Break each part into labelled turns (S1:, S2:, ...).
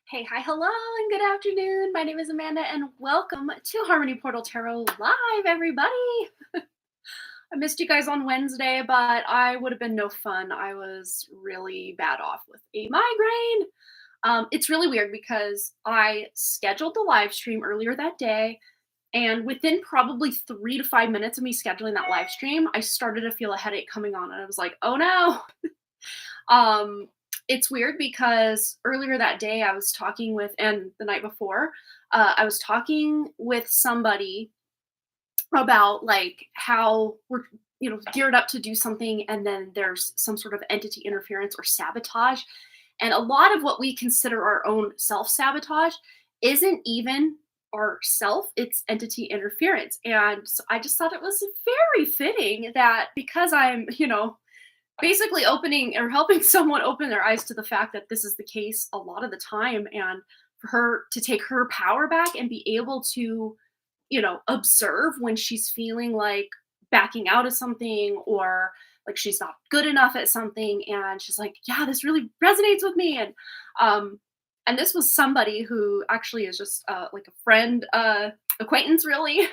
S1: Hey, hi, hello, and good afternoon. My name is Amanda, and welcome to Harmony Portal Tarot Live, everybody. I missed you guys on Wednesday, but I would have been no fun. I was really bad off with a migraine. It's really weird because I scheduled the live stream earlier that day, and within probably 3 to 5 minutes of me scheduling that live stream, I started to feel a headache coming on, and I was like, oh no. Um, it's weird because earlier that day I was talking with, and the night before, I was talking with somebody about like how we're geared up to do something, and then there's some sort of entity interference or sabotage, and a lot of what we consider our own self sabotage isn't even our self, it's entity interference. And so I just thought it was very fitting that because I'm basically opening or helping someone open their eyes to the fact that this is the case a lot of the time, and for her to take her power back and be able to observe when she's feeling like backing out of something, or like she's not good enough at something, and she's like, yeah, this really resonates with me. And this was somebody who actually is just like a friend, acquaintance, really.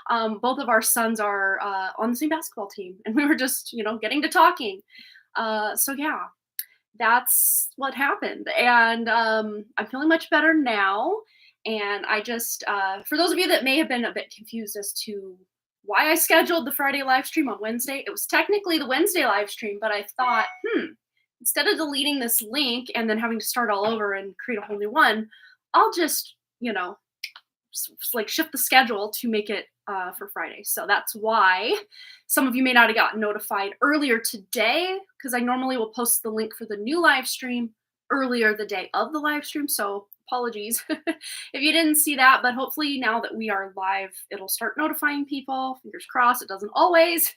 S1: Both of our sons are on the same basketball team, and we were just getting to talking. So yeah, that's what happened, and I'm feeling much better now. And I just, for those of you that may have been a bit confused as to why I scheduled the Friday live stream on Wednesday, it was technically the Wednesday live stream, but I thought, instead of deleting this link and then having to start all over and create a whole new one, I'll just, like shift the schedule to make it for Friday. So that's why some of you may not have gotten notified earlier today, because I normally will post the link for the new live stream earlier the day of the live stream. So apologies if you didn't see that, but hopefully now that we are live, it'll start notifying people. Fingers crossed, it doesn't always.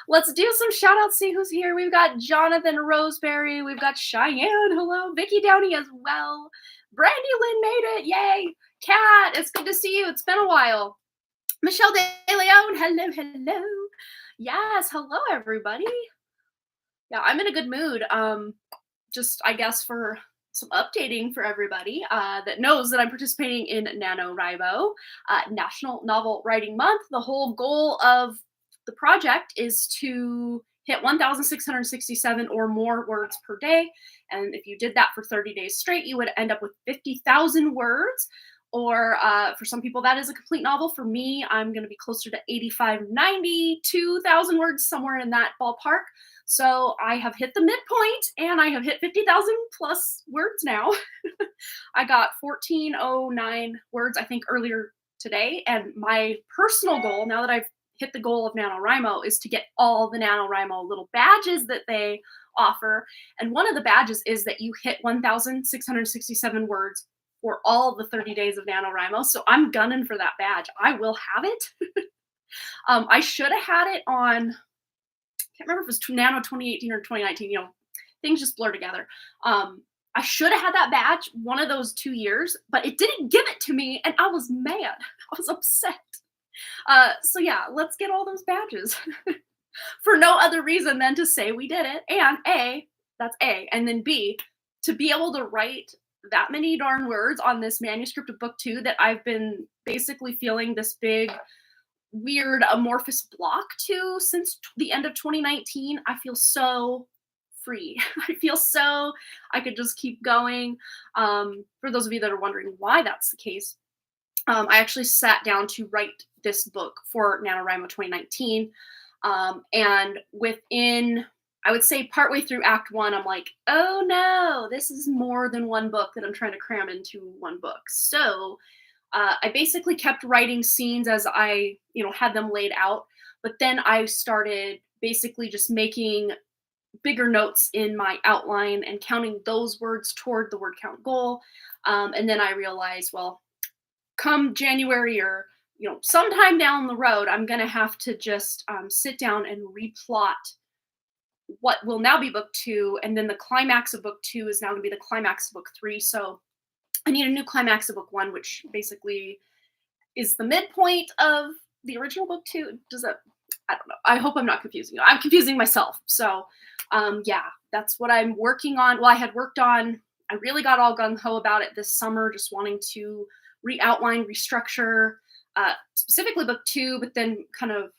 S1: Let's do some shout outs, see who's here. We've got Jonathan Roseberry, we've got Cheyenne, hello, Vicky Downey as well. Brandy Lynn made it, yay. Kat, it's good to see you. It's been a while. Michelle De Leon, hello, hello. Yes, hello, everybody. Yeah, I'm in a good mood. Just, I guess, for some updating for everybody that knows that I'm participating in NaNoWriMo, National Novel Writing Month. The whole goal of the project is to hit 1,667 or more words per day. And if you did that for 30 days straight, you would end up with 50,000 words. Or for some people, that is a complete novel. For me, I'm going to be closer to 85, 92,000 words, somewhere in that ballpark. So I have hit the midpoint, and I have hit 50,000 plus words now. I got 1409 words, I think, earlier today. And my personal goal, now that I've hit the goal of NaNoWriMo, is to get all the NaNoWriMo little badges that they offer. And one of the badges is that you hit 1,667 words for all the 30 days of NaNoWriMo. So I'm gunning for that badge. I will have it. I should have had it on, I can't remember if it was Nano 2018 or 2019, things just blur together. I should have had that badge one of those 2 years, but it didn't give it to me, and I was mad. I was upset. So yeah, let's get all those badges for no other reason than to say we did it. And A, that's A. And then B, to be able to write that many darn words on this manuscript of book 2 that I've been basically feeling this big, weird, amorphous block to since the end of 2019. I feel so free. I feel so I could just keep going. For those of you that are wondering why that's the case, I actually sat down to write this book for NaNoWriMo 2019. And within, I would say, partway through Act 1, I'm like, oh no, this is more than one book that I'm trying to cram into one book. So I basically kept writing scenes as I, had them laid out. But then I started basically just making bigger notes in my outline and counting those words toward the word count goal. And then I realized, well, come January or sometime down the road, I'm going to have to just sit down and replot what will now be book 2, and then the climax of book 2 is now going to be the climax of book 3. So I need a new climax of book 1, which basically is the midpoint of the original book 2. Does that? I don't know. I hope I'm not confusing you. I'm confusing myself. So yeah, that's what I'm working on. Well, I had worked on I really got all gung-ho about it this summer, just wanting to re-outline, restructure, specifically book 2, but then kind of,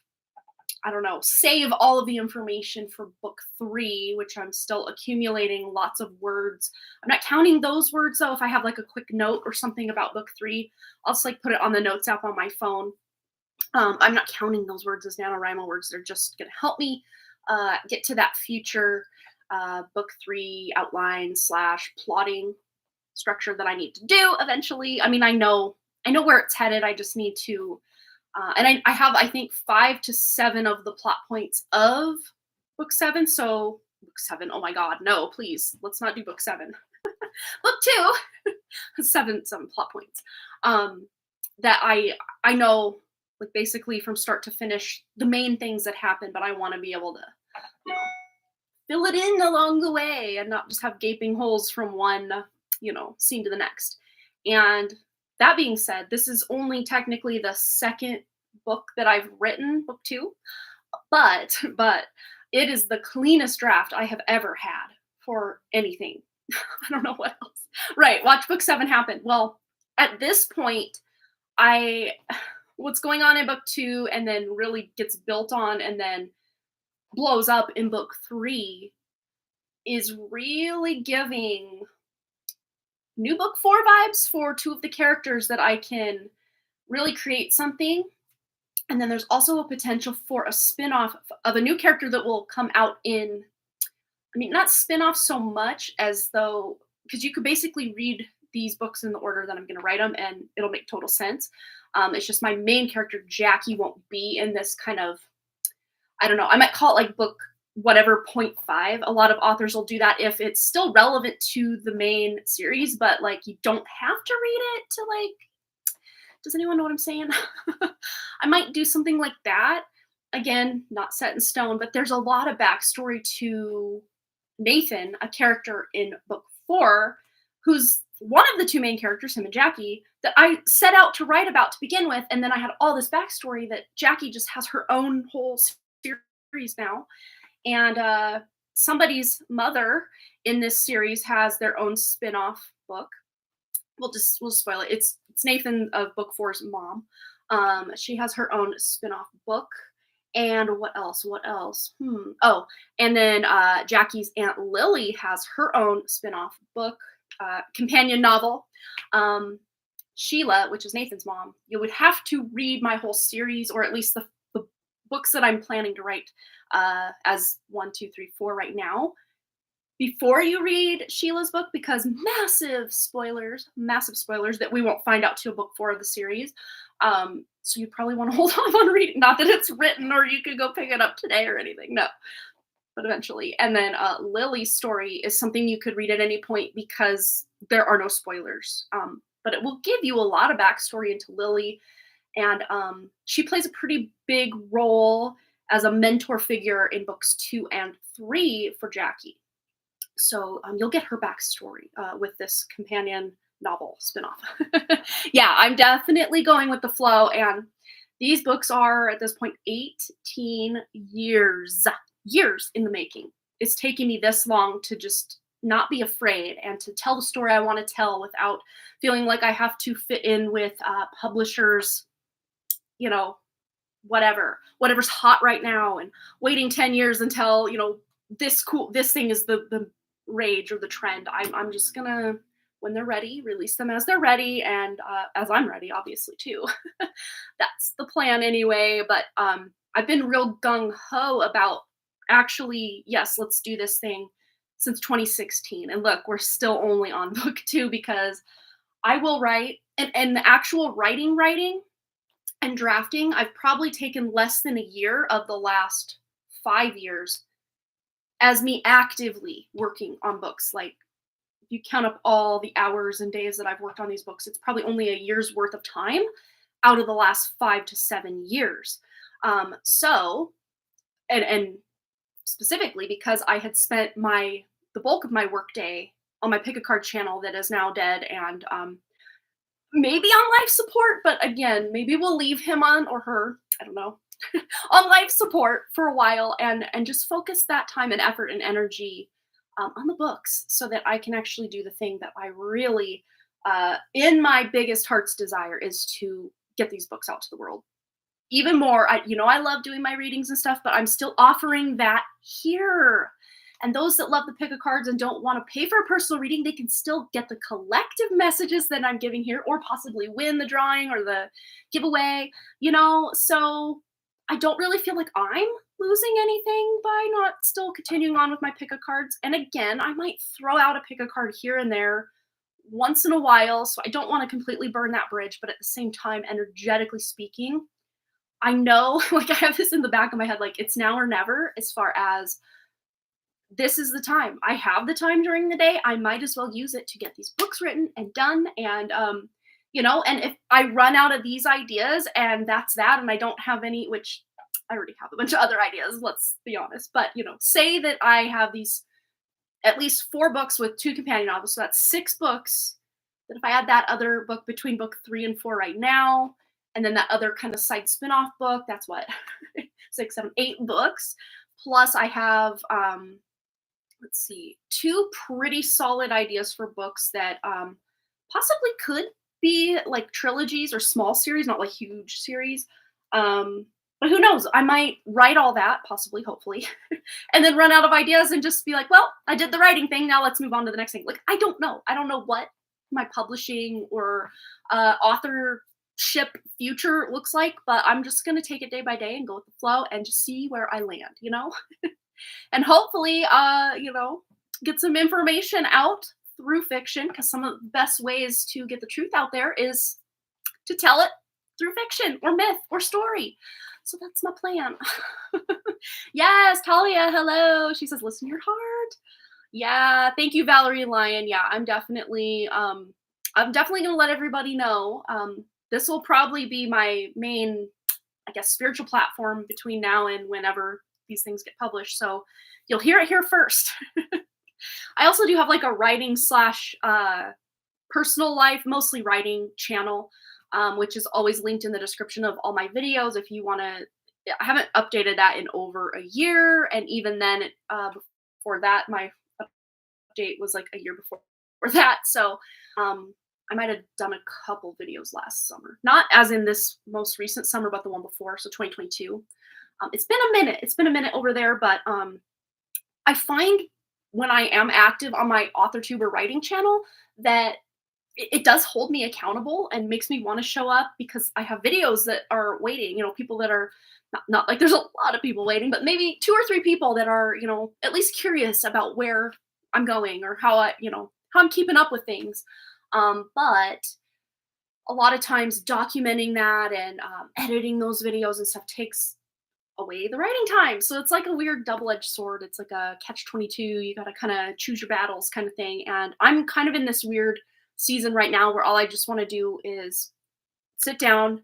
S1: I don't know, save all of the information for book 3, which I'm still accumulating lots of words. I'm not counting those words though. If I have like a quick note or something about book 3, I'll just like put it on the notes app on my phone. I'm not counting those words as NaNoWriMo words. They're just going to help me get to that future book 3 outline / plotting structure that I need to do eventually. I mean, I know where it's headed. I just need to, and I have, I think, 5 to 7 of the plot points of book 7. So book 7, oh my God, no, please, let's not do book 7. Book 2, 7 plot points that I know, like basically from start to finish, the main things that happen, but I want to be able to, you know, fill it in along the way and not just have gaping holes from one, scene to the next. And that being said, this is only technically the second book that I've written, book 2, but it is the cleanest draft I have ever had for anything. I don't know what else. Right, watch book 7 happen. Well, at this point, what's going on in book 2 and then really gets built on and then blows up in book 3 is really giving new book 4 vibes for 2 of the characters that I can really create something. And then there's also a potential for a spin-off of a new character that will come out in, I mean, not spin-off so much as though, because you could basically read these books in the order that I'm going to write them and it'll make total sense. It's just my main character, Jackie, won't be in this kind of, I don't know, I might call it like book whatever 0.5. A lot of authors will do that if it's still relevant to the main series, but like you don't have to read it to like, does anyone know what I'm saying? I might do something like that. Again, not set in stone, but there's a lot of backstory to Nathan, a character in book 4, who's one of the 2 main characters, him and Jackie, that I set out to write about to begin with. And then I had all this backstory that Jackie just has her own whole series now. And somebody's mother in this series has their own spin-off book. We'll spoil it. It's Nathan of book 4's mom. She has her own spin-off book. And what else? Oh, and then Jackie's Aunt Lily has her own spin-off book, companion novel. Sheila, which is Nathan's mom, you would have to read my whole series, or at least the books that I'm planning to write as 1, 2, 3, 4 right now, before you read Sheila's book, because massive spoilers that we won't find out till book 4 of the series. So you probably want to hold off on reading. Not that it's written or you could go pick it up today or anything. No, but eventually. And then Lily's story is something you could read at any point because there are no spoilers. But it will give you a lot of backstory into Lily. And she plays a pretty big role as a mentor figure in books 2 and 3 for Jackie. So you'll get her backstory with this companion novel spinoff. Yeah, I'm definitely going with the flow. And these books are, at this point, 18 years in the making. It's taking me this long to just not be afraid and to tell the story I want to tell without feeling like I have to fit in with publishers, whatever's hot right now, and waiting 10 years until, this thing is the rage or the trend. I'm just gonna, when they're ready, release them as they're ready, and as I'm ready, obviously, too. That's the plan anyway. But I've been real gung-ho about actually, yes, let's do this thing since 2016. And look, we're still only on book 2 because I will write, and the actual writing and drafting, I've probably taken less than a year of the last 5 years as me actively working on books. Like, if you count up all the hours and days that I've worked on these books, it's probably only a year's worth of time out of the last 5 to 7 years. So, and specifically because I had spent the bulk of my workday on my Pick a Card channel that is now dead, and maybe on life support, but again, maybe we'll leave him on, or her, I don't know, on life support for a while and just focus that time and effort and energy on the books so that I can actually do the thing that I really, in my biggest heart's desire, is to get these books out to the world. Even more, I love doing my readings and stuff, but I'm still offering that here. And those that love the pick of cards and don't want to pay for a personal reading, they can still get the collective messages that I'm giving here, or possibly win the drawing or the giveaway, So I don't really feel like I'm losing anything by not still continuing on with my pick of cards. And again, I might throw out a pick of card here and there once in a while. So I don't want to completely burn that bridge, but at the same time, energetically speaking, I know, like I have this in the back of my head, like it's now or never, as far as this is the time. I have the time during the day. I might as well use it to get these books written and done. And, and if I run out of these ideas and that's that, and I don't have any, which I already have a bunch of other ideas, let's be honest. But, say that I have these at least 4 books with 2 companion novels. So that's 6 books. That if I add that other book between book 3 and 4 right now, and then that other kind of side spin-off book, that's what, 6, 7, 8 books. Plus I have, let's see, 2 pretty solid ideas for books that possibly could be like trilogies or small series, not like huge series. But who knows? I might write all that, possibly, hopefully, and then run out of ideas and just be like, well, I did the writing thing. Now let's move on to the next thing. Like, I don't know. I don't know what my publishing or authorship future looks like, but I'm just going to take it day by day and go with the flow and just see where I land, and hopefully, get some information out through fiction, because some of the best ways to get the truth out there is to tell it through fiction or myth or story. So that's my plan. Yes, Talia, hello. She says, listen to your heart. Yeah, thank you, Valerie Lyon. Yeah, I'm definitely gonna let everybody know. This will probably be my main, I guess, spiritual platform between now and whenever these things get published. So you'll hear it here first. I also do have like a writing / personal life, mostly writing channel, which is always linked in the description of all my videos. If you want to, I haven't updated that in over a year. And even then, before that, my update was like a year before that. So I might have done a couple videos last summer, not as in this most recent summer, but the one before. So 2022. It's been a minute. It's been a minute over there, but I find when I am active on my AuthorTube or writing channel that it does hold me accountable and makes me want to show up, because I have videos that are waiting, people that are not like there's a lot of people waiting, but maybe 2 or 3 people that are, at least curious about where I'm going or how how I'm keeping up with things. But a lot of times documenting that and editing those videos and stuff takes away the writing time. So it's like a weird double-edged sword. It's like a catch-22. You got to kind of choose your battles kind of thing. And I'm kind of in this weird season right now where all I just want to do is sit down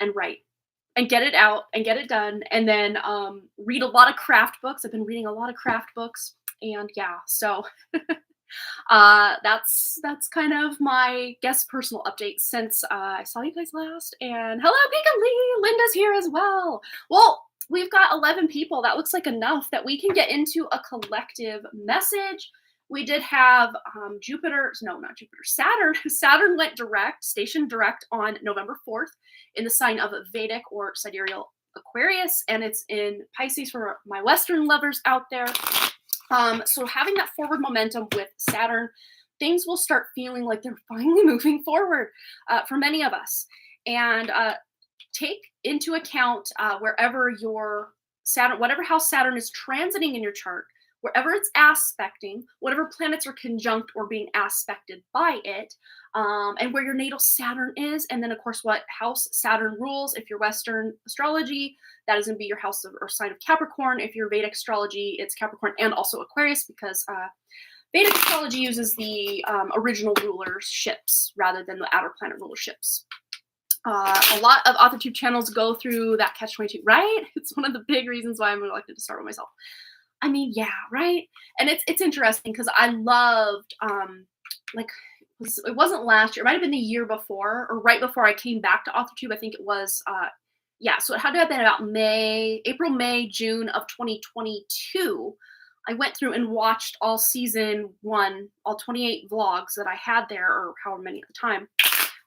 S1: and write and get it out and get it done. And then read a lot of craft books. I've been reading a lot of craft books. And yeah, so that's kind of my guest personal update since I saw you guys last. And hello, Pika Lee. Linda's here as well. Well, we've got 11 people. That looks like enough that we can get into a collective message. We did have Saturn. Saturn went direct, stationed direct on November 4th in the sign of Vedic or sidereal Aquarius, and it's in Pisces for my Western lovers out there. So having that forward momentum with Saturn, things will start feeling like they're finally moving forward for many of us. And take into account wherever your Saturn, whatever house Saturn is transiting in your chart, wherever it's aspecting, whatever planets are conjunct or being aspected by it, and where your natal Saturn is, and then of course what house Saturn rules. If you're Western astrology, that is going to be your house or sign of Capricorn. If you're Vedic astrology, it's Capricorn and also Aquarius, because Vedic astrology uses the original ruler's ships rather than the outer planet ruler ships. A lot of AuthorTube channels go through that catch-22, right? It's one of the big reasons why I'm elected to start with myself. I mean, yeah, right? And it's interesting because I loved, it wasn't last year. It might have been the year before or right before I came back to AuthorTube. I think it was, so it had to have been about April, May, June of 2022. I went through and watched all season 1, all 28 vlogs that I had there, or however many at the time.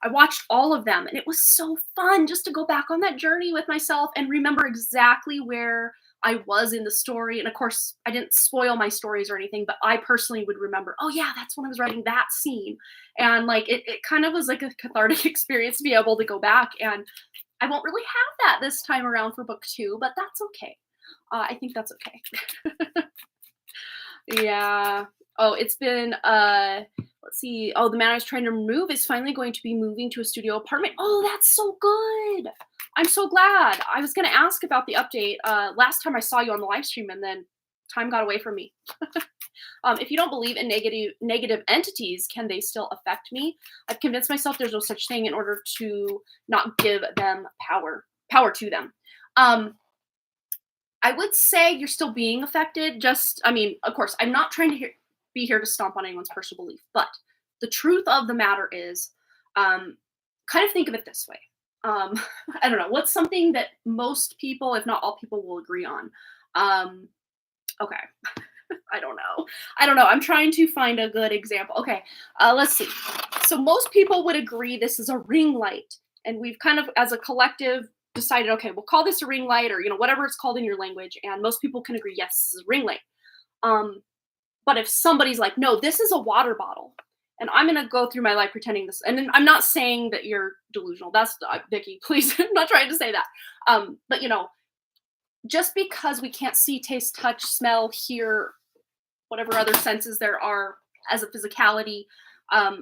S1: I watched all of them, and it was so fun just to go back on that journey with myself and remember exactly where I was in the story. And of course, I didn't spoil my stories or anything, but I personally would remember, oh yeah, that's when I was writing that scene. And like it kind of was like a cathartic experience to be able to go back. And I won't really have that this time around for book 2, but that's okay. I think that's okay. Yeah. Oh, it's been let's see. Oh, the man I was trying to remove is finally going to be moving to a studio apartment. Oh, that's so good. I'm so glad. I was going to ask about the update last time I saw you on the live stream, and then time got away from me. If you don't believe in negative entities, can they still affect me? I've convinced myself there's no such thing in order to not give them power to them. I would say you're still being affected. I mean, of course, I'm not trying to be here to stomp on anyone's personal belief, but the truth of the matter is, kind of think of it this way. I don't know, what's something that most people, if not all people, will agree on? Okay. I don't know. I'm trying to find a good example. Okay, let's see. So most people would agree this is a ring light, and we've kind of, as a collective, decided, okay, we'll call this a ring light, or whatever it's called in your language, and most people can agree, yes, this is a ring light. But if somebody's like, no, this is a water bottle, and I'm gonna go through my life pretending this, and then I'm not saying that you're delusional. That's Vicky, please. I'm not trying to say that. But just because we can't see, taste, touch, smell, hear, whatever other senses there are as a physicality,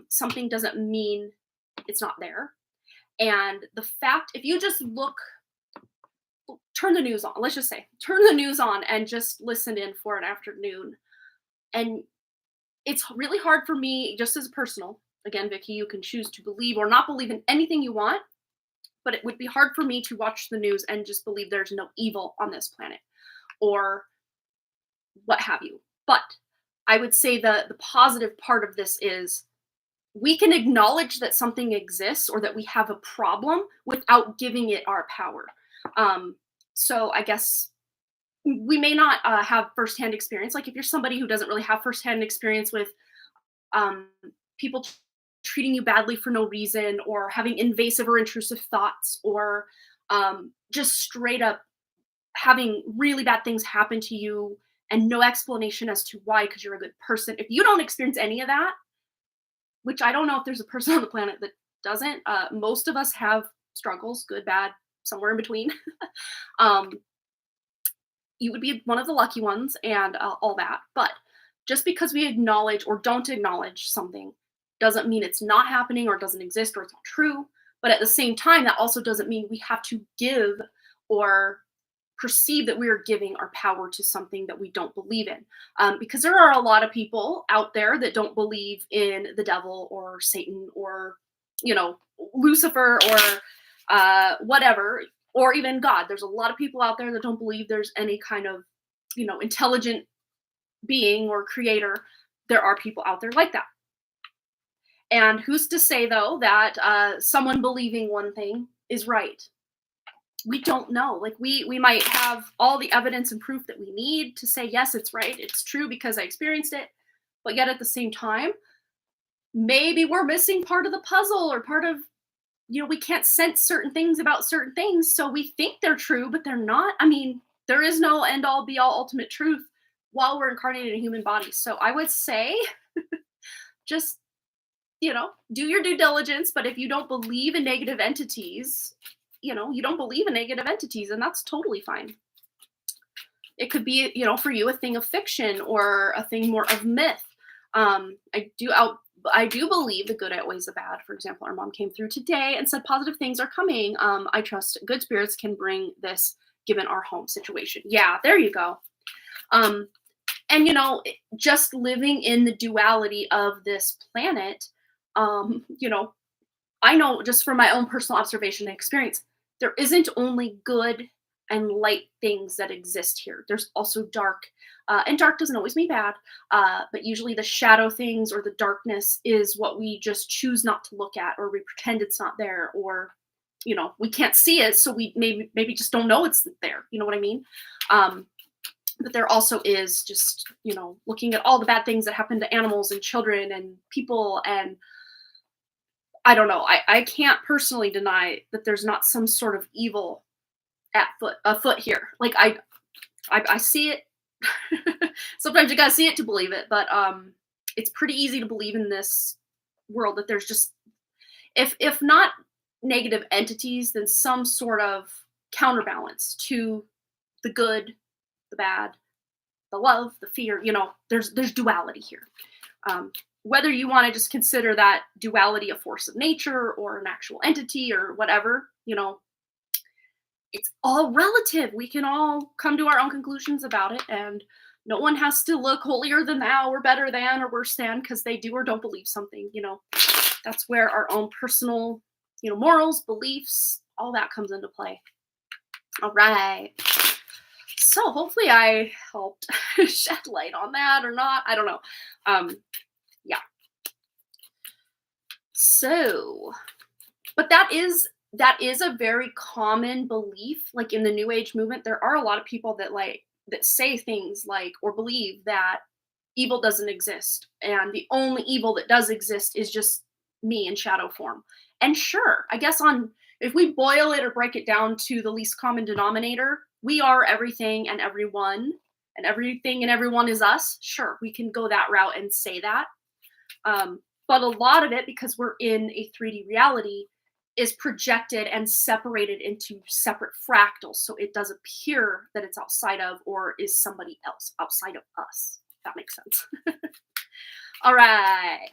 S1: something doesn't mean it's not there. And the fact, if you just turn the news on, let's just say, turn the news on and just listen in for an afternoon. And it's really hard for me, just as a personal, again, Vicky, you can choose to believe or not believe in anything you want, but it would be hard for me to watch the news and just believe there's no evil on this planet or what have you. But I would say the positive part of this is we can acknowledge that something exists or that we have a problem without giving it our power. So I guess we may not have firsthand experience. Like if you're somebody who doesn't really have firsthand experience with people treating you badly for no reason, or having invasive or intrusive thoughts, or just straight up having really bad things happen to you and no explanation as to why, because you're a good person. If you don't experience any of that, which I don't know if there's a person on the planet that doesn't, most of us have struggles, good, bad, somewhere in between. You would be one of the lucky ones and all that. But just because we acknowledge or don't acknowledge something doesn't mean it's not happening or doesn't exist or it's not true. But at the same time, that also doesn't mean we have to give or perceive that we are giving our power to something that we don't believe in. Because there are a lot of people out there that don't believe in the devil or Satan or, Lucifer or whatever, or even God. There's a lot of people out there that don't believe there's any kind of, intelligent being or creator. There are people out there like that. And who's to say, though, that someone believing one thing is right? We don't know. Like we might have all the evidence and proof that we need to say, yes, it's right, it's true because I experienced it. But yet at the same time, maybe we're missing part of the puzzle, or part of, we can't sense certain things about certain things. So we think they're true, but they're not. I mean, there is no end all be all ultimate truth while we're incarnated in a human body. So I would say just, do your due diligence. But if you don't believe in negative entities, you don't believe in negative entities, and that's totally fine. It could be, for you, a thing of fiction or a thing more of myth. I do believe the good outweighs the bad. For example, our mom came through today and said positive things are coming. I trust good spirits can bring this given our home situation. Yeah, there you go. And, just living in the duality of this planet, I know just from my own personal observation and experience, there isn't only good and light things that exist here. There's also dark, and dark doesn't always mean bad, but usually the shadow things or the darkness is what we just choose not to look at, or we pretend it's not there, or we can't see it, so we maybe just don't know it's there. You know what I mean? but there also is just, looking at all the bad things that happen to animals and children and people. And I don't know. I can't personally deny that there's not some sort of evil afoot here. Like I see it. Sometimes you gotta see it to believe it, but it's pretty easy to believe in this world that there's just, if not negative entities, then some sort of counterbalance to the good, the bad, the love, the fear. There's duality here. Whether you want to just consider that duality a force of nature or an actual entity or whatever, it's all relative. We can all come to our own conclusions about it, and no one has to look holier than thou or better than or worse than because they do or don't believe something. That's where our own personal, morals, beliefs, all that comes into play. All right. So hopefully I helped shed light on that or not. I don't know. Yeah. So, but that is a very common belief. Like in the New Age movement, there are a lot of people that say things like, or believe that evil doesn't exist. And the only evil that does exist is just me in shadow form. And sure, I guess if we boil it or break it down to the least common denominator, we are everything and everyone, and everything and everyone is us. Sure, we can go that route and say that. But a lot of it, because we're in a 3D reality, is projected and separated into separate fractals. So it does appear that it's outside of or is somebody else outside of us. If that makes sense. All right.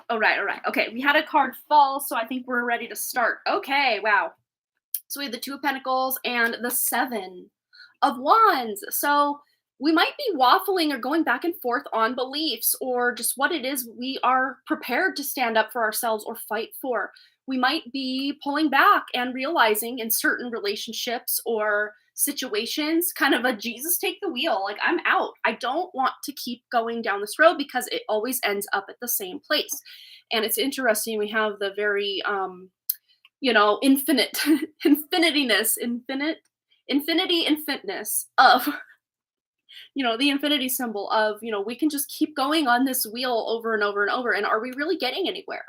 S1: Okay, we had a card fall, so I think we're ready to start. Okay, wow. So we have the Two of Pentacles and the Seven of Wands. So we might be waffling or going back and forth on beliefs or just what it is we are prepared to stand up for ourselves or fight for. We might be pulling back and realizing in certain relationships or situations, kind of a Jesus take the wheel. Like, I'm out. I don't want to keep going down this road because it always ends up at the same place. And it's interesting. We have the very, infiniteness of, the infinity symbol of, we can just keep going on this wheel over and over and over. And are we really getting anywhere?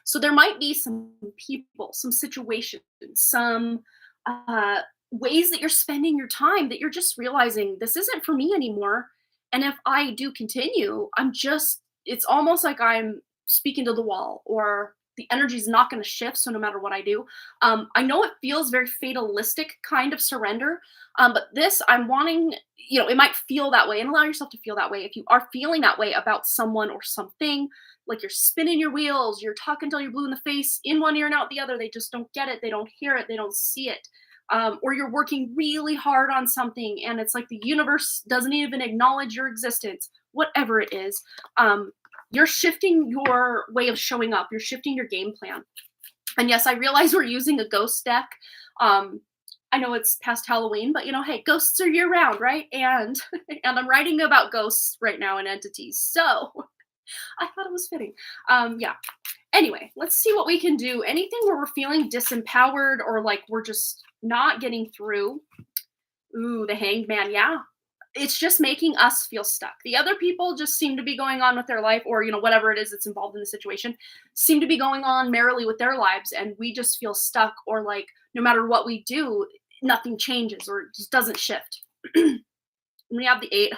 S1: So there might be some people, some situations, some ways that you're spending your time that you're just realizing this isn't for me anymore. And if I do continue, it's almost like I'm speaking to the wall, or the energy is not going to shift. So no matter what I do, I know it feels very fatalistic kind of surrender. But this, I'm wanting, it might feel that way, and allow yourself to feel that way. If you are feeling that way about someone or something, like you're spinning your wheels, you're talking till you're blue in the face, in one ear and out the other, they just don't get it, they don't hear it, they don't see it. Or you're working really hard on something and it's like the universe doesn't even acknowledge your existence, whatever it is. You're shifting your way of showing up, you're shifting your game plan. And yes, I realize we're using a ghost deck. I know it's past Halloween, but hey, ghosts are year round, right? And I'm writing about ghosts right now and entities, so I thought it was fitting. Yeah. Anyway, let's see what we can do. Anything where we're feeling disempowered or like we're just not getting through. Ooh, the Hanged Man. Yeah. It's just making us feel stuck. The other people just seem to be going on with their life, or, whatever it is that's involved in the situation, seem to be going on merrily with their lives. And we just feel stuck, or like no matter what we do, nothing changes or just doesn't shift. We have the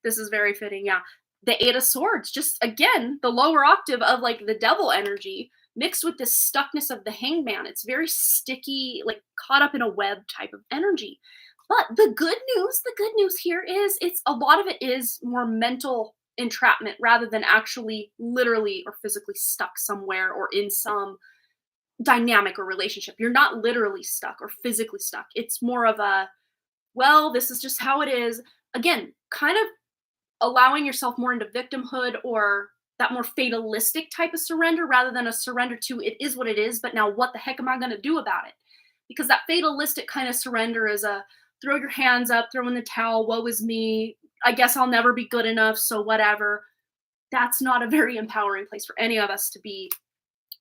S1: this is very fitting. Yeah. The Eight of Swords, just again, the lower octave of like the devil energy mixed with the stuckness of the Hanged Man. It's very sticky, like caught up in a web type of energy. But the good news here is a lot of it is more mental entrapment rather than actually literally or physically stuck somewhere or in some dynamic or relationship. You're not literally stuck or physically stuck. It's more of a, well, this is just how it is. Again, kind of allowing yourself more into victimhood or that more fatalistic type of surrender rather than a surrender to it is what it is, but now what the heck am I going to do about it? Because that fatalistic kind of surrender is a throw your hands up, throw in the towel, woe is me, I guess I'll never be good enough, so whatever. That's not a very empowering place for any of us to be.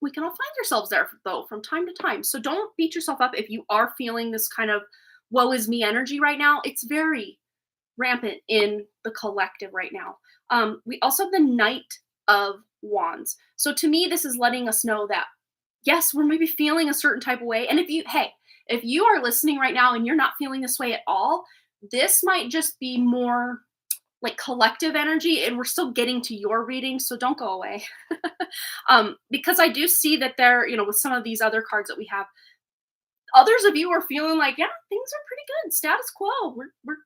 S1: We can all find ourselves there, though, from time to time. So don't beat yourself up if you are feeling this kind of woe is me energy right now. It's very rampant in the collective right now. We also have the Knight of Wands. So to me, this is letting us know that yes, we're maybe feeling a certain type of way. And if you are listening right now and you're not feeling this way at all, this might just be more like collective energy, and we're still getting to your reading, so don't go away. Because I do see that there, with some of these other cards that we have, others of you are feeling like, yeah, things are pretty good, status quo. We're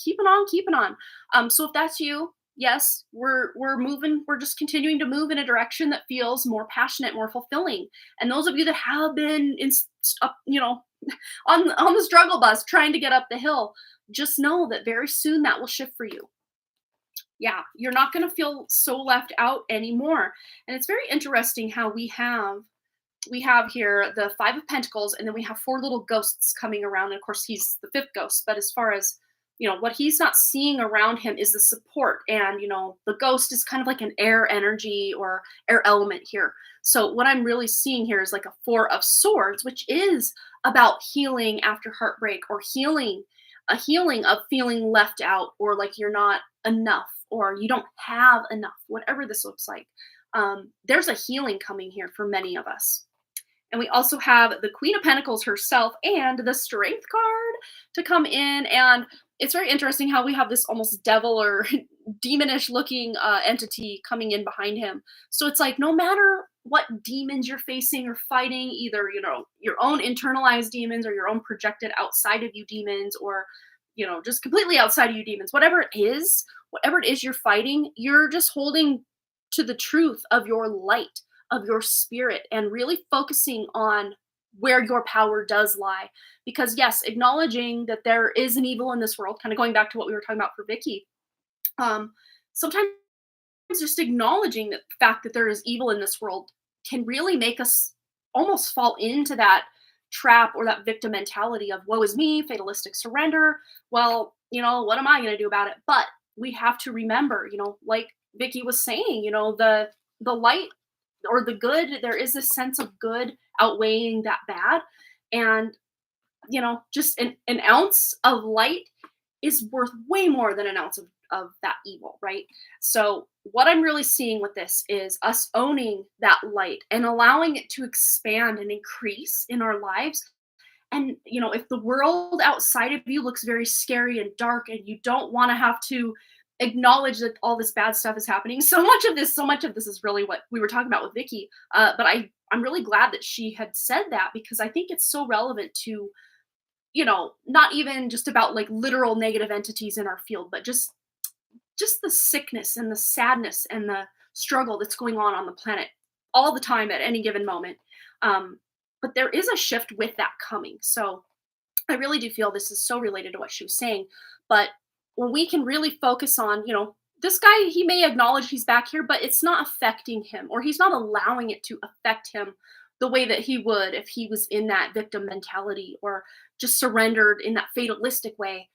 S1: keeping on, keeping on. So if that's you, yes, we're moving. We're just continuing to move in a direction that feels more passionate, more fulfilling. And those of you that have been up, on the struggle bus trying to get up the hill, just know that very soon that will shift for you. Yeah, you're not going to feel so left out anymore. And it's very interesting how we have here the Five of Pentacles, and then we have four little ghosts coming around. And of course, he's the fifth ghost. But as far as what he's not seeing around him is the support, and the ghost is kind of like an air energy or air element here. So what I'm really seeing here is like a Four of Swords, which is about healing after heartbreak, or a healing of feeling left out, or like you're not enough, or you don't have enough, whatever this looks like. There's a healing coming here for many of us. And we also have the Queen of Pentacles herself and the Strength card to come in. And it's very interesting how we have this almost devil or demonish looking entity coming in behind him. So it's like no matter what demons you're facing or fighting, either, your own internalized demons or your own projected outside of you demons, or, just completely outside of you demons, whatever it is you're fighting, you're just holding to the truth of your light, of your spirit, and really focusing on where your power does lie. Because yes, acknowledging that there is an evil in this world, kind of going back to what we were talking about for Vicky, sometimes just acknowledging the fact that there is evil in this world can really make us almost fall into that trap or that victim mentality of woe is me, fatalistic surrender. Well, what am I going to do about it? But we have to remember, like Vicky was saying, the light or the good, there is this sense of good outweighing that bad. And, just an ounce of light is worth way more than an ounce of that evil, right? So what I'm really seeing with this is us owning that light and allowing it to expand and increase in our lives. And, if the world outside of you looks very scary and dark, and you don't want to have to acknowledge that all this bad stuff is happening, so much of this is really what we were talking about with Vicky. But I'm really glad that she had said that, because I think it's so relevant to, not even just about like literal negative entities in our field, but just the sickness and the sadness and the struggle that's going on the planet all the time at any given moment. But there is a shift with that coming. So I really do feel this is so related to what she was saying. But when we can really focus on, this guy, he may acknowledge he's back here, but it's not affecting him, or he's not allowing it to affect him the way that he would if he was in that victim mentality, or just surrendered in that fatalistic way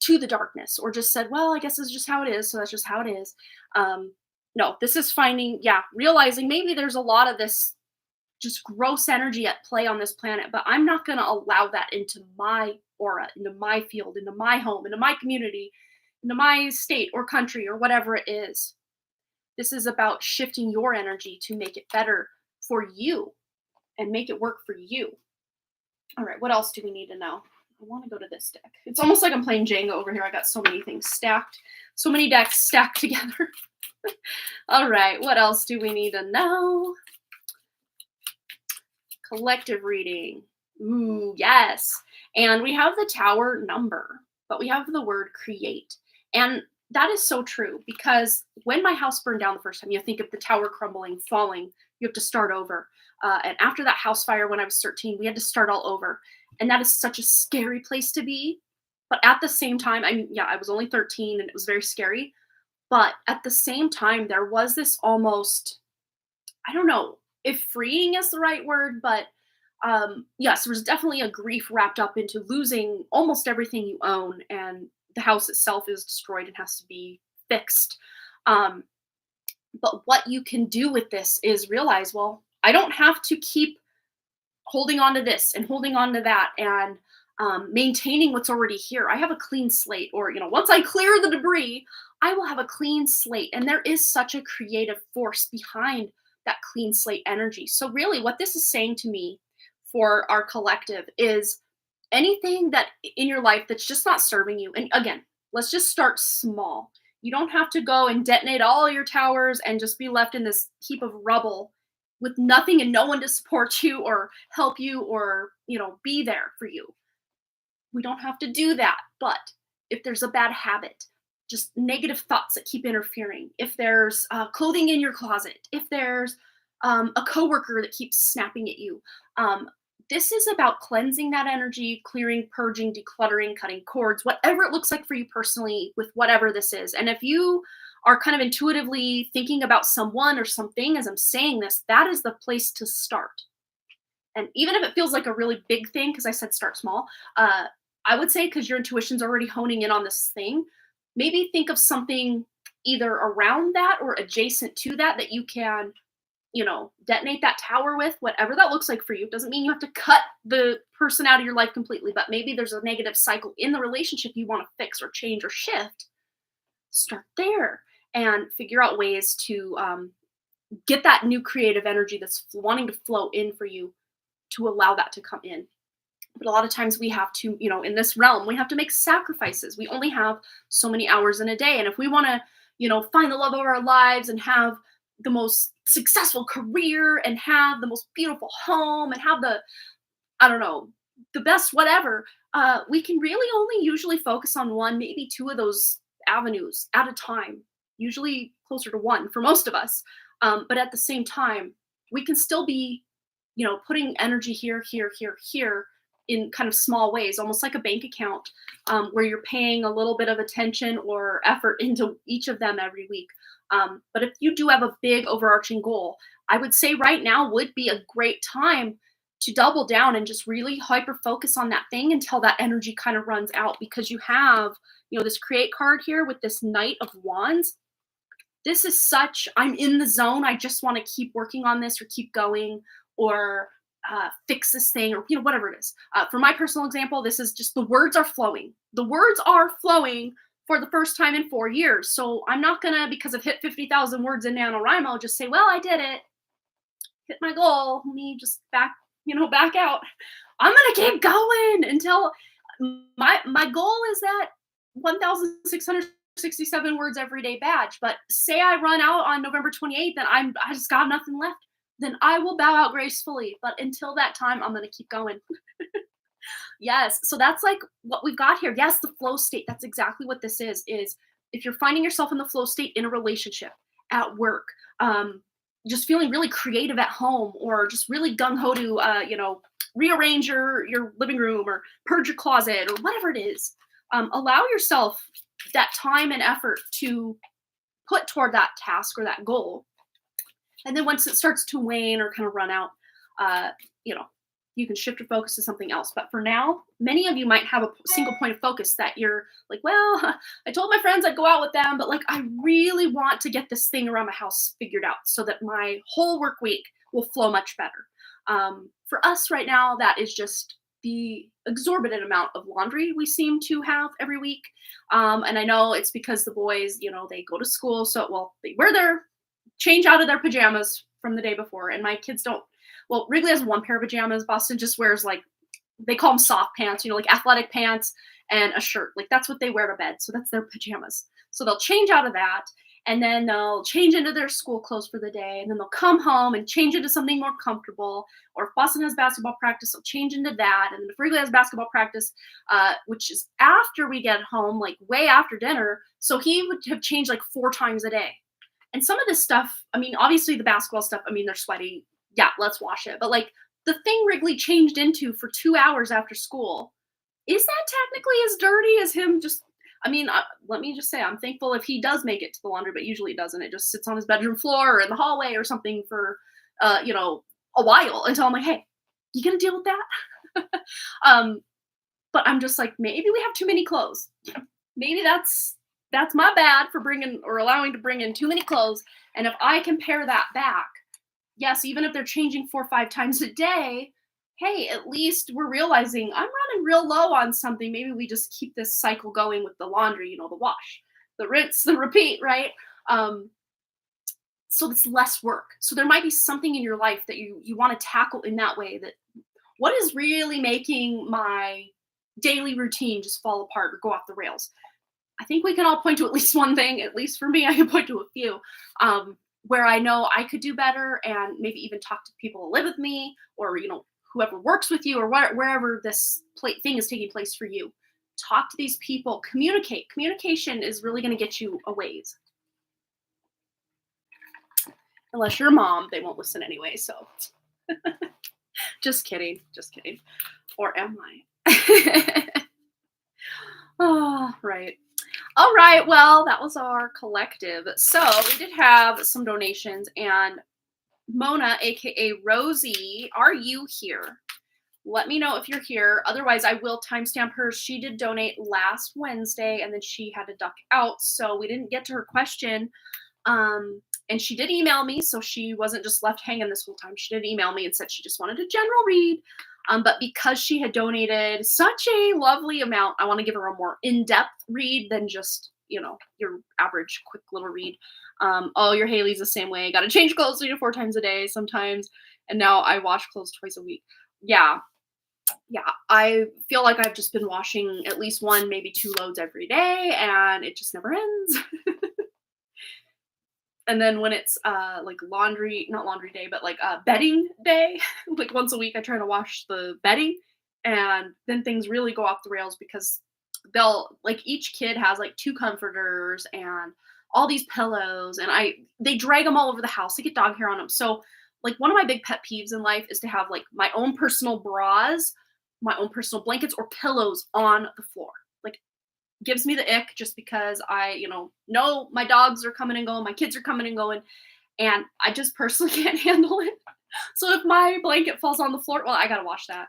S1: to the darkness, or just said, well, I guess it's just how it is, so that's just how it is. No, this is realizing maybe there's a lot of this just gross energy at play on this planet, but I'm not going to allow that into my aura, into my field, into my home, into my community, into my state or country or whatever it is. This is about shifting your energy to make it better for you and make it work for you. All right, what else do we need to know? I want to go to this deck. It's almost like I'm playing Jenga over here. I got so many things stacked, so many decks stacked together. All right, what else do we need to know? Collective reading. Ooh, yes. And we have the Tower number, but we have the word create. And that is so true, because when my house burned down the first time, you think of the tower crumbling, falling, you have to start over. And after that house fire when I was 13, we had to start all over. And that is such a scary place to be. But at the same time, I was only 13 and it was very scary. But at the same time, there was this almost, I don't know if freeing is the right word, but yes, there was definitely a grief wrapped up into losing almost everything you own, and the house itself is destroyed and has to be fixed. But what you can do with this is realize, well, I don't have to keep holding on to this and holding on to that. And maintaining what's already here. I have a clean slate, or, once I clear the debris, I will have a clean slate. And there is such a creative force behind that clean slate energy. So, really, what this is saying to me for our collective is anything that in your life that's just not serving you. And again, let's just start small. You don't have to go and detonate all your towers and just be left in this heap of rubble with nothing and no one to support you or help you or, be there for you. We don't have to do that. But if there's a bad habit, just negative thoughts that keep interfering, if there's clothing in your closet, if there's a coworker that keeps snapping at you, this is about cleansing that energy, clearing, purging, decluttering, cutting cords, whatever it looks like for you personally with whatever this is. And if you are kind of intuitively thinking about someone or something as I'm saying this, that is the place to start. And even if it feels like a really big thing, because I said start small, I would say, because your intuition's already honing in on this thing, maybe think of something either around that or adjacent to that that you can, detonate that tower with, whatever that looks like for you. It doesn't mean you have to cut the person out of your life completely, but maybe there's a negative cycle in the relationship you want to fix or change or shift. Start there and figure out ways to get that new creative energy that's wanting to flow in for you, to allow that to come in. But a lot of times we have to, in this realm, we have to make sacrifices. We only have so many hours in a day. And if we want to, find the love of our lives and have the most successful career and have the most beautiful home and have the best whatever, we can really only usually focus on one, maybe two of those avenues at a time, usually closer to one for most of us. But at the same time, we can still be, putting energy here, here, here, here, in kind of small ways, almost like a bank account, where you're paying a little bit of attention or effort into each of them every week. But if you do have a big overarching goal, I would say right now would be a great time to double down and just really hyper focus on that thing until that energy kind of runs out, because you have, this create card here with this Knight of Wands. This is such, I'm in the zone. I just want to keep working on this or keep going or fix this thing or, whatever it is. For my personal example, this is just the words are flowing. The words are flowing for the first time in 4 years. So I'm not going to, because I've hit 50,000 words in NaNoWriMo, just say, well, I did it. Hit my goal. Let me just back out. I'm going to keep going until my goal is that 1,667 words every day badge. But say I run out on November 28th and I just got nothing left, then I will bow out gracefully. But until that time, I'm going to keep going. Yes. So that's like what we've got here. Yes, the flow state. That's exactly what this is if you're finding yourself in the flow state in a relationship, at work, just feeling really creative at home, or just really gung-ho to, rearrange your living room or purge your closet or whatever it is. Allow yourself that time and effort to put toward that task or that goal. And then once it starts to wane or kind of run out, you can shift your focus to something else. But for now, many of you might have a single point of focus that you're like, well, I told my friends I'd go out with them, but I really want to get this thing around my house figured out so that my whole work week will flow much better. For us right now, that is just the exorbitant amount of laundry we seem to have every week. And I know it's because the boys, they go to school. So, they wear change out of their pajamas from the day before. And my kids don't. Well, Wrigley has one pair of pajamas. Boston just wears they call them soft pants, athletic pants and a shirt. That's what they wear to bed. So that's their pajamas. So they'll change out of that, and then they'll change into their school clothes for the day. And then they'll come home and change into something more comfortable. Or if Boston has basketball practice, they'll change into that. And then if Wrigley has basketball practice, which is after we get home, way after dinner. So he would have changed 4 times a day. And some of this stuff, obviously the basketball stuff, they're sweaty. Yeah, let's wash it. But the thing Wrigley changed into for 2 hours after school, is that technically as dirty as him just, let me just say, I'm thankful if he does make it to the laundry, but usually he doesn't. It just sits on his bedroom floor or in the hallway or something for, a while until I'm like, hey, you gonna deal with that? But I'm just maybe we have too many clothes. Maybe that's my bad for bringing or allowing to bring in too many clothes. And if I can pare that back, yes, even if they're changing 4 or 5 times a day, hey, at least we're realizing I'm running real low on something. Maybe we just keep this cycle going with the laundry, the wash, the rinse, the repeat, right? Um, so it's less work. So there might be something in your life that you want to tackle in that way. That what is really making my daily routine just fall apart or go off the rails? I think we can all point to at least one thing. At least for me, I can point to a few where I know I could do better, and maybe even talk to people who live with me, or whoever works with you, or wherever this thing is taking place for you. Talk to these people. Communicate. Communication is really going to get you a ways. Unless you're a mom, they won't listen anyway. So, just kidding. Just kidding. Or am I? Oh, right. All right, well, that was our collective. So we did have some donations, and Mona, aka Rosie, are you here? Let me know if you're here. Otherwise, I will timestamp her. She did donate last Wednesday, and then she had to duck out, so we didn't get to her question. And she did email me, so she wasn't just left hanging this whole time. She did email me and said she just wanted a general read. But because she had donated such a lovely amount, I want to give her a more in-depth read than just, your average quick little read. Oh, your Haley's the same way. Got to change clothes 3 to 4 times a day sometimes. And now I wash clothes twice a week. Yeah. I feel like I've just been washing at least 1, maybe 2 loads every day, and it just never ends. And then when it's like not laundry day, but like bedding day, like once a week, I try to wash the bedding, and then things really go off the rails because each kid has like 2 comforters and all these pillows, and they drag them all over the house. They get dog hair on them. So like one of my big pet peeves in life is to have like my own personal bras, my own personal blankets or pillows on the floor. Like, gives me the ick just because I, know my dogs are coming and going, my kids are coming and going, and I just personally can't handle it. So if my blanket falls on the floor, well, I gotta wash that.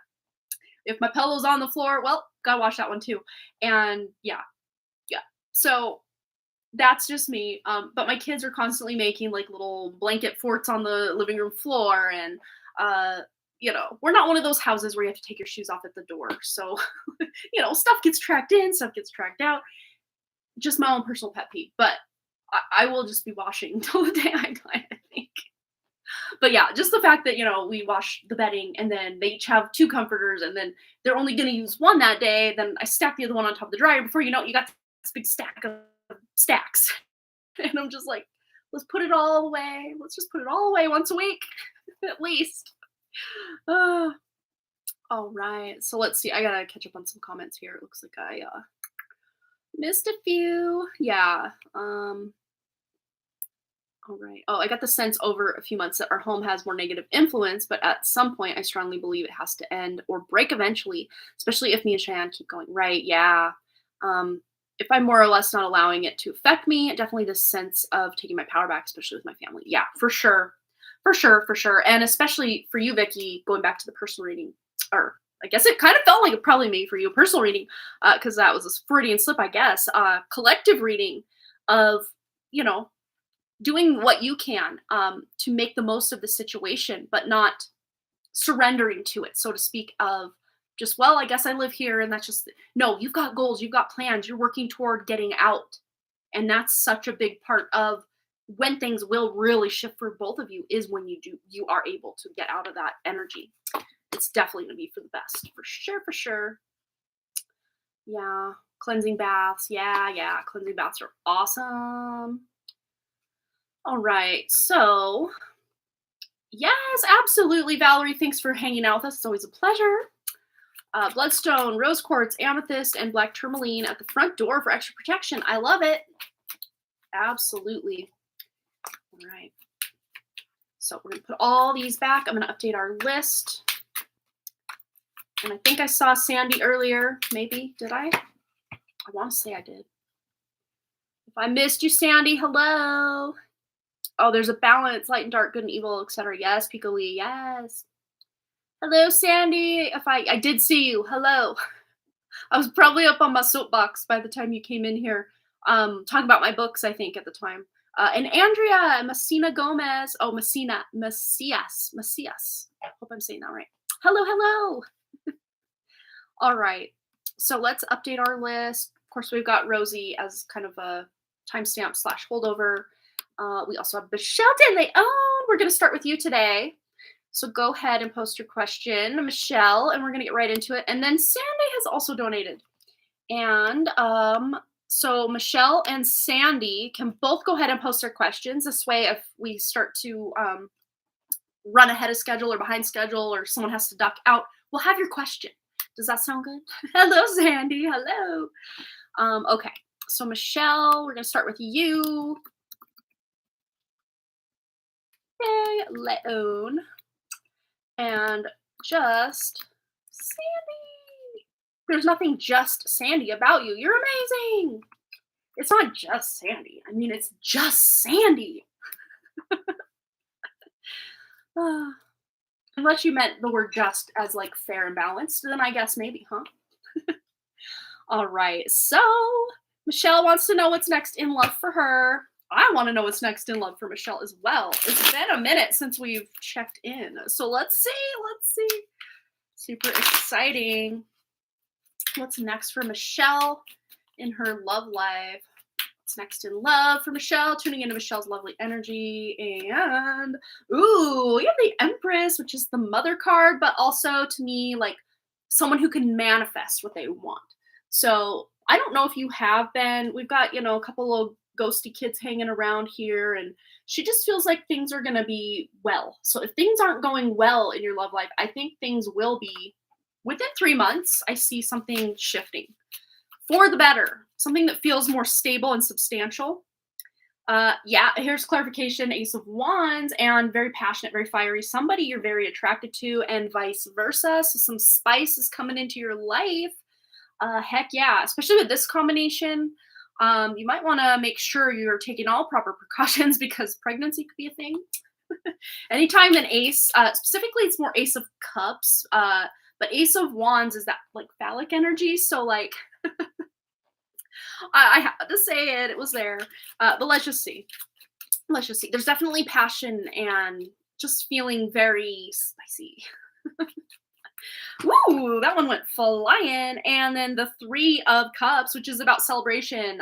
S1: If my pillow's on the floor, well, gotta wash that one too. And yeah. So that's just me. But my kids are constantly making like little blanket forts on the living room floor, and we're not one of those houses where you have to take your shoes off at the door. So, stuff gets tracked in, stuff gets tracked out. Just my own personal pet peeve. But I will just be washing until the day I die, I think. But yeah, just the fact that, we wash the bedding, and then they each have 2 comforters, and then they're only going to use one that day. Then I stack the other one on top of the dryer. Before you know it, you got this big stack of stacks. And I'm just like, let's put it all away. Let's just put it all away once a week, at least. All right. So let's see. I got to catch up on some comments here. It looks like I missed a few. Yeah. All right. Oh, I got the sense over a few months that our home has more negative influence, but at some point I strongly believe it has to end or break eventually, especially if me and Cheyenne keep going. Right. Yeah. If I'm more or less not allowing it to affect me, definitely this sense of taking my power back, especially with my family. Yeah, for sure. For sure. And especially for you, Vicky, going back to the personal reading, or I guess it kind of felt like it probably made for you a personal reading, because that was a Freudian slip, I guess. Collective reading of, doing what you can to make the most of the situation, but not surrendering to it, so to speak, of just, well, I guess I live here and that's just, no, you've got goals, you've got plans, you're working toward getting out. And that's such a big part of when things will really shift for both of you, is when you are able to get out of that energy. It's definitely going to be for the best, for sure. Yeah. Cleansing baths. Yeah. Cleansing baths are awesome. All right. So, yes, absolutely, Valerie. Thanks for hanging out with us. It's always a pleasure. Bloodstone, rose quartz, amethyst, and black tourmaline at the front door for extra protection. I love it. Absolutely. All right. So we're going to put all these back. I'm going to update our list. And I think I saw Sandy earlier. Maybe. Did I? I want to say I did. If I missed you, Sandy, hello. Oh, there's a balance, light and dark, good and evil, etc. Yes, Pico Lee, yes. Hello, Sandy. If I did see you, hello. I was probably up on my soapbox by the time you came in here, talking about my books, I think, at the time. And Andrea, Messina Gomez. Oh, Macias. I hope I'm saying that right. Hello, hello. All right. So let's update our list. Of course, we've got Rosie as kind of a timestamp slash holdover. We also have Michelle De Leon. We're going to start with you today. So go ahead and post your question, Michelle, and we're going to get right into it. And then Sandy has also donated. And so Michelle and Sandy can both go ahead and post their questions. This way, if we start to run ahead of schedule or behind schedule or someone has to duck out, we'll have your question. Does that sound good? Hello, Sandy. Hello. Okay. So Michelle, we're going to start with you. Yay, Leon. And just Sandy. There's nothing just Sandy about you. You're amazing. It's not just Sandy. I mean, it's just Sandy. Unless you meant the word just as like fair and balanced, then I guess maybe, huh? All right. So Michelle wants to know what's next in love for her. I want to know what's next in love for Michelle as well. It's been a minute since we've checked in. So let's see. Let's see. Super exciting. What's next for Michelle in her love life? What's next in love for Michelle? Tuning into Michelle's lovely energy. And, ooh, we have the Empress, which is the mother card, but also to me, like someone who can manifest what they want. So I don't know if you have been. We've got, a couple of ghosty kids hanging around here, and she just feels like things are going to be well. So if things aren't going well in your love life, I think things will be within 3 months. I see something shifting for the better, something that feels more stable and substantial. Yeah, here's clarification. Ace of Wands, and very passionate, very fiery, somebody you're very attracted to, and vice versa. So some spice is coming into your life. Heck yeah, especially with this combination. You might want to make sure you're taking all proper precautions because pregnancy could be a thing. Anytime an ace, specifically it's more Ace of Cups, but Ace of Wands is that like phallic energy. So like, I had to say it was there, but let's just see. There's definitely passion and just feeling very spicy. Woo, that one went flying. And then the Three of Cups, which is about celebration.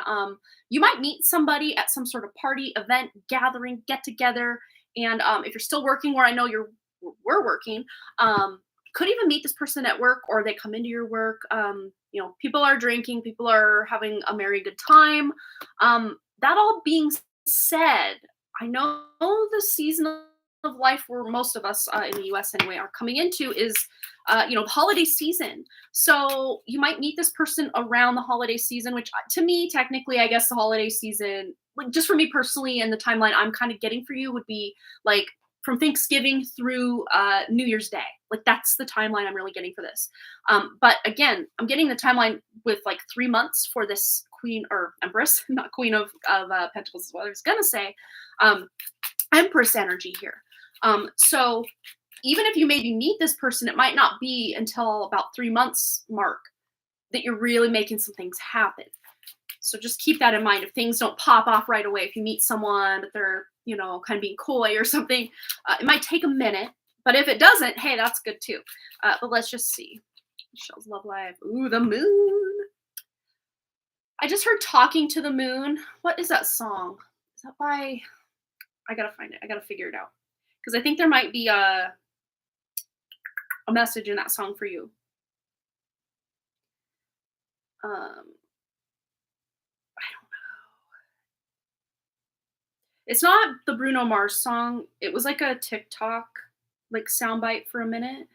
S1: You might meet somebody at some sort of party, event, gathering, get together. And if you're still working, where I know we're working, could even meet this person at work, or they come into your work. People are drinking, people are having a merry good time. That all being said, I know the season of life where most of us in the US anyway are coming into is the holiday season. So you might meet this person around the holiday season, which to me, technically, I guess the holiday season, like just for me personally and the timeline I'm kind of getting for you would be like from Thanksgiving through New Year's Day. Like that's the timeline I'm really getting for this. But again, I'm getting the timeline with like 3 months for this Queen or Empress, not Queen of Pentacles is what I was gonna say. Empress energy here. So even if you maybe meet this person, it might not be until about 3 months mark that you're really making some things happen. So just keep that in mind. If things don't pop off right away, if you meet someone but they're, kind of being coy or something, it might take a minute. But if it doesn't, hey, that's good too. But let's just see. Michelle's love life. Ooh, the moon. I just heard Talking to the Moon. What is that song? Is that by... I gotta find it. I gotta figure it out. Because I think there might be a message in that song for you. I don't know. It's not the Bruno Mars song. It was like a TikTok like soundbite for a minute.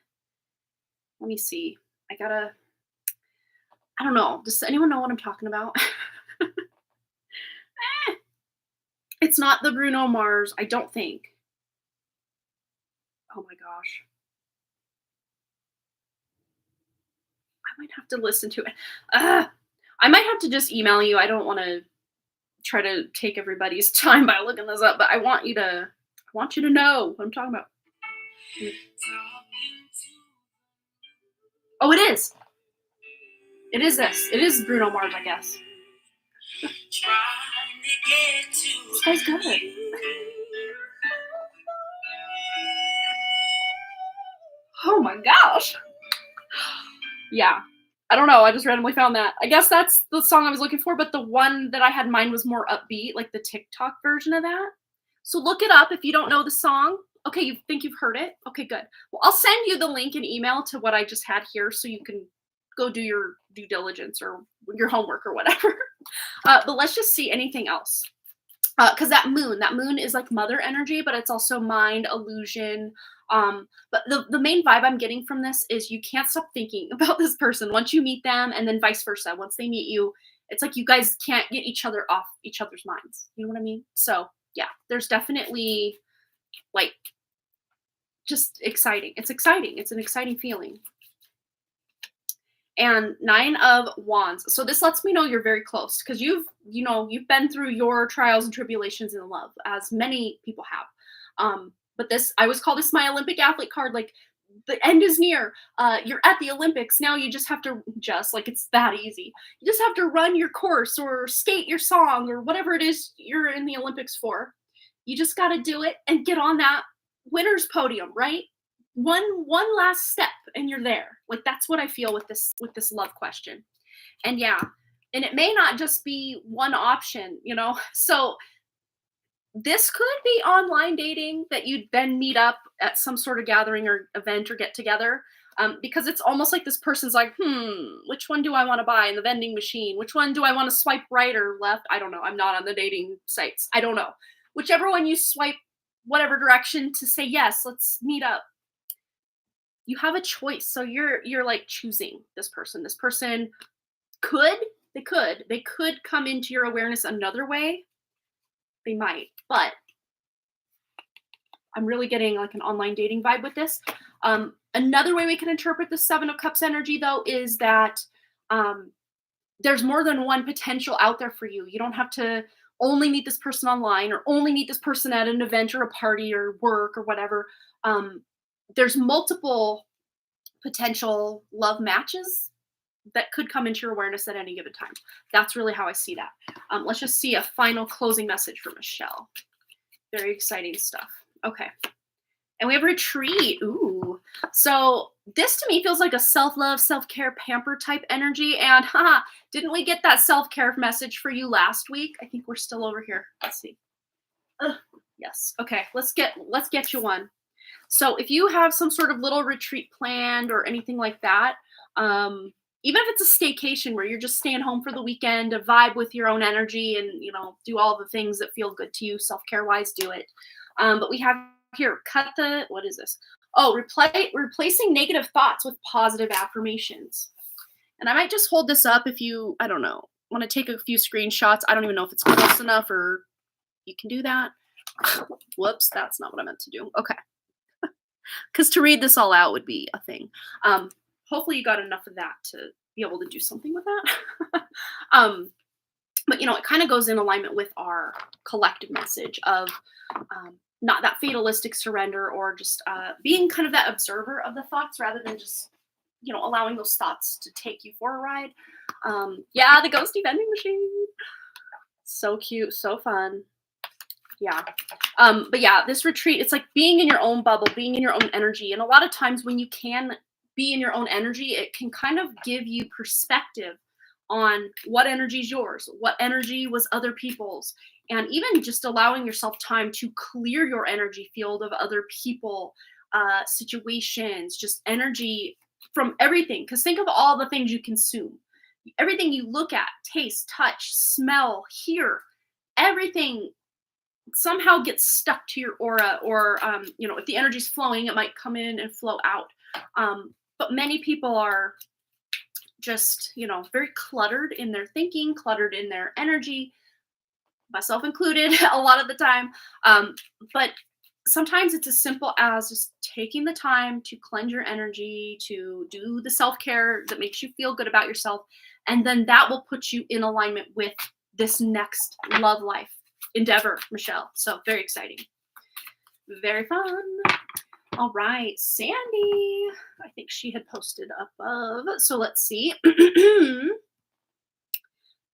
S1: Let me see. I don't know. Does anyone know what I'm talking about? It's not the Bruno Mars, I don't think. Oh my gosh. I might have to listen to it. I might have to just email you. I don't want to try to take everybody's time by looking this up, but I want you to know what I'm talking about. Oh, it is. It is this. It is Bruno Mars, I guess. This guy's good. Oh my gosh. Yeah. I don't know. I just randomly found that. I guess that's the song I was looking for, but the one that I had in mind was more upbeat, like the TikTok version of that. So look it up if you don't know the song. Okay, you think you've heard it? Okay, good. Well, I'll send you the link in email to what I just had here so you can go do your due diligence or your homework or whatever. But let's just see anything else. Because that moon is like mother energy, but it's also mind, illusion. But the main vibe I'm getting from this is you can't stop thinking about this person once you meet them, and then vice versa. Once they meet you, it's like you guys can't get each other off each other's minds. You know what I mean? So yeah, there's definitely like just exciting. It's exciting. It's an exciting feeling. And 9 of Wands. So this lets me know you're very close because you've been through your trials and tribulations in love, as many people have. But this, I always call this my Olympic athlete card. Like the end is near. You're at the Olympics now. You just have to like it's that easy. You just have to run your course or skate your song or whatever it is you're in the Olympics for. You just got to do it and get on that winner's podium, right? One last step and you're there. Like that's what I feel with this love question. And yeah, and it may not just be one option, So this could be online dating that you'd then meet up at some sort of gathering or event or get together. Because it's almost like this person's like, which one do I want to buy in the vending machine? Which one do I want to swipe right or left? I don't know. I'm not on the dating sites. I don't know. Whichever one you swipe, whatever direction to say yes, let's meet up. You have a choice. So you're like choosing this person. This person could come into your awareness another way. They might, but I'm really getting like an online dating vibe with this. Another way we can interpret the 7 of Cups energy though is that there's more than one potential out there for you. You don't have to only meet this person online or only meet this person at an event or a party or work or whatever. There's multiple potential love matches that could come into your awareness at any given time. That's really how I see that. Let's just see a final closing message from Michelle. Very exciting stuff. Okay. And we have retreat. Ooh. So this to me feels like a self-love, self-care, pamper type energy. And didn't we get that self-care message for you last week? I think we're still over here. Let's see. Yes. Okay. Let's get you one. So if you have some sort of little retreat planned or anything like that, even if it's a staycation where you're just staying home for the weekend to vibe with your own energy and, do all the things that feel good to you, self-care wise, do it. But we have here, what is this? Oh, replacing negative thoughts with positive affirmations. And I might just hold this up if you, I don't know, want to take a few screenshots. I don't even know if it's close enough or you can do that. Whoops, that's not what I meant to do. Okay. Because to read this all out would be a thing. Hopefully you got enough of that to be able to do something with that. But it kind of goes in alignment with our collective message of not that fatalistic surrender or just being kind of that observer of the thoughts rather than just, allowing those thoughts to take you for a ride. Yeah, the ghosty vending machine. So cute, so fun. Yeah. But yeah, this retreat, it's like being in your own bubble, being in your own energy. And a lot of times when you can be in your own energy, it can kind of give you perspective on what energy is yours, what energy was other people's, and even just allowing yourself time to clear your energy field of other people, situations, just energy from everything. Because think of all the things you consume, everything you look at, taste, touch, smell, hear, everything somehow gets stuck to your aura, or if the energy's flowing, it might come in and flow out. But many people are just very cluttered in their thinking, cluttered in their energy, myself included a lot of the time. But sometimes it's as simple as just taking the time to cleanse your energy, to do the self-care that makes you feel good about yourself, and then that will put you in alignment with this next love life endeavor, Michelle. So very exciting. Very fun. All right, Sandy. I think she had posted above. So let's see.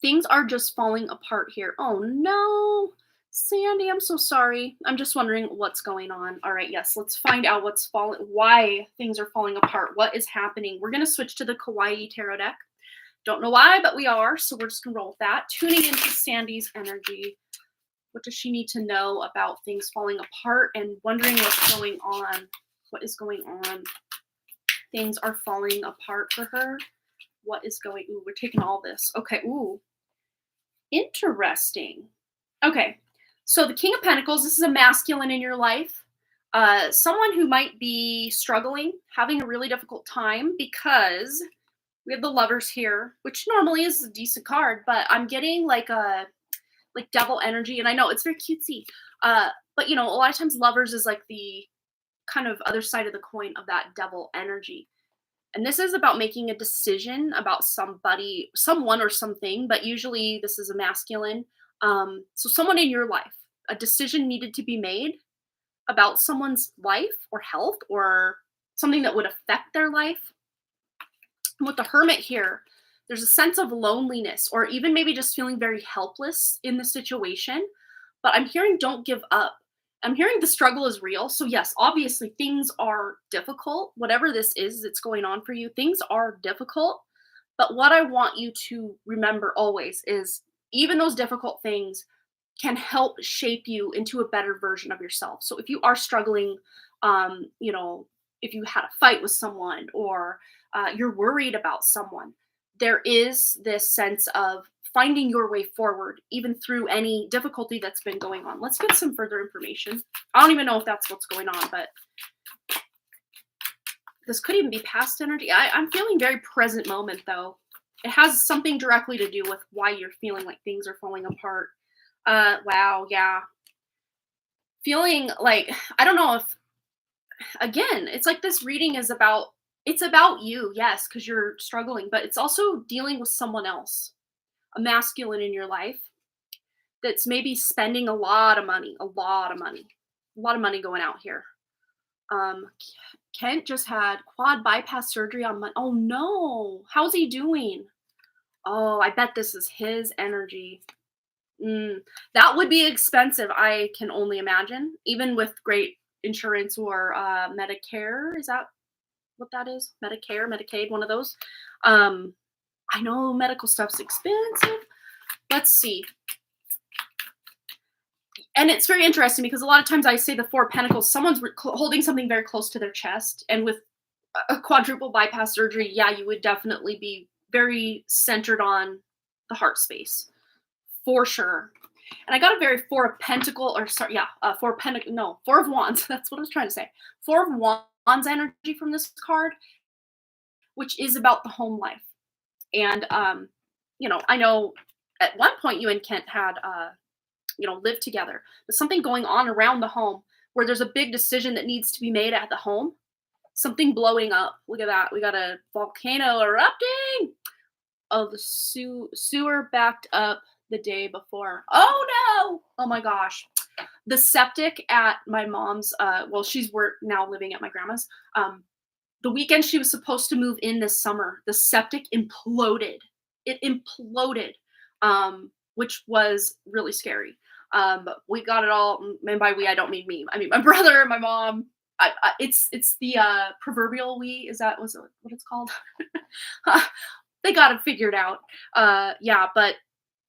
S1: Things are just falling apart here. Oh no. Sandy, I'm so sorry. I'm just wondering what's going on. All right, yes, let's find out what's falling, why things are falling apart. What is happening? We're going to switch to the Kawaii Tarot deck. Don't know why, but we are, so we're just going to roll with that. Tuning into Sandy's energy. What does she need to know about things falling apart and wondering what's going on? What is going on? Things are falling apart for her. What is going? Ooh, we're taking all this. Okay. Ooh, interesting. Okay. So the King of Pentacles, this is a masculine in your life. Someone who might be struggling, having a really difficult time because we have the Lovers here, which normally is a decent card, but I'm getting like devil energy, and I know it's very cutesy. But you know, a lot of times Lovers is like the kind of other side of the coin of that devil energy. And this is about making a decision about somebody, someone, or something, but usually this is a masculine. So someone in your life, a decision needed to be made about someone's life or health or something that would affect their life. And with the Hermit here, there's a sense of loneliness or even maybe just feeling very helpless in the situation. But I'm hearing don't give up. I'm hearing the struggle is real. So yes, obviously things are difficult. Whatever this is that's going on for you, things are difficult. But what I want you to remember always is even those difficult things can help shape you into a better version of yourself. So if you are struggling, you know, if you had a fight with someone or you're worried about someone, there is this sense of finding your way forward, even through any difficulty that's been going on. Let's get some further information. I don't even know if that's what's going on, but this could even be past energy. I'm feeling very present moment, though. It has something directly to do with why you're feeling like things are falling apart. Wow, yeah. Feeling like, I don't know if, again, it's like this reading is about, it's about you, yes, because you're struggling, but it's also dealing with someone else, a masculine in your life that's maybe spending a lot of money, a lot of money going out here. Kent just had quad bypass surgery on Monday. Oh no, how's he doing? Oh, I bet this is his energy. That would be expensive, I can only imagine, even with great insurance or Medicare. Is that what that is? Medicare, Medicaid, one of those. I know medical stuff's expensive. Let's see. And it's very interesting because a lot of times I say the Four of Pentacles, someone's holding something very close to their chest. And with a quadruple bypass surgery, yeah, you would definitely be very centered on the heart space. For sure. And I got a very Four of Pentacle, or sorry, yeah, Four of Wands. That's what I was trying to say. Four of Wands energy from this card, which is about the home life. And, you know, I know at one point you and Kent had, you know, lived together. There's something going on around the home where there's a big decision that needs to be made at the home. Something blowing up. Look at that. We got a volcano erupting. Oh, the sewer backed up the day before. Oh no! Oh my gosh. The septic at my mom's, well, she's now living at my grandma's. The weekend she was supposed to move in this summer, the septic imploded. It imploded, which was really scary. But we got it all, and by we, I don't mean me. I mean my brother, my mom. It's the proverbial we. Is that what it's called? They got it figured out. Yeah, but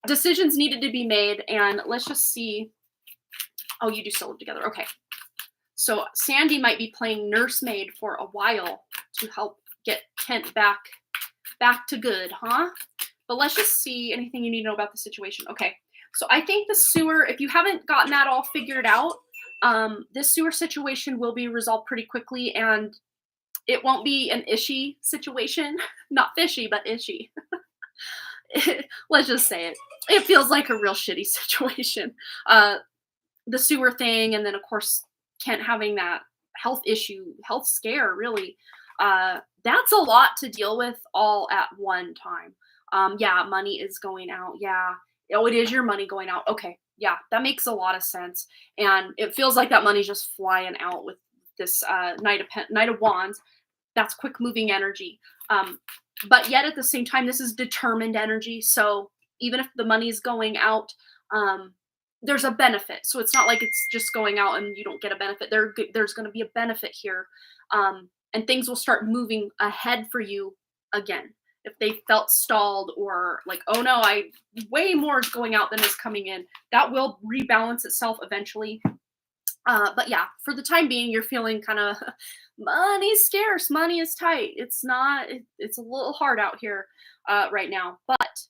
S1: decisions needed to be made, and let's just see. Oh, you do still live together. Okay. So Sandy might be playing nursemaid for a while to help get Kent back to good, huh? But let's just see anything you need to know about the situation. Okay. So I think the sewer, if you haven't gotten that all figured out, this sewer situation will be resolved pretty quickly, and it won't be an ishy situation. Not fishy, but ishy. Let's just say it. It feels like a real shitty situation. The sewer thing, and then of course Kent having that health scare, really. That's a lot to deal with all at one time. Yeah, money is going out. Yeah. Oh, it is your money going out. Okay. Yeah, that makes a lot of sense. And it feels like that money's just flying out with this Knight of Wands. That's quick moving energy. But yet at the same time, this is determined energy. So even if the money's going out, there's a benefit. So it's not like it's just going out and you don't get a benefit. There's going to be a benefit here. And things will start moving ahead for you again. If they felt stalled or like, oh no, way more is going out than is coming in, that will rebalance itself eventually. But yeah, for the time being, you're feeling kind of money's scarce, money is tight. It's not, it's a little hard out here right now. But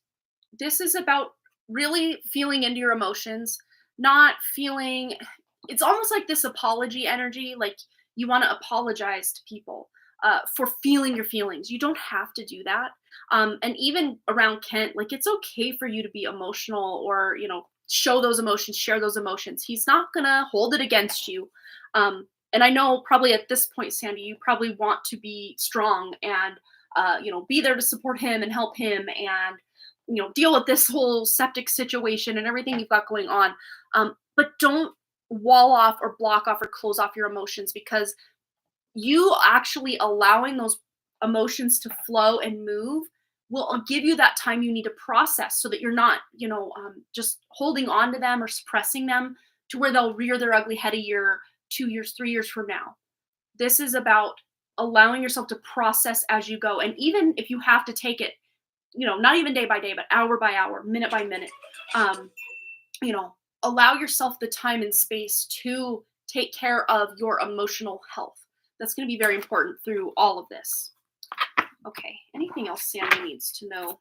S1: this is about really feeling into your emotions, not feeling, it's almost like this apology energy. Like you want to apologize to people for feeling your feelings. You don't have to do that. And even around Kent, like it's okay for you to be emotional or, show those emotions, share those emotions. He's not gonna hold it against you. And I know probably at this point, Sandy, you probably want to be strong and be there to support him and help him and deal with this whole septic situation and everything you've got going on. But don't wall off or block off or close off your emotions, because you actually allowing those emotions to flow and move will give you that time you need to process, so that you're not, just holding on to them or suppressing them to where they'll rear their ugly head a year, 2 years, 3 years from now. This is about allowing yourself to process as you go. And even if you have to take it, not even day by day, but hour by hour, minute by minute, allow yourself the time and space to take care of your emotional health. That's going to be very important through all of this. Okay, anything else Sandy needs to know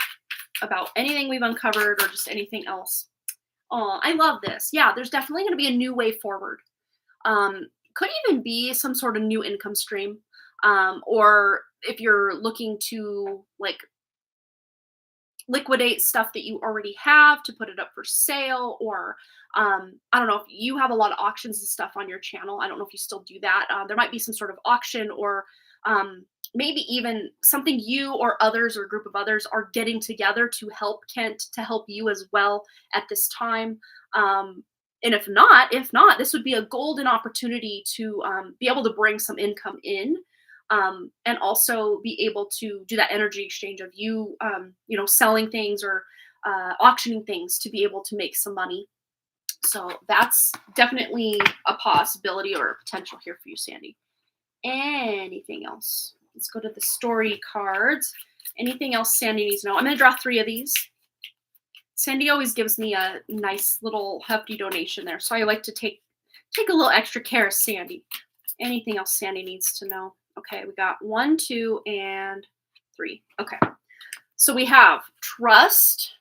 S1: about anything we've uncovered or just anything else? Oh, I love this. Yeah, there's definitely going to be a new way forward. Could even be some sort of new income stream. Or if you're looking to like liquidate stuff that you already have to put it up for sale, or I don't know if you have a lot of auctions and stuff on your channel. I don't know if you still do that. There might be some sort of auction, or maybe even something you or others or a group of others are getting together to help Kent, to help you as well at this time. And if not, this would be a golden opportunity to be able to bring some income in, and also be able to do that energy exchange of you, selling things or auctioning things to be able to make some money. So that's definitely a possibility or a potential here for you, Sandy. Anything else? Let's go to the story cards. Anything else Sandy needs to know? I'm going to draw 3 of these. Sandy always gives me a nice little hefty donation there, so I like to take a little extra care of Sandy. Anything else Sandy needs to know? Okay, we got 1, 2, and 3. Okay, so we have trust,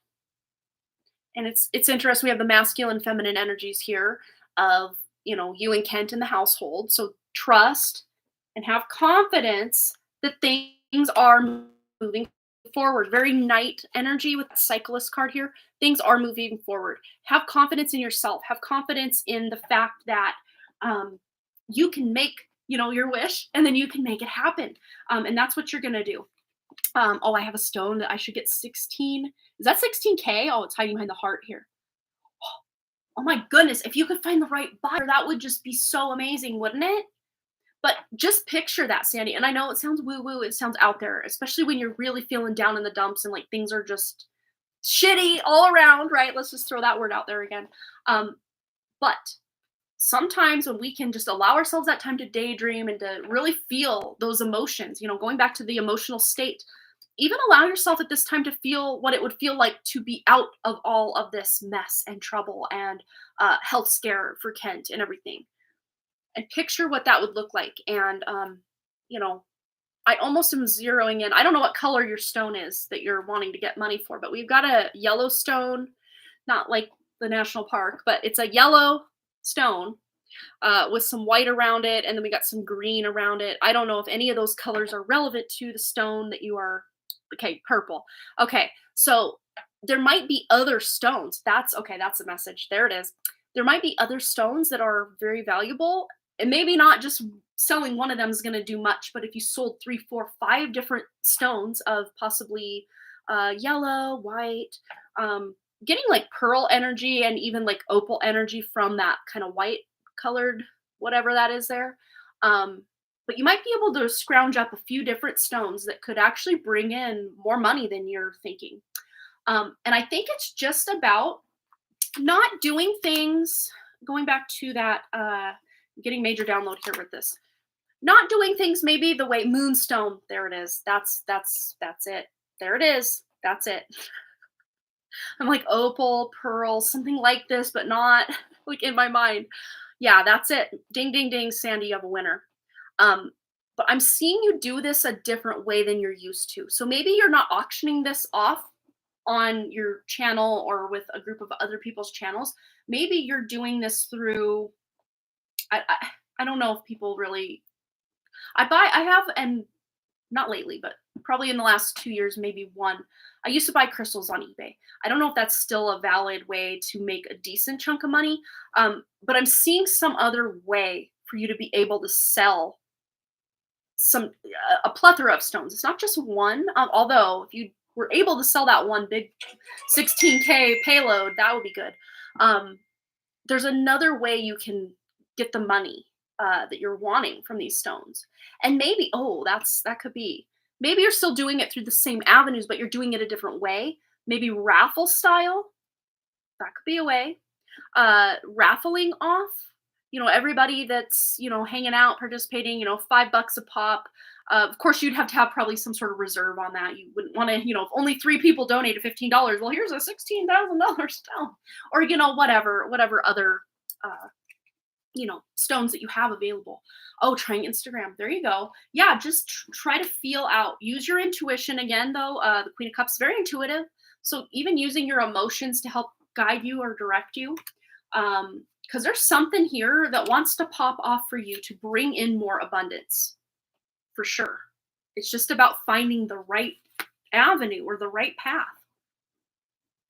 S1: and it's interesting. We have the masculine, feminine energies here of you and Kent in the household. So trust and have confidence that things are moving forward. Very knight energy with the cyclist card here. Things are moving forward. Have confidence in yourself. Have confidence in the fact that you can make your wish, and then you can make it happen. And that's what you're gonna do. Oh, I have a stone that I should get 16. Is that 16K? Oh, it's hiding behind the heart here. Oh my goodness, if you could find the right buyer, that would just be so amazing, wouldn't it? But just picture that, Sandy. And I know it sounds woo-woo, it sounds out there, especially when you're really feeling down in the dumps and like things are just shitty all around, right? Let's just throw that word out there again. But sometimes when we can just allow ourselves that time to daydream and to really feel those emotions, going back to the emotional state, even allow yourself at this time to feel what it would feel like to be out of all of this mess and trouble and health scare for Kent and everything. And picture what that would look like. And, I almost am zeroing in. I don't know what color your stone is that you're wanting to get money for, but we've got a yellow stone, not like the national park, but it's a yellow stone with some white around it. And then we got some green around it. I don't know if any of those colors are relevant to the stone that you are. Okay, purple. Okay, so there might be other stones. That's the message. There it is. There might be other stones that are very valuable, and maybe not just selling one of them is going to do much, but if you sold 3, 4, 5 different stones of possibly yellow, white, getting like pearl energy and even like opal energy from that kind of white colored whatever that is there. But you might be able to scrounge up a few different stones that could actually bring in more money than you're thinking. And I think it's just about Not doing things, going back to that, getting major download here with this. Not doing things maybe the way moonstone, there it is. That's it. There it is. That's it. I'm like opal, pearl, something like this, but not like in my mind. Yeah, that's it. Ding ding ding, Sandy, you have a winner. Um, but I'm seeing you do this a different way than you're used to. So maybe you're not auctioning this off on your channel or with a group of other people's channels. Maybe you're doing this through I don't know if people really I have, and not lately, but probably in the last 2 years, maybe one. I used to buy crystals on eBay. I don't know if that's still a valid way to make a decent chunk of money, but I'm seeing some other way for you to be able to sell some a plethora of stones. It's not just one. Although if you were able to sell that one big 16K payload, that would be good. Um, there's another way you can get the money that you're wanting from these stones, and maybe that could be, maybe you're still doing it through the same avenues, but you're doing it a different way. Maybe raffle style, that could be a way. Raffling off, everybody that's, hanging out, participating, $5 a pop. Of course, you'd have to have probably some sort of reserve on that. You wouldn't want to, if only 3 people donated $15, well, here's a $16,000 stone, or whatever other, uh, stones that you have available. Oh, trying Instagram. There you go. Yeah, just try to feel out. Use your intuition again, though. The Queen of Cups is very intuitive, so even using your emotions to help guide you or direct you, because there's something here that wants to pop off for you to bring in more abundance, for sure. It's just about finding the right avenue or the right path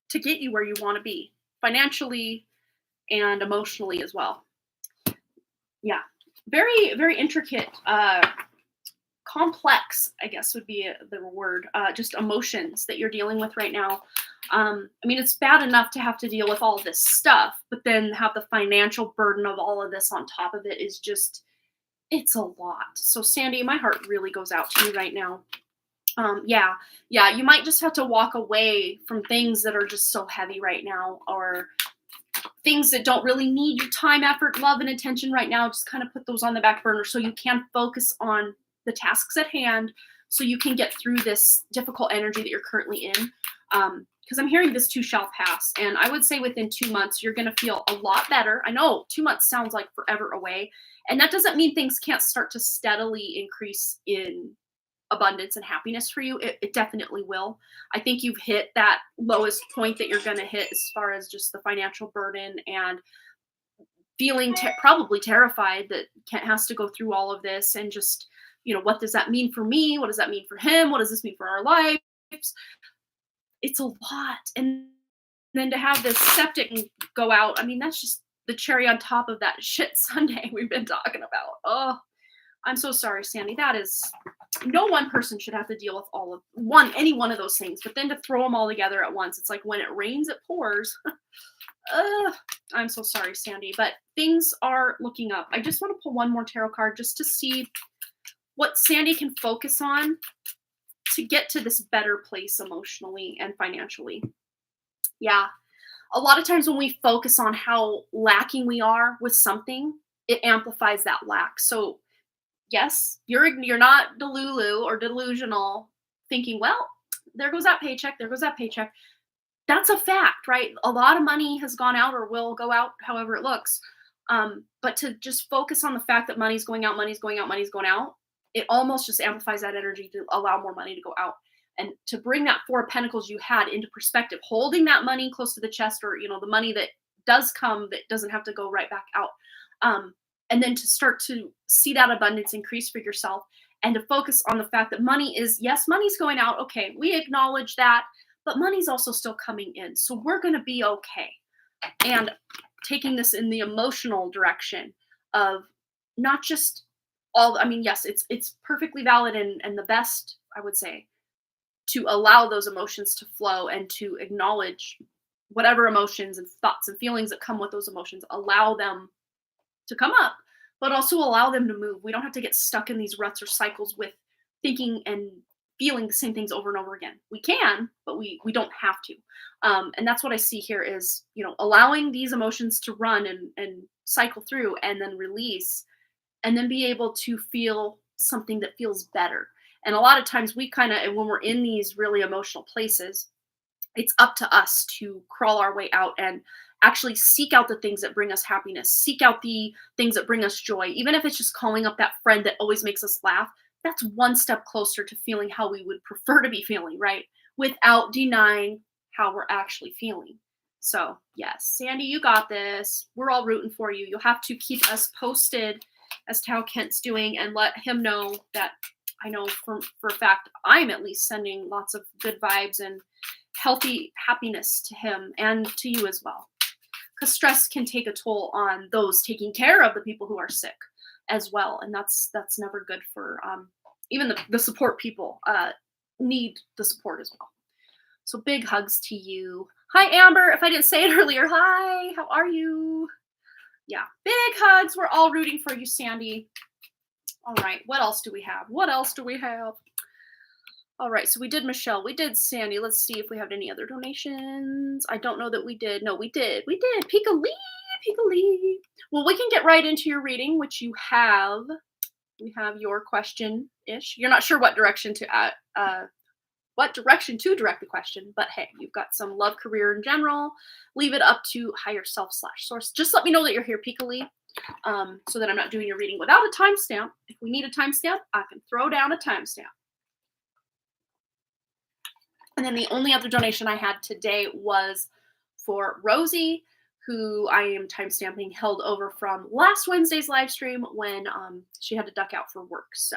S1: to get you where you want to be, financially and emotionally as well. Yeah, very very intricate, complex, I guess would be the word. Just emotions that you're dealing with right now. I mean, it's bad enough to have to deal with all this stuff, but then have the financial burden of all of this on top of it is just, it's a lot. So Sandy, my heart really goes out to you right now. Yeah, you might just have to walk away from things that are just so heavy right now, or things that don't really need your time, effort, love, and attention right now. Just kind of put those on the back burner so you can focus on the tasks at hand, so you can get through this difficult energy that you're currently in. Because I'm hearing this too shall pass, and I would say within 2 months you're going to feel a lot better. I know 2 months sounds like forever away, and that doesn't mean things can't start to steadily increase in abundance and happiness for you. It definitely will. I think you've hit that lowest point that you're going to hit as far as just the financial burden, and feeling probably terrified that Kent has to go through all of this, and just, what does that mean for me? What does that mean for him? What does this mean for our lives? It's a lot. And then to have this septic go out, I mean, that's just the cherry on top of that shit Sunday we've been talking about. Oh, I'm so sorry, Sandy. That is, no one person should have to deal with any one of those things, but then to throw them all together at once, it's like when it rains, it pours. I'm so sorry, Sandy, but things are looking up. I just want to pull one more tarot card just to see what Sandy can focus on to get to this better place emotionally and financially. Yeah. A lot of times when we focus on how lacking we are with something, it amplifies that lack. So yes, you're not delulu or delusional thinking, well, there goes that paycheck, there goes that paycheck. That's a fact, right? A lot of money has gone out or will go out, however it looks. But to just focus on the fact that money's going out, money's going out, money's going out, it almost just amplifies that energy to allow more money to go out. And to bring that Four of Pentacles you had into perspective, holding that money close to the chest, or, the money that does come that doesn't have to go right back out. And then to start to see that abundance increase for yourself, and to focus on the fact that money's going out. Okay, we acknowledge that, but money's also still coming in. So we're going to be okay. And taking this in the emotional direction of not just yes, it's perfectly valid and the best, I would say, to allow those emotions to flow and to acknowledge whatever emotions and thoughts and feelings that come with those emotions, allow them to come up, but also allow them to move. We don't have to get stuck in these ruts or cycles with thinking and feeling the same things over and over again. We can, but we don't have to. And that's what I see here is, allowing these emotions to run and cycle through and then release, and then be able to feel something that feels better. And a lot of times we kind of, when we're in these really emotional places, it's up to us to crawl our way out and actually seek out the things that bring us happiness, seek out the things that bring us joy. Even if it's just calling up that friend that always makes us laugh, that's one step closer to feeling how we would prefer to be feeling, right? Without denying how we're actually feeling. So yes, Sandy, you got this. We're all rooting for you. You'll have to keep us posted as to how Kent's doing and let him know that I know for a fact I'm at least sending lots of good vibes and healthy happiness to him and to you as well. Because stress can take a toll on those taking care of the people who are sick as well. And that's never good for even the support people need the support as well. So big hugs to you. Hi, Amber. If I didn't say it earlier, hi, how are you? Yeah, big hugs. We're all rooting for you, Sandy. All right, what else do we have? All right, so we did Michelle. We did Sandy. Let's see if we have any other donations. I don't know that we did. No, we did. Pika Lee. Well, we can get right into your reading, which you have. We have your question-ish. You're not sure what direction to direct the question, but hey, you've got some love, career in general. Leave it up to higher self/source. Just let me know that you're here, Pika Lee, so that I'm not doing your reading without a timestamp. If we need a timestamp, I can throw down a timestamp. And then the only other donation I had today was for Rosie, who I am timestamping, held over from last Wednesday's live stream when she had to duck out for work. So,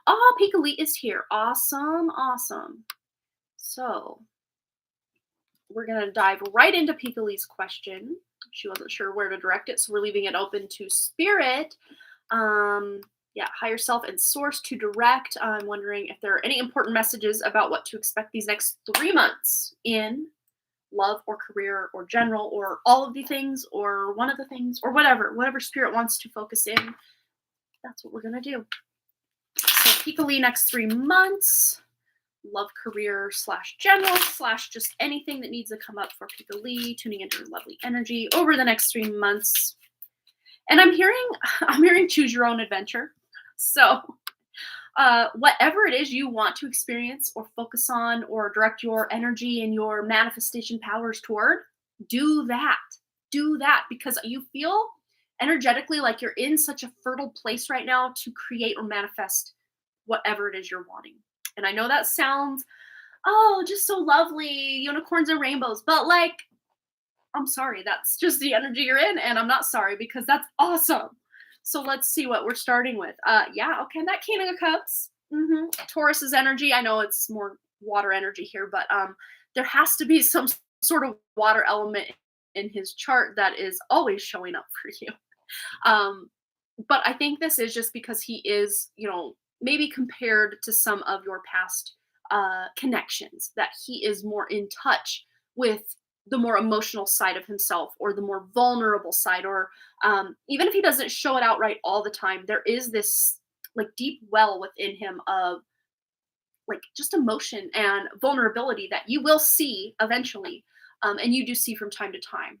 S1: Pika Lee is here. Awesome. So, we're going to dive right into Pika Lee's question. She wasn't sure where to direct it, so we're leaving it open to Spirit. Higher self and source to direct. I'm wondering if there are any important messages about what to expect these next 3 months in love or career or general or all of the things or one of the things or whatever Spirit wants to focus in. That's what we're going to do. So Pika Lee, next 3 months, love, career / general / just anything that needs to come up for Pika Lee, tuning into her lovely energy over the next 3 months. And I'm hearing choose your own adventure. So whatever it is you want to experience or focus on or direct your energy and your manifestation powers toward, do that. Do that because you feel energetically like you're in such a fertile place right now to create or manifest whatever it is you're wanting. And I know that sounds, just so lovely, unicorns and rainbows, but I'm sorry, that's just the energy you're in, and I'm not sorry because that's awesome. So let's see what we're starting with. Okay, that King of Cups. Taurus's energy. I know it's more water energy here, but there has to be some sort of water element in his chart that is always showing up for you. But I think this is just because he is, maybe compared to some of your past connections, that he is more in touch with the more emotional side of himself or the more vulnerable side, or even if he doesn't show it outright all the time, there is this deep well within him of just emotion and vulnerability that you will see eventually, and you do see from time to time.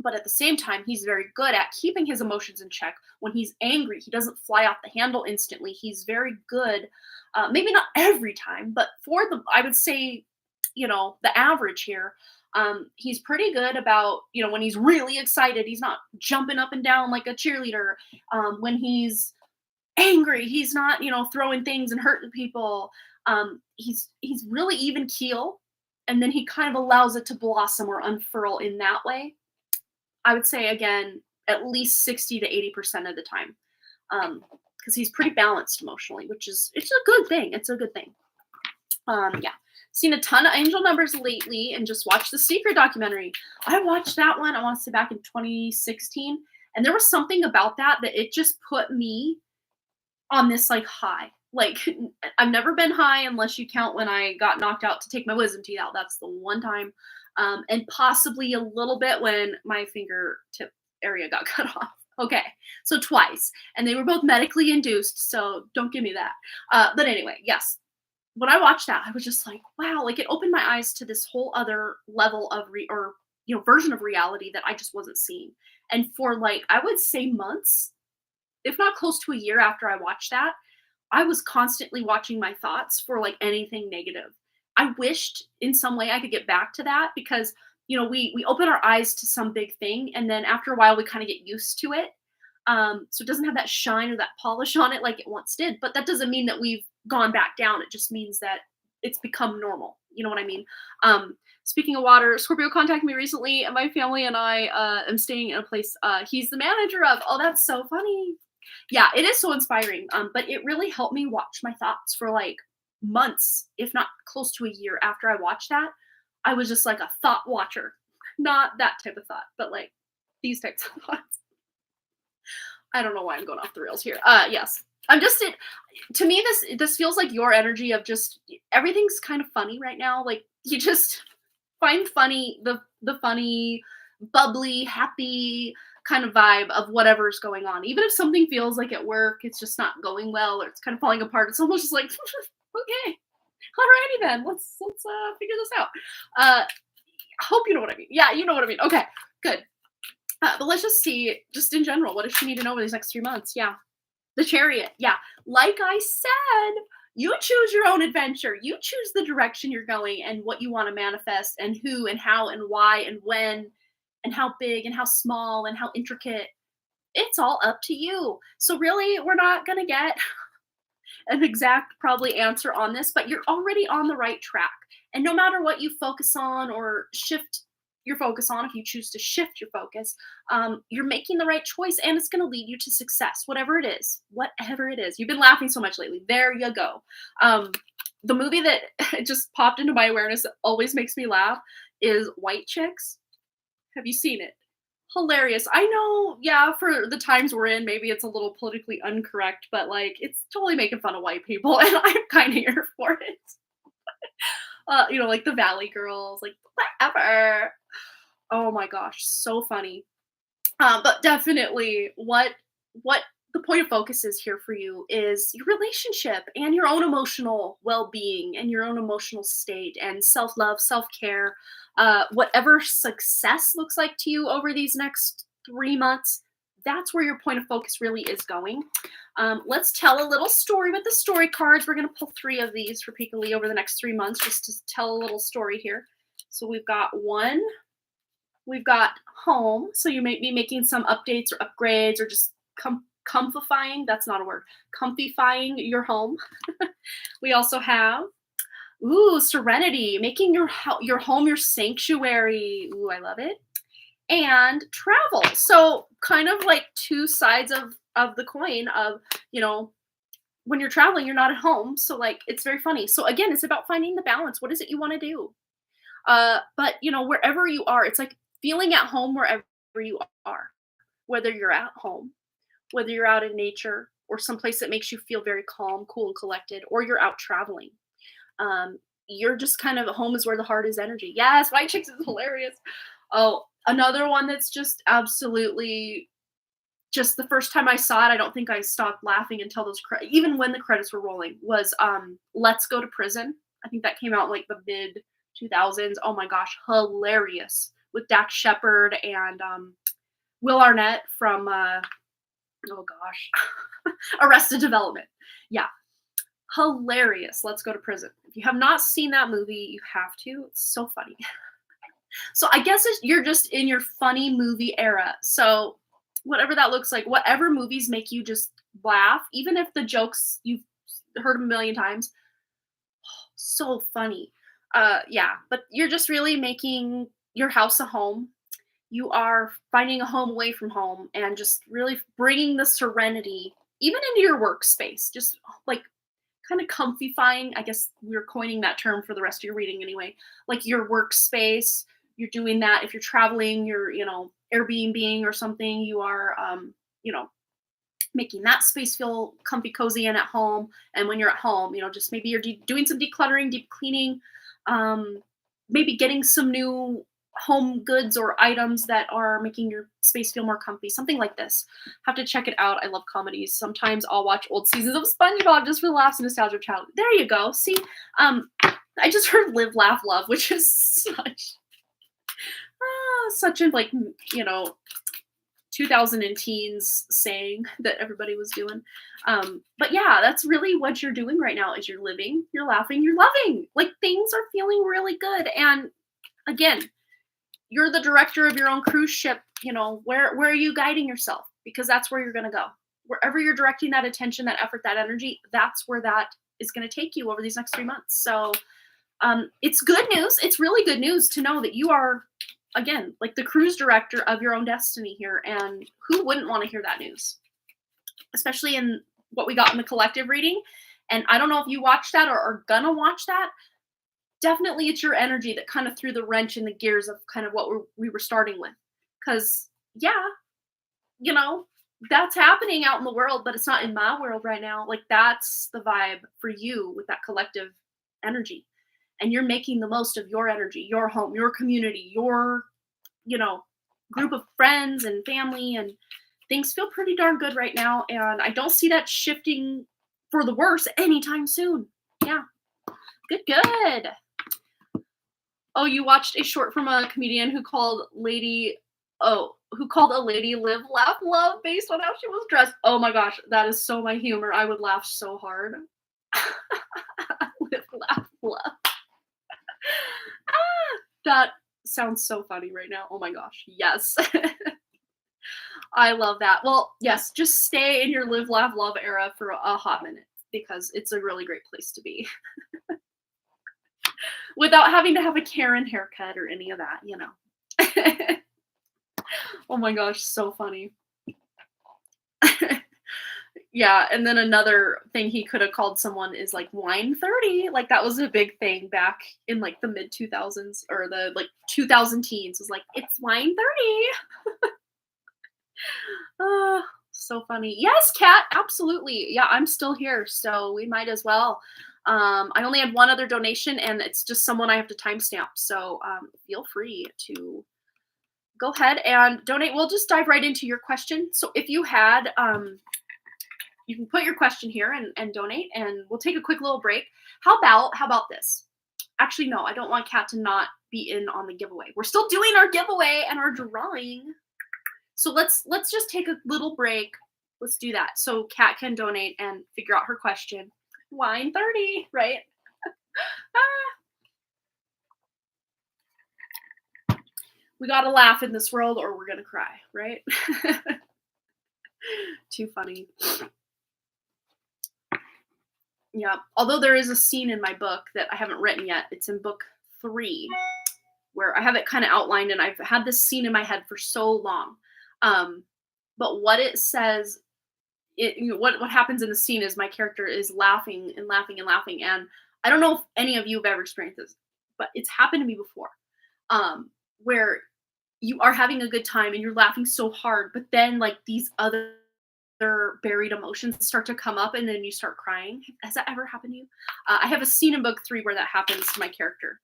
S1: But at the same time, he's very good at keeping his emotions in check. When he's angry, he doesn't fly off the handle instantly. He's very good, maybe not every time, but I would say, the average here, he's pretty good about, when he's really excited, he's not jumping up and down like a cheerleader. When he's angry, he's not, throwing things and hurting people. He's really even keel, and then he kind of allows it to blossom or unfurl in that way. I would say, again, at least 60 to 80% of the time, because he's pretty balanced emotionally, it's a good thing. It's a good thing. Seen a ton of angel numbers lately and just watched the Secret documentary. I watched that one, I want to say back in 2016, and there was something about that it just put me on this high. I've never been high unless you count when I got knocked out to take my wisdom teeth out. That's the one time. And possibly a little bit when my fingertip area got cut off. Okay, so twice. And they were both medically induced, so don't give me that. But anyway, yes. when I watched that, I was just like, wow, like it opened my eyes to this whole other level of or version of reality that I just wasn't seeing. And for like I would say months, if not close to a year after I watched that, I was constantly watching my thoughts for like anything negative. I wished in some way I could get back to that because we open our eyes to some big thing and then after a while we kind of get used to it. So it doesn't have that shine or that polish on it like it once did. But that doesn't mean that we've gone back down. It just means that it's become normal. You know what I mean? Speaking of water, Scorpio contacted me recently, and my family and I am staying in a place he's the manager of. Oh, that's so funny. Yeah, it is so inspiring. But it really helped me watch my thoughts for like months, if not close to a year after I watched that. I was just like a thought watcher, not that type of thought, but like these types of thoughts. I don't know why I'm going off the rails here. Yes. I'm just it to me this feels like your energy of just everything's kind of funny right now. Like you just find funny the funny, bubbly, happy kind of vibe of whatever's going on. Even if something feels like at work it's just not going well or it's kind of falling apart, it's almost just like okay. Alrighty then. Let's figure this out. Hope you know what I mean. Yeah, you know what I mean. Okay, good. But let's just see, just in general, what does she need to know over these next 3 months? Yeah. The Chariot. Yeah. Like I said, you choose your own adventure. You choose the direction you're going and what you want to manifest and who and how and why and when and how big and how small and how intricate. It's all up to you. So really, we're not going to get an exact probably answer on this, but you're already on the right track. And no matter what you focus on or shift your focus on, if you choose to shift your focus, you're making the right choice and it's going to lead you to success, whatever it is. Whatever it is. You've been laughing so much lately. There you go. The movie that just popped into my awareness that always makes me laugh is White Chicks. Have you seen it? Hilarious. I know, yeah, for the times we're in, maybe it's a little politically incorrect, but like it's totally making fun of white people, and I'm kind of here for it. Like the Valley Girls, like whatever. Oh my gosh, so funny. But definitely, what the point of focus is here for you is your relationship and your own emotional well-being and your own emotional state and self-love, self-care. Whatever success looks like to you over these next 3 months, that's where your point of focus really is going. Let's tell a little story with the story cards. We're going to pull 3 of these for Pika Lee over the next 3 months just to tell a little story here. So we've got one. We've got home. So you may be making some updates or upgrades or just comfifying. That's not a word. Comfifying your home. We also have serenity, making your home your sanctuary. Ooh, I love it. And travel. So kind of like 2 sides of the coin of, when you're traveling, you're not at home. So like it's very funny. So again, it's about finding the balance. What is it you want to do? But wherever you are, it's like feeling at home wherever you are, whether you're at home, whether you're out in nature or someplace that makes you feel very calm, cool, and collected, or you're out traveling. You're just kind of home is where the heart is energy. Yes, White Chicks is hilarious. Oh, another one that's just absolutely just the first time I saw it, I don't think I stopped laughing until even when the credits were rolling was Let's Go to Prison. I think that came out in like the mid 2000s. Oh my gosh, hilarious with Dax Shepard and Will Arnett from Arrested Development. Yeah, hilarious. Let's Go to Prison. If you have not seen that movie, you have to. It's so funny. So I guess you're just in your funny movie era. So whatever that looks like, whatever movies make you just laugh, even if the jokes you've heard a million times, so funny. Yeah, but you're just really making your house a home. You are finding a home away from home and just really bringing the serenity even into your workspace. Just like kind of comfying. I guess we're coining that term for the rest of your reading anyway. Like your workspace, you're doing that. If you're traveling, you're, Airbnb or something, you are, making that space feel comfy, cozy, and at home. And when you're at home, just maybe you're doing some decluttering, deep cleaning, maybe getting some new home goods or items that are making your space feel more comfy, something like this. Have to check it out. I love comedies. Sometimes I'll watch old seasons of SpongeBob just for the laughs and nostalgia of childhood. There you go. See, I just heard Live, Laugh, Love, which is such a, like, 2000 and teens saying that everybody was doing. But yeah, that's really what you're doing right now is you're living, you're laughing, you're loving. Like, things are feeling really good. And again, you're the director of your own cruise ship. Where are you guiding yourself? Because that's where you're going to go. Wherever you're directing that attention, that effort, that energy, that's where that is going to take you over these next 3 months. So it's good news. It's really good news to know that you are, again, like the cruise director of your own destiny here. And who wouldn't want to hear that news? Especially in what we got in the collective reading. And I don't know if you watched that or are gonna watch that. Definitely it's your energy that kind of threw the wrench in the gears of kind of what we were starting with. Because, yeah, that's happening out in the world, but it's not in my world right now. Like, that's the vibe for you with that collective energy. And you're making the most of your energy, your home, your community, your, group of friends and family, and things feel pretty darn good right now. And I don't see that shifting for the worse anytime soon. Yeah. Good. Oh, you watched a short from a comedian who called a lady Live, Laugh, Love based on how she was dressed. Oh my gosh, that is so my humor. I would laugh so hard. Live, laugh, love. That sounds so funny right now. Oh my gosh. Yes. I love that. Well, yes, just stay in your live, laugh, love era for a hot minute because it's a really great place to be. Without having to have a Karen haircut or any of that, Oh my gosh, so funny. Yeah, and then another thing he could have called someone is like wine 30. Like, that was a big thing back in like the mid 2000s or the like 2000 teens. Was like, it's wine 30. So funny. Yes, Kat, absolutely. Yeah, I'm still here, so we might as well. I only had one other donation, and it's just someone I have to timestamp. So feel free to go ahead and donate. We'll just dive right into your question. So if you had, you can put your question here and donate, and we'll take a quick little break. How about this? Actually, no, I don't want Kat to not be in on the giveaway. We're still doing our giveaway and our drawing. So let's just take a little break. Let's do that. So Kat can donate and figure out her question. Wine 30, right? We gotta laugh in this world or we're gonna cry, right? Too funny. Yeah, although there is a scene in my book that I haven't written yet. It's in book 3, where I have it kind of outlined, and I've had this scene in my head for so long. But what it says, what happens in the scene is my character is laughing and laughing and laughing. And I don't know if any of you have ever experienced this, but it's happened to me before, where you are having a good time and you're laughing so hard, but then like these other buried emotions start to come up and then you start crying. Has that ever happened to you? I have a scene in book 3 where that happens to my character.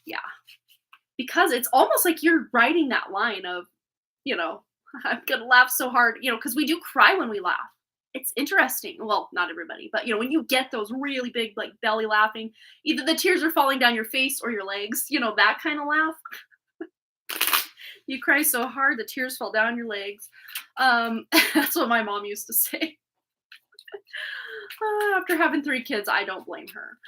S1: Yeah. Because it's almost like you're writing that line of, I'm going to laugh so hard, because we do cry when we laugh. It's interesting. Well, not everybody, but when you get those really big, like belly laughing, either the tears are falling down your face or your legs, that kind of laugh. You cry so hard, the tears fall down your legs. That's what my mom used to say. After having 3 kids, I don't blame her.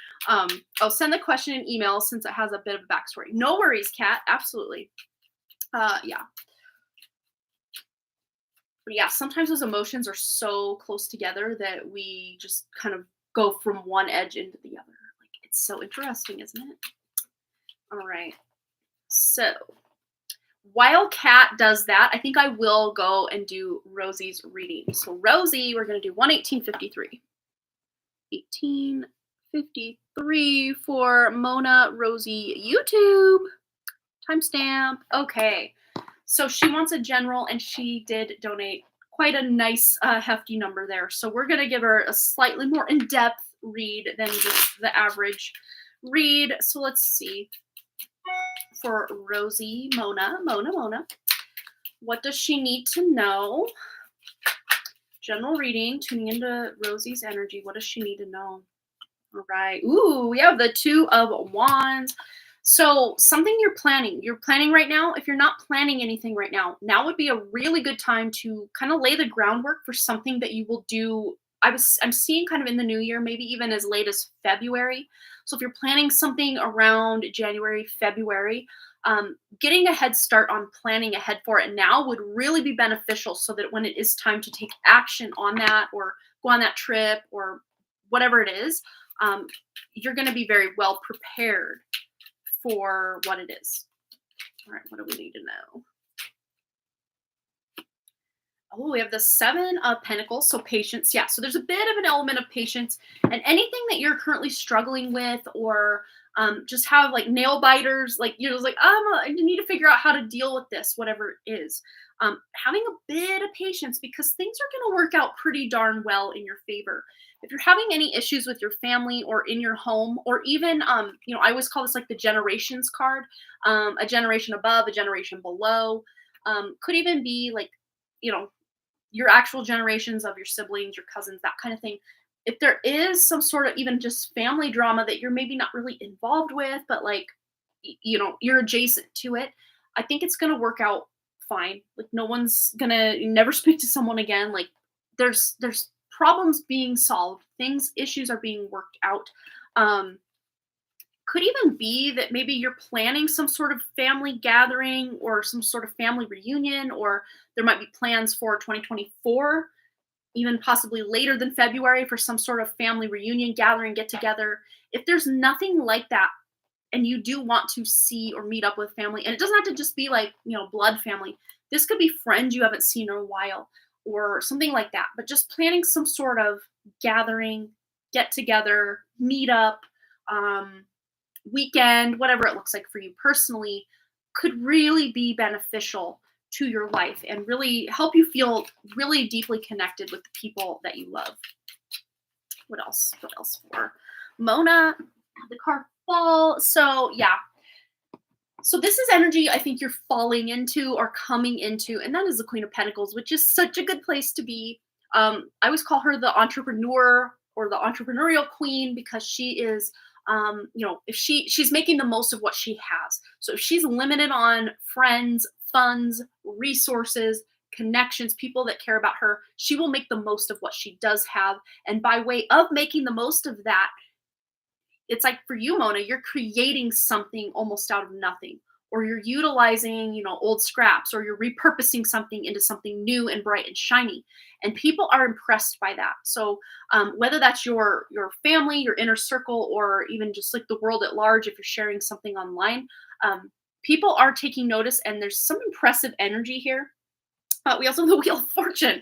S1: I'll send the question in email since it has a bit of a backstory. No worries, Kat. Absolutely. Yeah. But yeah, sometimes those emotions are so close together that we just kind of go from one edge into the other. Like, it's so interesting, isn't it? All right. So while Kat does that, I think I will go and do Rosie's reading. So Rosie, we're going to do 1/1853. 1853 for Mona Rosie YouTube. Timestamp. Okay. So she wants a general, and she did donate quite a nice, hefty number there. So we're going to give her a slightly more in-depth read than just the average read. So let's see. for Rosie, Mona. What does she need to know? General reading, tuning into Rosie's energy. What does she need to know? All right. Ooh, we have the Two of Wands. So something you're planning. You're planning right now. If you're not planning anything right now, now would be a really good time to kind of lay the groundwork for something that you will do. I'm seeing kind of in the new year, maybe even as late as February. So if you're planning something around January, February, getting a head start on planning ahead for it now would really be beneficial, so that when it is time to take action on that or go on that trip or whatever it is, you're going to be very well prepared for what it is. All right, what do we need to know? Oh, we have the Seven of Pentacles, so patience. Yeah, so there's a bit of an element of patience, and anything that you're currently struggling with, or just have like nail biters, like you're just like, I need to figure out how to deal with this, whatever it is. Having a bit of patience, because things are going to work out pretty darn well in your favor. If you're having any issues with your family or in your home, or even, I always call this like the generations card, a generation above, a generation below, could even be like, your actual generations of your siblings, your cousins, that kind of thing. If there is some sort of even just family drama that you're maybe not really involved with, but like, you're adjacent to it, I think it's going to work out fine. Like no one's going to never speak to someone again. Like there's problems being solved. Issues are being worked out. Could even be that maybe you're planning some sort of family gathering or some sort of family reunion, or there might be plans for 2024, even possibly later than February, for some sort of family reunion, gathering, get together. If there's nothing like that and you do want to see or meet up with family, and it doesn't have to just be like, blood family. This could be friends you haven't seen in a while or something like that, but just planning some sort of gathering, get together, meet up, weekend, whatever it looks like for you personally, could really be beneficial to your life and really help you feel really deeply connected with the people that you love. What else for Mona? The card fall. So yeah. So this is energy I think you're falling into or coming into, and that is the Queen of Pentacles, which is such a good place to be. I always call her the entrepreneur or the entrepreneurial queen, because she is if she's making the most of what she has. So if she's limited on friends, funds, resources, connections, people that care about her, she will make the most of what she does have. And by way of making the most of that, it's like for you, Mona, you're creating something almost out of nothing, or you're utilizing, old scraps, or you're repurposing something into something new and bright and shiny. And people are impressed by that. So whether that's your family, your inner circle, or even just like the world at large, if you're sharing something online, people are taking notice, and there's some impressive energy here. We also have the Wheel of Fortune.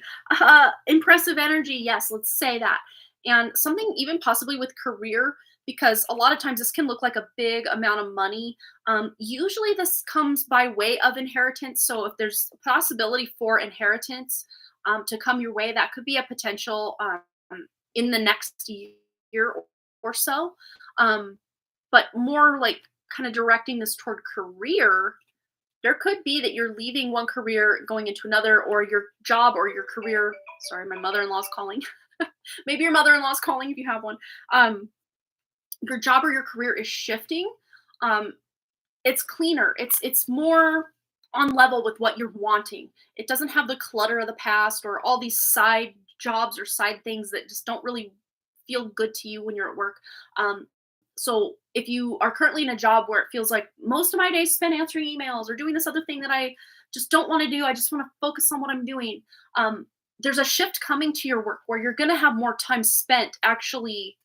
S1: Impressive energy, yes, let's say that. And something even possibly with career, because a lot of times this can look like a big amount of money. Usually this comes by way of inheritance. So if there's a possibility for inheritance to come your way, that could be a potential in the next year or so. But more like kind of directing this toward career, there could be that you're leaving one career, going into another, or your job or your career. Sorry, my mother-in-law's calling. Maybe your mother-in-law's calling if you have one. Your job or your career is shifting. It's cleaner. It's more on level with what you're wanting. It doesn't have the clutter of the past or all these side jobs or side things that just don't really feel good to you when you're at work. So if you are currently in a job where it feels like most of my day is spent answering emails or doing this other thing that I just don't want to do, I just want to focus on what I'm doing. There's a shift coming to your work where you're going to have more time spent actually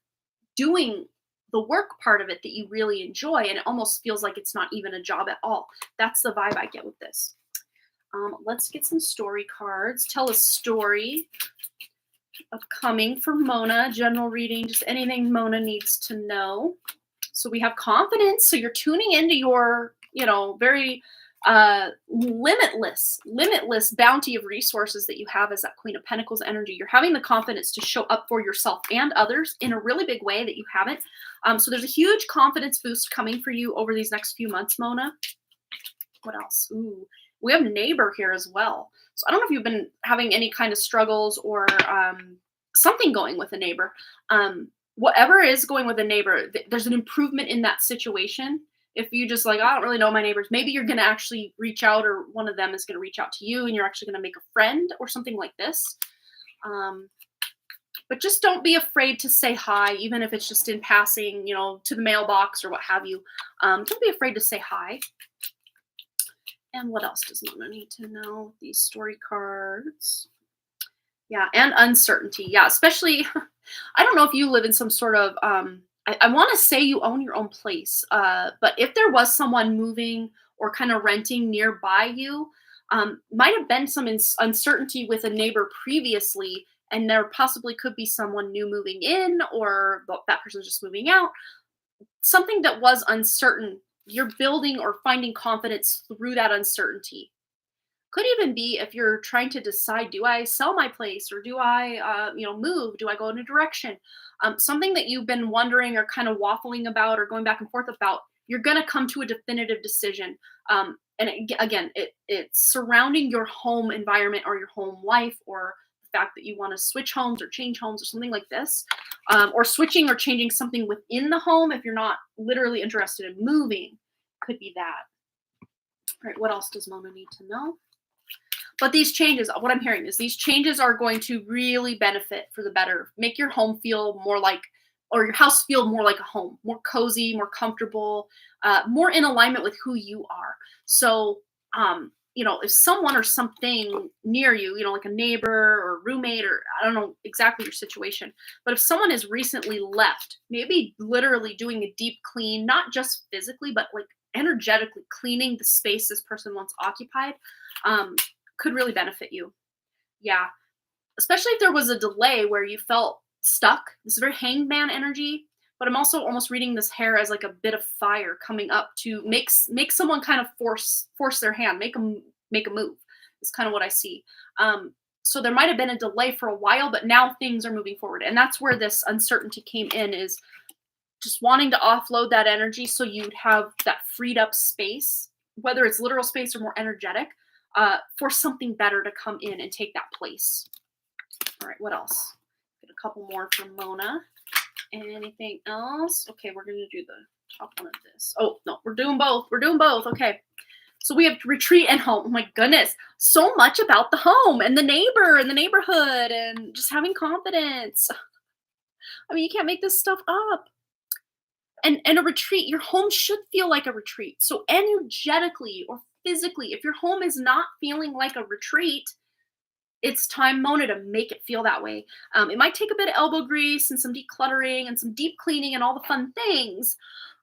S1: doing the work part of it that you really enjoy, and it almost feels like it's not even a job at all. That's the vibe I get with this. Let's get some story cards. Tell a story upcoming for Mona. General reading, just anything Mona needs to know. So we have confidence. So you're tuning into your, very limitless bounty of resources that you have as that Queen of Pentacles energy. You're having the confidence to show up for yourself and others in a really big way that you haven't. So there's a huge confidence boost coming for you over these next few months, Mona. What else? Ooh, we have neighbor here as well. So I don't know if you've been having any kind of struggles or something going with a neighbor. Whatever is going with a neighbor, there's an improvement in that situation. If you just like, I don't really know my neighbors, maybe you're going to actually reach out, or one of them is going to reach out to you, and you're actually going to make a friend or something like this. But just don't be afraid to say hi, even if it's just in passing, to the mailbox or what have you. Don't be afraid to say hi. And what else does Mona need to know? These story cards. Yeah, and uncertainty. Yeah, especially, I don't know if you live in some sort of, I want to say you own your own place, but if there was someone moving or kind of renting nearby you, might have been some uncertainty with a neighbor previously, and there possibly could be someone new moving in, or that person's just moving out. Something that was uncertain, you're building or finding confidence through that uncertainty. Could even be if you're trying to decide, do I sell my place, or do I, move? Do I go in a direction? Something that you've been wondering or kind of waffling about or going back and forth about, you're going to come to a definitive decision. Again, it's surrounding your home environment or your home life, or the fact that you want to switch homes or change homes or something like this, or switching or changing something within the home if you're not literally interested in moving. Could be that. All right, what else does Mona need to know? But these changes, what I'm hearing is these changes are going to really benefit for the better. Make your home feel more like, or your house feel more like a home, more cozy, more comfortable, more in alignment with who you are. So, if someone or something near you, like a neighbor or roommate, or I don't know exactly your situation, but if someone has recently left, maybe literally doing a deep clean, not just physically, but like energetically cleaning the space this person once occupied, could really benefit you. Yeah. Especially if there was a delay where you felt stuck. This is very hangman energy, but I'm also almost reading this hair as like a bit of fire coming up to make someone kind of force their hand, make a move. It's kind of what I see. So there might have been a delay for a while, but now things are moving forward. And that's where this uncertainty came in, is just wanting to offload that energy so you'd have that freed up space, whether it's literal space or more energetic, for something better to come in and take that place. All right, what else? Get a couple more from Mona. Anything else? Okay, we're going to do the top one of this. Oh, no, we're doing both. We're doing both. Okay. So we have retreat and home. Oh my goodness. So much about the home and the neighbor and the neighborhood and just having confidence. I mean, you can't make this stuff up. And a retreat, your home should feel like a retreat. So energetically or physically, if your home is not feeling like a retreat, it's time, Mona, to make it feel that way. It might take a bit of elbow grease and some decluttering and some deep cleaning and all the fun things,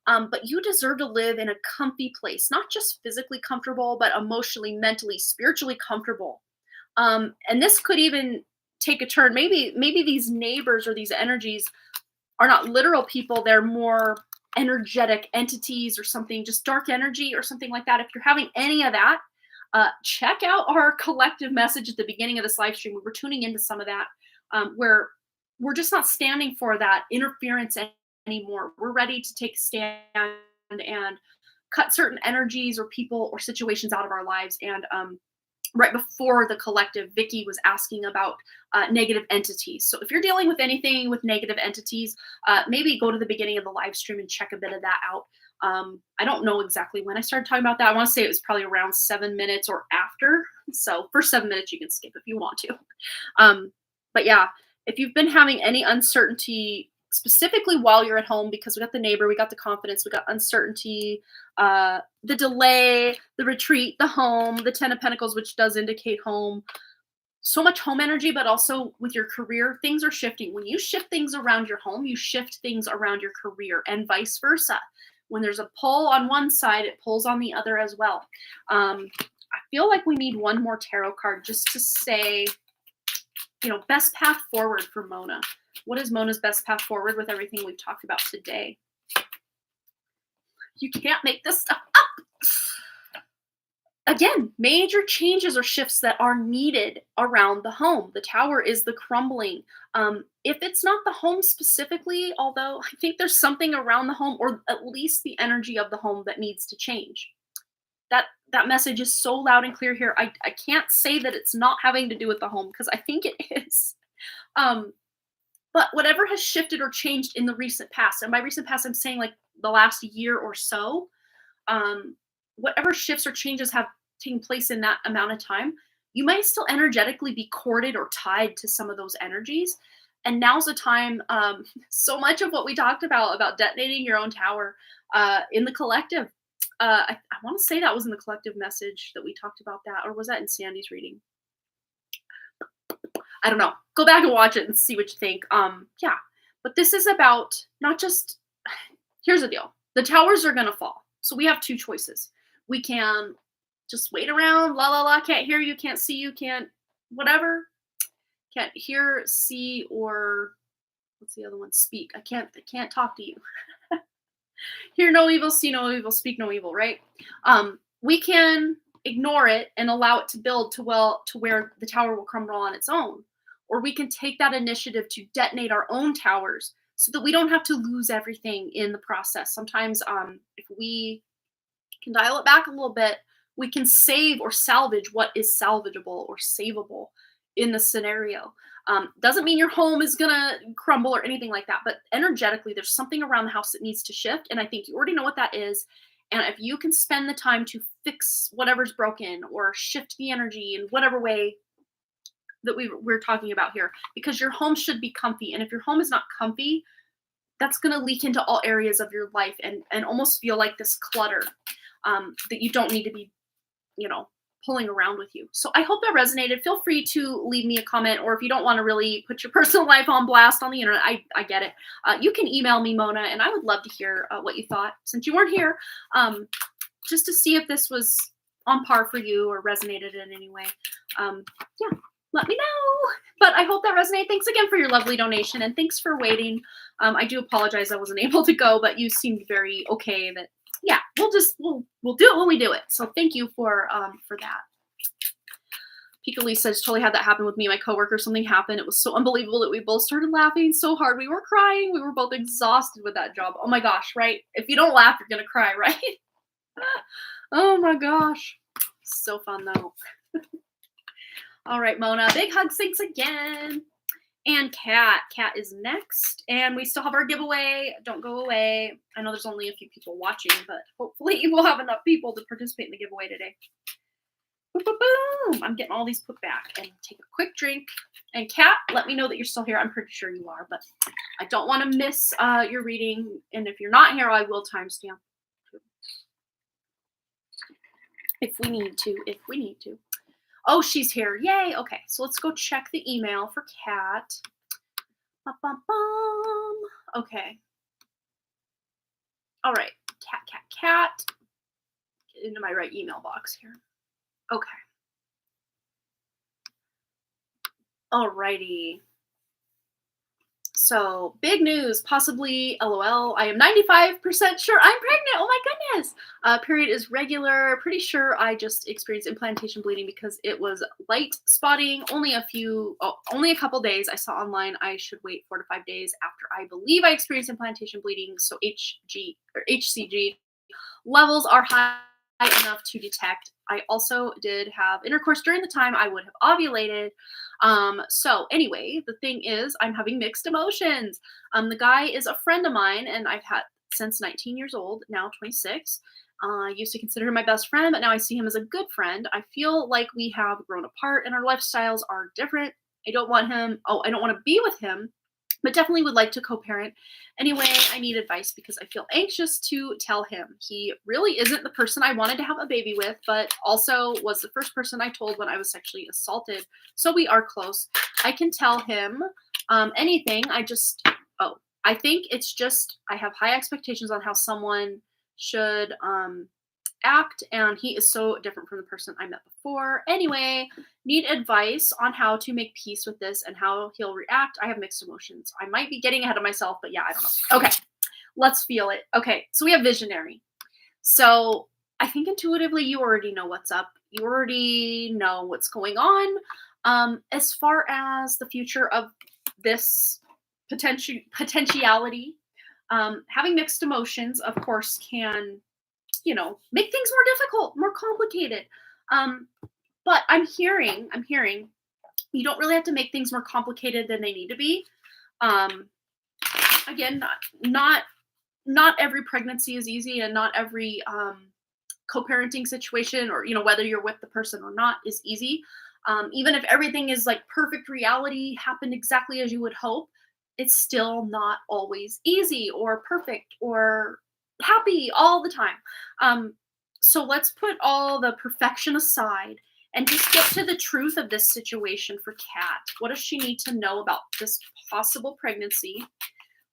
S1: but you deserve to live in a comfy place, not just physically comfortable, but emotionally, mentally, spiritually comfortable. And this could even take a turn. Maybe these neighbors or these energies are not literal people. They're more energetic entities or something, just dark energy or something like that. If you're having any of that, check out our collective message at the beginning of this live stream. We were tuning into some of that, where we're just not standing for that interference anymore. We're ready to take a stand and cut certain energies or people or situations out of our lives. And right before the collective, Vicky was asking about negative entities. So if you're dealing with anything with negative entities, maybe go to the beginning of the live stream and check a bit of that out. I don't know exactly when I started talking about that. I want to say it was probably around 7 minutes or after. So first 7 minutes you can skip if you want to. But yeah, if you've been having any uncertainty specifically while you're at home, because we got the neighbor, we got the confidence, we got uncertainty, the delay, the retreat, the home, the 10 of Pentacles, which does indicate home. So much home energy, but also with your career, things are shifting. When you shift things around your home, you shift things around your career, and vice versa. When there's a pull on one side, it pulls on the other as well. I feel like we need one more tarot card just to say, best path forward for Mona. What is Mona's best path forward with everything we've talked about today? You can't make this stuff up. Again, major changes or shifts that are needed around the home. The Tower is the crumbling. If it's not the home specifically, although I think there's something around the home, or at least the energy of the home, that needs to change. that message is so loud and clear here. I can't say that it's not having to do with the home because I think it is. Um, but whatever has shifted or changed in the recent past, and by recent past, I'm saying like the last year or so, um, whatever shifts or changes have taken place in that amount of time, you might still energetically be corded or tied to some of those energies. And now's the time. So much of what we talked about detonating your own tower in the collective. I want to say that was in the collective message that we talked about that, or was that in Sandy's reading? I don't know. Go back and watch it and see what you think. Yeah, but this is about not just. Here's the deal: the towers are gonna fall, so we have two choices. We can just wait around, la la la, can't hear you, can't see you, can't whatever, can't hear, see, or what's the other one? Speak. I can't talk to you. Hear no evil, see no evil, speak no evil, right? We can ignore it and allow it to build to where the tower will crumble on its own. Or we can take that initiative to detonate our own towers so that we don't have to lose everything in the process. Sometimes if we can dial it back a little bit, we can save or salvage what is salvageable or savable in the scenario. Doesn't mean your home is gonna crumble or anything like that, but energetically, there's something around the house that needs to shift, and I think you already know what that is. And if you can spend the time to fix whatever's broken or shift the energy in whatever way that we're talking about here, because your home should be comfy, and if your home is not comfy, that's going to leak into all areas of your life and almost feel like this clutter that you don't need to be, pulling around with you. So I hope that resonated. Feel free to leave me a comment, or if you don't want to really put your personal life on blast on the internet, I get it. You can email me, Mona, and I would love to hear what you thought since you weren't here, just to see if this was on par for you or resonated in any way. Yeah, let me know. But I hope that resonated. Thanks again for your lovely donation, and thanks for waiting. I do apologize I wasn't able to go, but you seemed very okay that, yeah, we'll do it when we do it. So thank you for that. Pika Lee says, totally had that happen with me and my coworker. Something happened. It was so unbelievable that we both started laughing so hard. We were crying. We were both exhausted with that job. Oh my gosh, right? If you don't laugh, you're going to cry, right? Oh my gosh. So fun though. All right, Mona. Big hugs. Thanks again. And Kat. Kat is next. And we still have our giveaway. Don't go away. I know there's only a few people watching, but hopefully we'll have enough people to participate in the giveaway today. Boom, boom, boom. I'm getting all these put back and take a quick drink. And Kat, let me know that you're still here. I'm pretty sure you are, but I don't want to miss your reading. And if you're not here, I will timestamp if we need to. Oh, she's here. Yay. Okay, so let's go check the email for Kat. Okay. All right. Kat. Get into my right email box here. Okay. Alrighty. So, big news, possibly LOL. I am 95% sure I'm pregnant. Oh my goodness. Period is regular. Pretty sure I just experienced implantation bleeding because it was light spotting. Only a couple days. I saw online I should wait 4 to 5 days after I believe I experienced implantation bleeding. So HCG levels are high enough to detect. I also did have intercourse during the time I would have ovulated. So anyway, the thing is I'm having mixed emotions. The guy is a friend of mine and I've had since 19 years old, now 26. I used to consider him my best friend, but now I see him as a good friend. I feel like we have grown apart and our lifestyles are different. I don't want to be with him, but definitely would like to co-parent. Anyway, I need advice because I feel anxious to tell him. He really isn't the person I wanted to have a baby with, but also was the first person I told when I was sexually assaulted. So we are close. I can tell him anything. I think it's just I have high expectations on how someone should act, and he is so different from the person I met before. Anyway, need advice on how to make peace with this and how he'll react. I have mixed emotions. I might be getting ahead of myself, but yeah, I don't know. Okay, let's feel it. Okay, so we have visionary. So I think intuitively you already know what's up. You already know what's going on. As far as the future of this potentiality, having mixed emotions, of course, can make things more difficult, more complicated. Um, but I'm hearing you don't really have to make things more complicated than they need to be. Um, Again, not every pregnancy is easy, and not every co-parenting situation, or whether you're with the person or not, is easy. Even if everything is like perfect reality, happened exactly as you would hope, it's still not always easy or perfect or happy all the time. um, so let's put all the perfection aside and just get to the truth of this situation for Kat. What does she need to know about this possible pregnancy?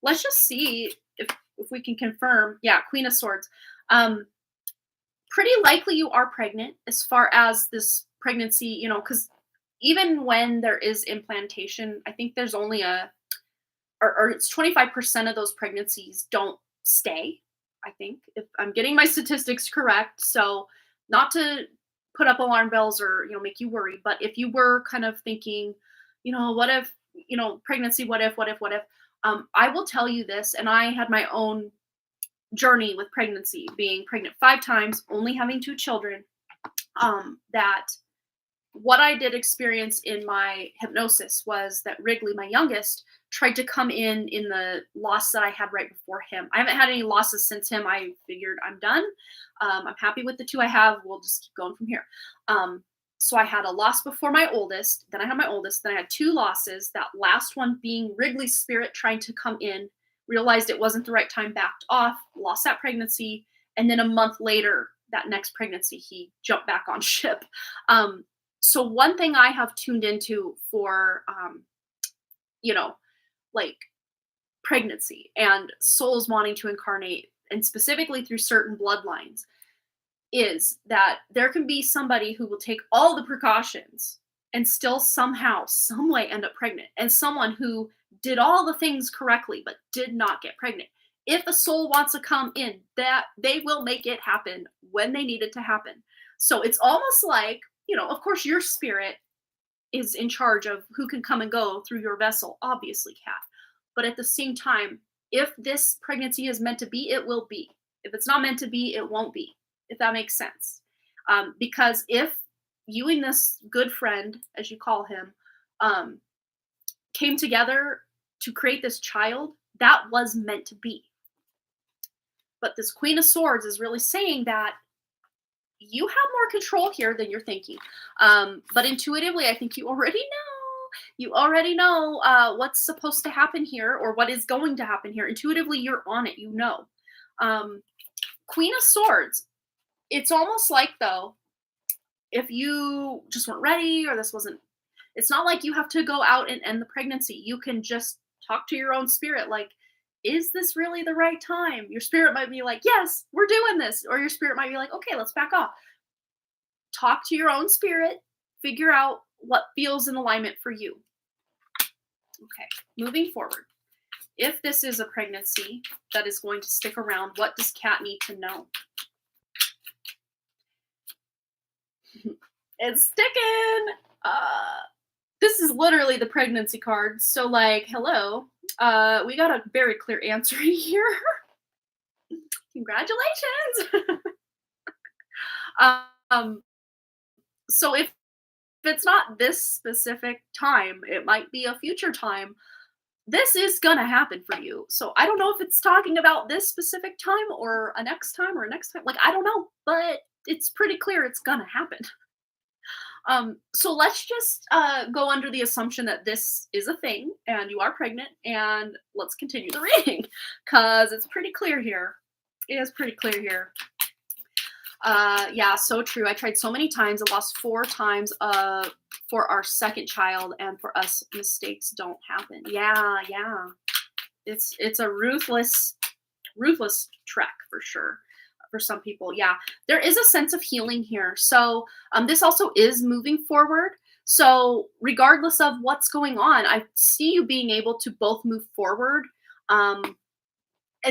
S1: Let's just see if we can confirm. Yeah, Queen of Swords. Um, Pretty likely you are pregnant as far as this pregnancy, because even when there is implantation, I think there's only or it's 25% of those pregnancies don't stay. I think, if I'm getting my statistics correct. So, not to put up alarm bells or make you worry, but if you were kind of thinking, what if, pregnancy, what if, I will tell you this, and I had my own journey with pregnancy, being pregnant 5 times, only having 2 children. That what I did experience in my hypnosis was that Wrigley, my youngest, tried to come in the loss that I had right before him. I haven't had any losses since him. I figured I'm done. I'm happy with the 2 I have. We'll just keep going from here. So I had a loss before my oldest, then I had my oldest, then I had 2 losses. That last one being Wrigley's spirit trying to come in, realized it wasn't the right time, backed off, lost that pregnancy, and then a month later, that next pregnancy, he jumped back on ship. So one thing I have tuned into for, you know, like pregnancy and souls wanting to incarnate, and specifically through certain bloodlines, is that there can be somebody who will take all the precautions and still somehow, some way end up pregnant, and someone who did all the things correctly but did not get pregnant. If a soul wants to come in, that they will make it happen when they need it to happen. So it's almost like, of course, your spirit is in charge of who can come and go through your vessel, obviously, Kat. But at the same time, if this pregnancy is meant to be, it will be. If it's not meant to be, it won't be, if that makes sense. Because if you and this good friend, as you call him, came together to create this child, that was meant to be. But this Queen of Swords is really saying that you have more control here than you're thinking. But intuitively, I think you already know. You already know what's supposed to happen here, or what is going to happen here. Intuitively, you're on it. Queen of Swords. It's almost like, though, if you just weren't ready, or this wasn't, it's not like you have to go out and end the pregnancy. You can just talk to your own spirit, like, is this really the right time? Your spirit might be like, yes, we're doing this. Or your spirit might be like, okay, let's back off. Talk to your own spirit, figure out what feels in alignment for you. Okay, moving forward. If this is a pregnancy that is going to stick around, what does Kat need to know? It's sticking. This is literally the pregnancy card. So, like, hello. We got a very clear answer here. Congratulations. So if it's not this specific time, it might be a future time. This is gonna happen for you. So I don't know if it's talking about this specific time or a next time or a next time. Like, I don't know, but it's pretty clear it's gonna happen. So let's just go under the assumption that this is a thing and you are pregnant, and let's continue the reading, because it's pretty clear here. It is pretty clear here. Yeah, so true. I tried so many times. I lost 4 times for our second child, and for us, mistakes don't happen. Yeah. It's a ruthless trek for sure. For some people, yeah, there is a sense of healing here. So this also is moving forward. So regardless of what's going on, I see you being able to both move forward and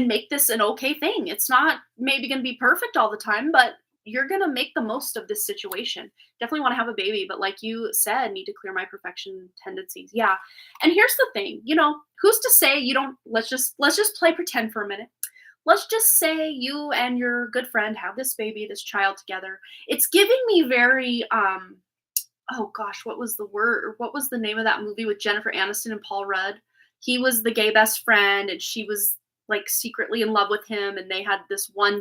S1: make this an okay thing. It's not maybe going to be perfect all the time, but you're going to make the most of this situation. Definitely want to have a baby, but like you said, need to clear my perfection tendencies. Yeah. And here's the thing, who's to say you don't, let's just play pretend for a minute. let's just say you and your good friend have this baby, this child together. It's giving me very oh gosh, what was the word, or what was the name of that movie with Jennifer Aniston and Paul Rudd? He was the gay best friend and she was like secretly in love with him, and they had this one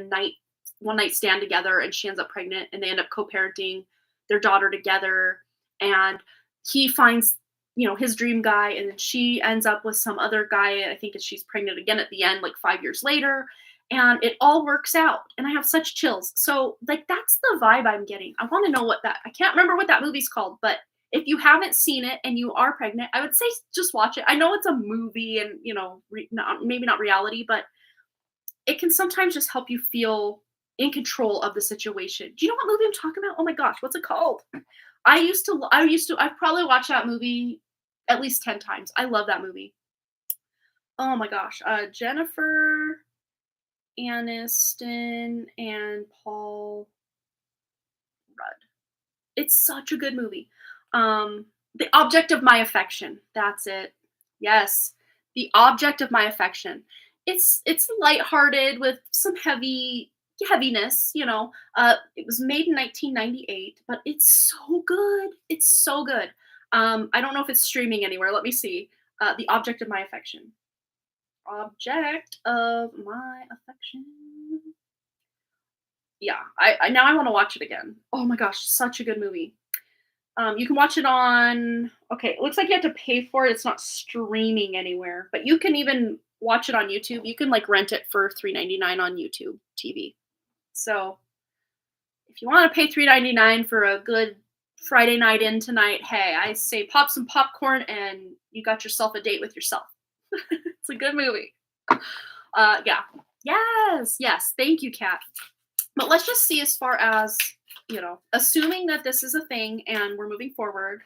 S1: night stand together, and she ends up pregnant and they end up co-parenting their daughter together, and he finds, his dream guy, and then she ends up with some other guy. I think she's pregnant again at the end, like 5 years later, and it all works out. And I have such chills. So, like, that's the vibe I'm getting. I want to know I can't remember what that movie's called, but if you haven't seen it and you are pregnant, I would say just watch it. I know it's a movie and, maybe not reality, but it can sometimes just help you feel in control of the situation. Do you know what movie I'm talking about? Oh my gosh, what's it called? I've probably watched that movie at least 10 times. I love that movie. Oh my gosh. Jennifer Aniston and Paul Rudd. It's such a good movie. The Object of My Affection. That's it. Yes. The Object of My Affection. It's lighthearted with some heaviness. It was made in 1998, but it's so good. It's so good. I don't know if it's streaming anywhere. Let me see. The Object of My Affection. Object of My Affection. Yeah, I now I want to watch it again. Oh my gosh, such a good movie. You can watch it on. Okay, it looks like you have to pay for it. It's not streaming anywhere, but you can even watch it on YouTube. You can like rent it for $3.99 on YouTube TV. So if you want to pay $3.99 for a good Friday night in tonight, hey, I say pop some popcorn and you got yourself a date with yourself. It's a good movie. Yeah. Yes. Thank you, Kat. But let's just see, as far as, assuming that this is a thing and we're moving forward,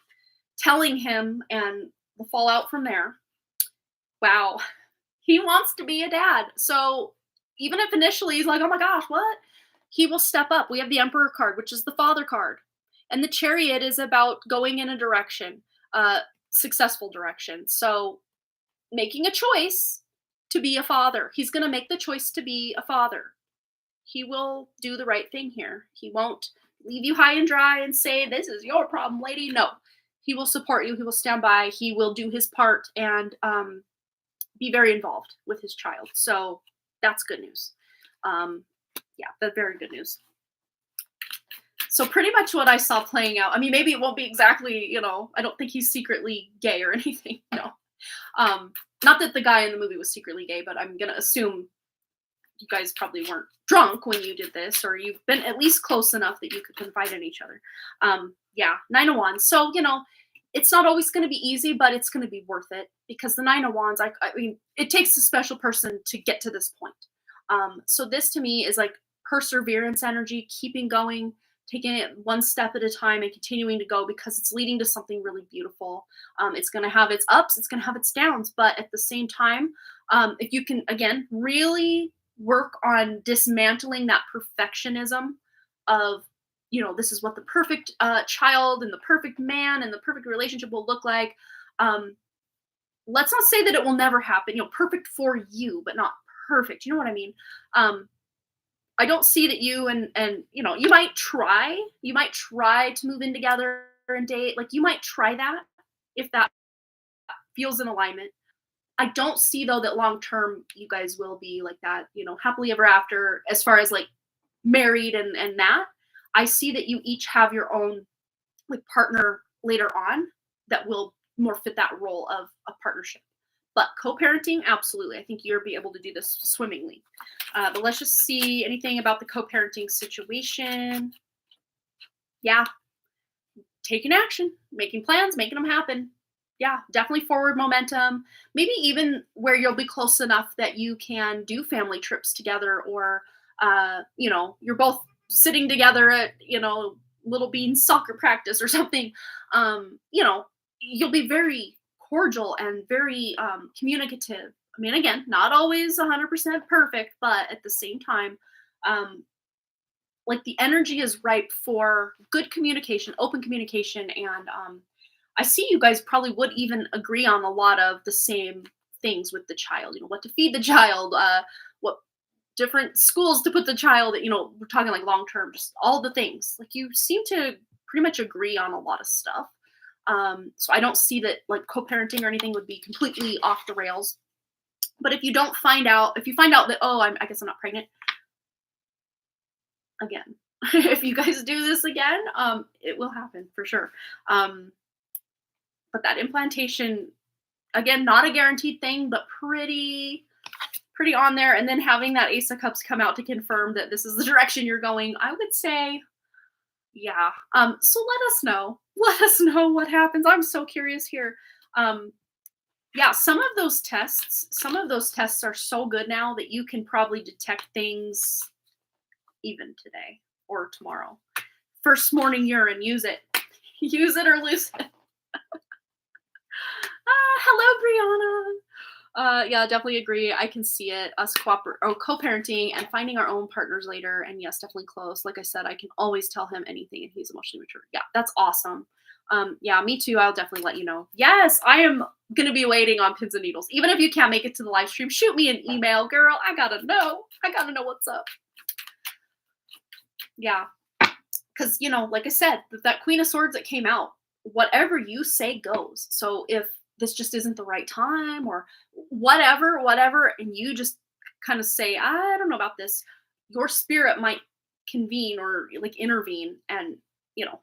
S1: telling him and the fallout from there. Wow. He wants to be a dad. So even if initially he's like, oh my gosh, what? He will step up. We have the Emperor card, which is the father card. And the Chariot is about going in a direction, successful direction. So making a choice to be a father. He's going to make the choice to be a father. He will do the right thing here. He won't leave you high and dry and say, this is your problem, lady. No, he will support you. He will stand by. He will do his part and be very involved with his child. So that's good news. Yeah, that's very good news. So pretty much what I saw playing out, I mean, maybe it won't be exactly, I don't think he's secretly gay or anything. No. Not that the guy in the movie was secretly gay, but I'm going to assume you guys probably weren't drunk when you did this, or you've been at least close enough that you could confide in each other. Yeah, 9 of Wands. So, it's not always going to be easy, but it's going to be worth it, because the 9 of Wands, I mean, it takes a special person to get to this point. So this to me is like perseverance energy, keeping going, taking it one step at a time and continuing to go, because it's leading to something really beautiful. It's going to have its ups, it's going to have its downs, but at the same time, if you can, again, really work on dismantling that perfectionism of, this is what the perfect child and the perfect man and the perfect relationship will look like. Let's not say that it will never happen, perfect for you, but not perfect. You know what I mean? I don't see that you and you might try to move in together and date. Like, you might try that if that feels in alignment. I don't see, though, that long term you guys will be like that, happily ever after, as far as like married and that. I see that you each have your own like partner later on that will more fit that role of a partnership. But co-parenting, absolutely. I think you'll be able to do this swimmingly. But let's just see anything about the co-parenting situation. Yeah. Taking action, making plans, making them happen. Yeah, definitely forward momentum. Maybe even where you'll be close enough that you can do family trips together, or, you're both sitting together at, Little Bean soccer practice or something. You'll be very cordial and very communicative. I mean, again, not always 100% perfect, but at the same time, like, the energy is ripe for good communication, open communication, and I see you guys probably would even agree on a lot of the same things with the child, what to feed the child, what different schools to put the child, we're talking like long term, just all the things. Like you seem to pretty much agree on a lot of stuff. So I don't see that like co-parenting or anything would be completely off the rails. But if you find out that, oh, I guess I'm not pregnant again, if you guys do this again, it will happen for sure. But that implantation, again, not a guaranteed thing, but pretty on there. And then having that Ace of Cups come out to confirm that this is the direction you're going, I would say, yeah. So let us know. Let us know what happens. I'm so curious here. Yeah, some of those tests are so good now that you can probably detect things even today or tomorrow. First morning urine, use it. Use it or lose it. Hello, Brianna. Yeah, definitely agree. I can see it. Us co-parenting and finding our own partners later. And yes, definitely close. Like I said, I can always tell him anything and he's emotionally mature. Yeah, that's awesome. Yeah, me too. I'll definitely let you know. Yes, I am going to be waiting on pins and needles. Even if you can't make it to the live stream, shoot me an email, girl. I got to know. I got to know what's up. Yeah. Because, like I said, that Queen of Swords that came out, whatever you say goes. So if this just isn't the right time or whatever, and you just kind of say, I don't know about this, your spirit might convene or like intervene and,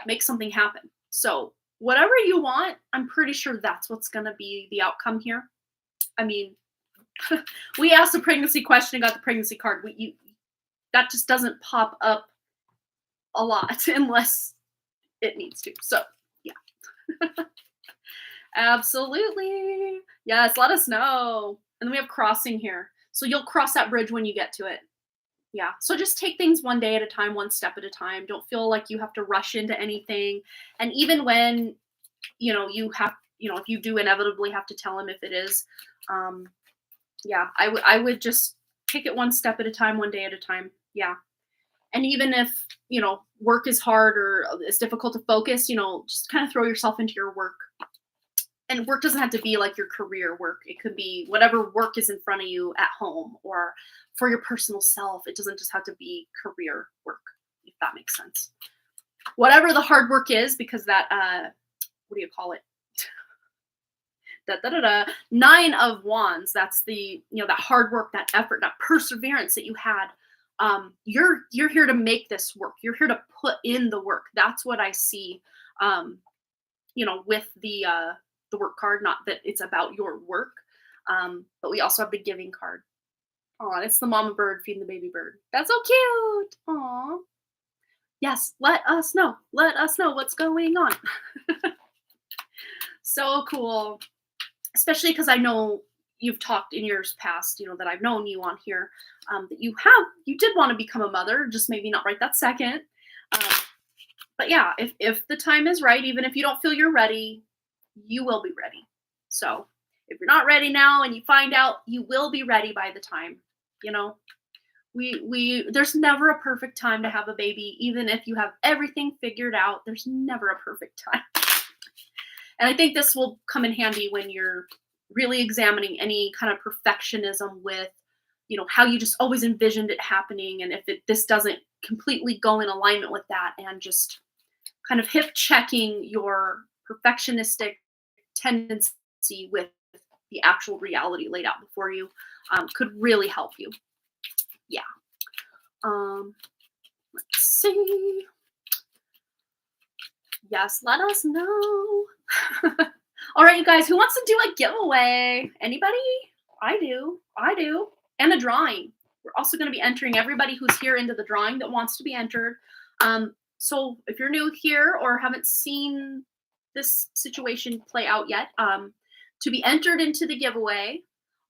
S1: make something happen. So whatever you want, I'm pretty sure that's what's going to be the outcome here. I mean, we asked a pregnancy question and got the pregnancy card. That just doesn't pop up a lot unless it needs to. So yeah. Absolutely. Yes, let us know. And then we have crossing here. So you'll cross that bridge when you get to it. Yeah. So just take things one day at a time, one step at a time. Don't feel like you have to rush into anything. And even when, you have, if you do inevitably have to tell him if it is, yeah, I would just take it one step at a time, one day at a time. Yeah. And even if, work is hard or it's difficult to focus, just kind of throw yourself into your work. And work doesn't have to be like your career work. It could be whatever work is in front of you at home or for your personal self. It doesn't just have to be career work, if that makes sense. Whatever the hard work is, because that, what do you call it? Nine of Wands. That's the, that hard work, that effort, that perseverance that you had. You're here to make this work. You're here to put in the work. That's what I see, with the work card. Not that it's about your work, but we also have the giving card. Oh, it's the mama bird feeding the baby bird. That's so cute. Aw. Yes, let us know. Let us know what's going on. So cool. Especially because I know you've talked in years past, that I've known you on here, that you did want to become a mother, just maybe not right that second. But yeah, if the time is right, even if you don't feel you're ready, you will be ready. So if you're not ready now and you find out, you will be ready by the time, there's never a perfect time to have a baby. Even if you have everything figured out, there's never a perfect time. And I think this will come in handy when you're really examining any kind of perfectionism with, how you just always envisioned it happening. And if this doesn't completely go in alignment with that, and just kind of hip checking your perfectionistic tendency with the actual reality laid out before you, could really help you. Yeah. Let's see. Yes, let us know. All right, you guys, who wants to do a giveaway? Anybody? I do. And a drawing. We're also going to be entering everybody who's here into the drawing that wants to be entered. So if you're new here or haven't seen this situation play out yet, to be entered into the giveaway,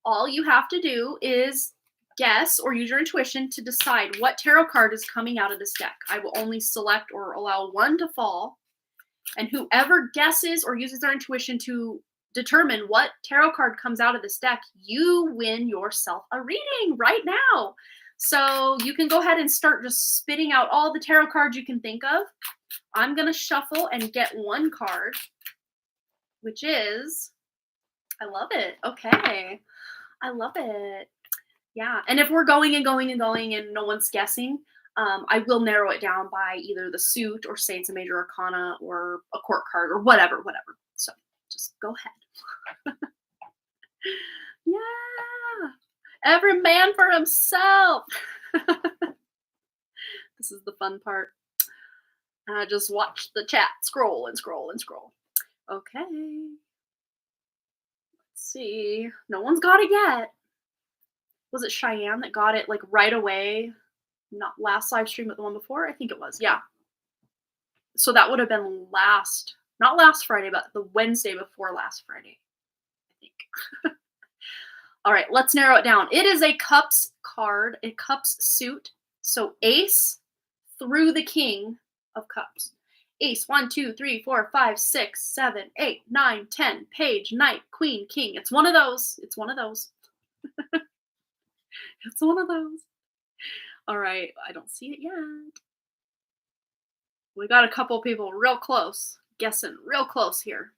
S1: all you have to do is guess or use your intuition to decide what tarot card is coming out of this deck. I will only select or allow one to fall. And whoever guesses or uses their intuition to determine what tarot card comes out of this deck, you win yourself a reading right now. So you can go ahead and start just spitting out all the tarot cards you can think of. I'm going to shuffle and get one card, which is I love it. Okay. I love it. Yeah. And if we're going and going and going and no one's guessing, I will narrow it down by either the suit or say it's a major arcana or a court card or whatever. So just go ahead. Yeah. Every man for himself. This is the fun part. I just watch the chat scroll and scroll and scroll. Okay. Let's see. No one's got it yet. Was it Cheyenne that got it like right away? Not last live stream, but the one before? I think it was. Yeah. So that would have been not last Friday, but the Wednesday before last Friday, I think. All right, let's narrow it down. It is a cups card, a cups suit. So ace through the king of cups. Ace, 1, 2, 3, 4, 5, 6, 7, 8, 9, 10, page, knight, queen, king. It's one of those. It's one of those. It's one of those. All right, I don't see it yet. We got a couple people real close, guessing real close here.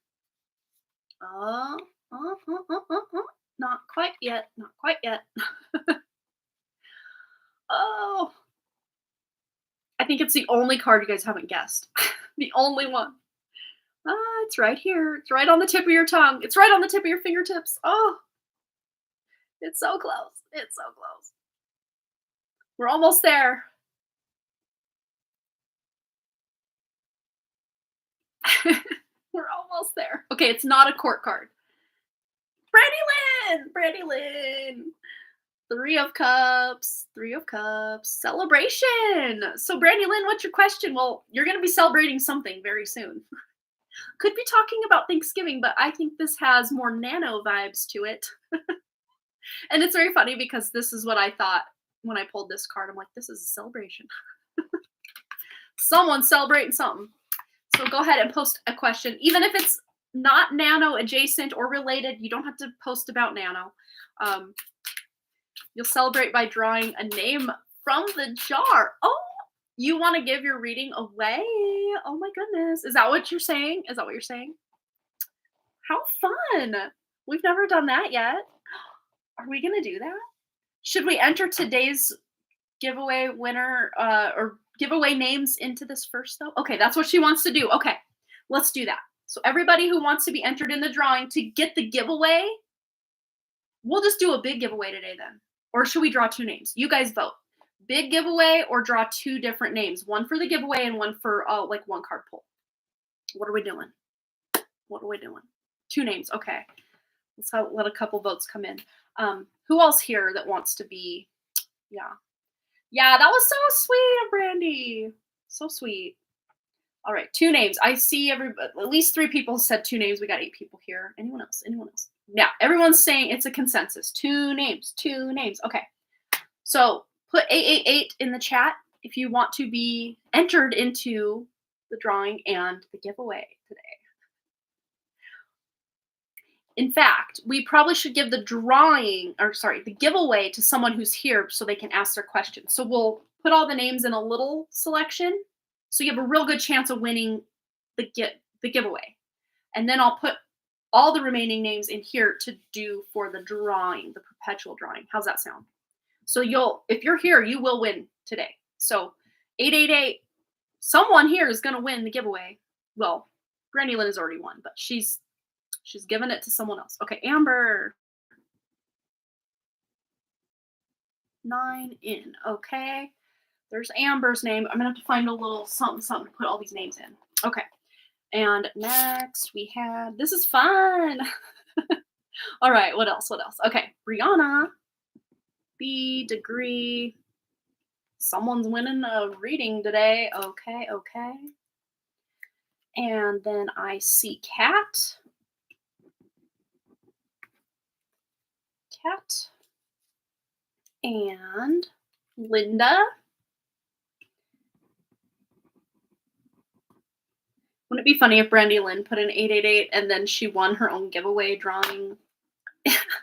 S1: Not quite yet. Not quite yet. Oh. I think it's the only card you guys haven't guessed. The only one. It's right here. It's right on the tip of your tongue. It's right on the tip of your fingertips. Oh. It's so close. It's so close. We're almost there. We're almost there. Okay, it's not a court card. Brandy Lynn. 3 of Cups. Celebration. So Brandy Lynn, what's your question? Well, you're going to be celebrating something very soon. Could be talking about Thanksgiving, but I think this has more nano vibes to it. And it's very funny because this is what I thought when I pulled this card. I'm like, this is a celebration. Someone's celebrating something. So go ahead and post a question. Even if it's not nano adjacent or related, you don't have to post about nano. You'll celebrate by drawing a name from the jar. Oh, you want to give your reading away? Oh my goodness. Is that what you're saying? How fun. We've never done that yet. Are we going to do that? Should we enter today's giveaway winner or giveaway names into this first though? Okay, that's what she wants to do. Okay, let's do that. So everybody who wants to be entered in the drawing to get the giveaway, we'll just do a big giveaway today then. Or should we draw 2 names? You guys vote. Big giveaway or draw 2 different names. One for the giveaway and one for like 1 card pull. What are we doing? 2 names. Okay. Let's let a couple votes come in. Who else here that wants to be? Yeah, that was so sweet of Brandy. So sweet. All right, 2 names. I see at least 3 people said 2 names. We got 8 people here. Anyone else? Yeah, everyone's saying it's a consensus. 2 names. Okay. So put 888 in the chat if you want to be entered into the drawing and the giveaway today. In fact, we probably should give the giveaway to someone who's here so they can ask their question. So we'll put all the names in a little selection so you have a real good chance of winning the giveaway. And then I'll put all the remaining names in here to do for the drawing, the perpetual drawing. How's that sound? So if you're here, you will win today. So 888, someone here is going to win the giveaway. Well, Brandy Lynn has already won, but she's given it to someone else. Okay, Amber. 9 in. Okay. There's Amber's name. I'm going to have to find a little something to put all these names in. Okay. And next we have, this is fun. All right, what else? Okay, Brianna. B degree. Someone's winning a reading today. Okay. And then I see Kat. And Linda. Wouldn't it be funny if Brandy Lynn put in 888 and then she won her own giveaway drawing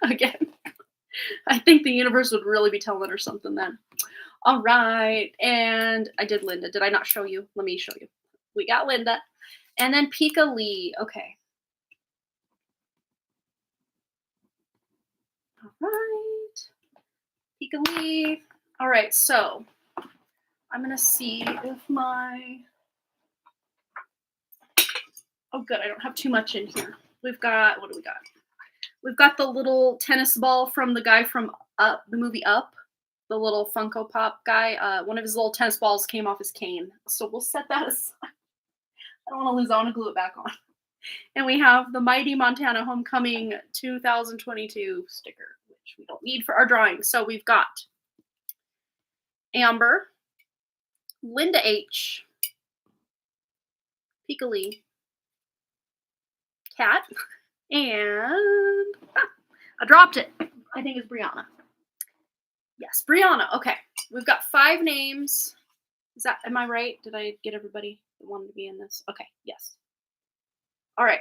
S1: again? I think the universe would really be telling her something then. All right. And I did Linda. Did I not show you? Let me show you. We got Linda. And then Pika Lee. Okay. right. Peekaboo. All right, so I'm gonna see if my. Oh, good. I don't have too much in here. We've got, what do we got? We've got the little tennis ball from the guy from Up, the movie Up, the little Funko Pop guy. One of his little tennis balls came off his cane. So we'll set that aside. I don't want to lose. I want to glue it back on. And we have the Mighty Montana Homecoming 2022 sticker, which we don't need for our drawing. So we've got Amber, Linda H, Peekaboo, Cat, and I dropped it. I think it's Brianna. Yes, Brianna. Okay, we've got 5 names. Is that, am I right? Did I get everybody that wanted to be in this? Okay, yes. All right,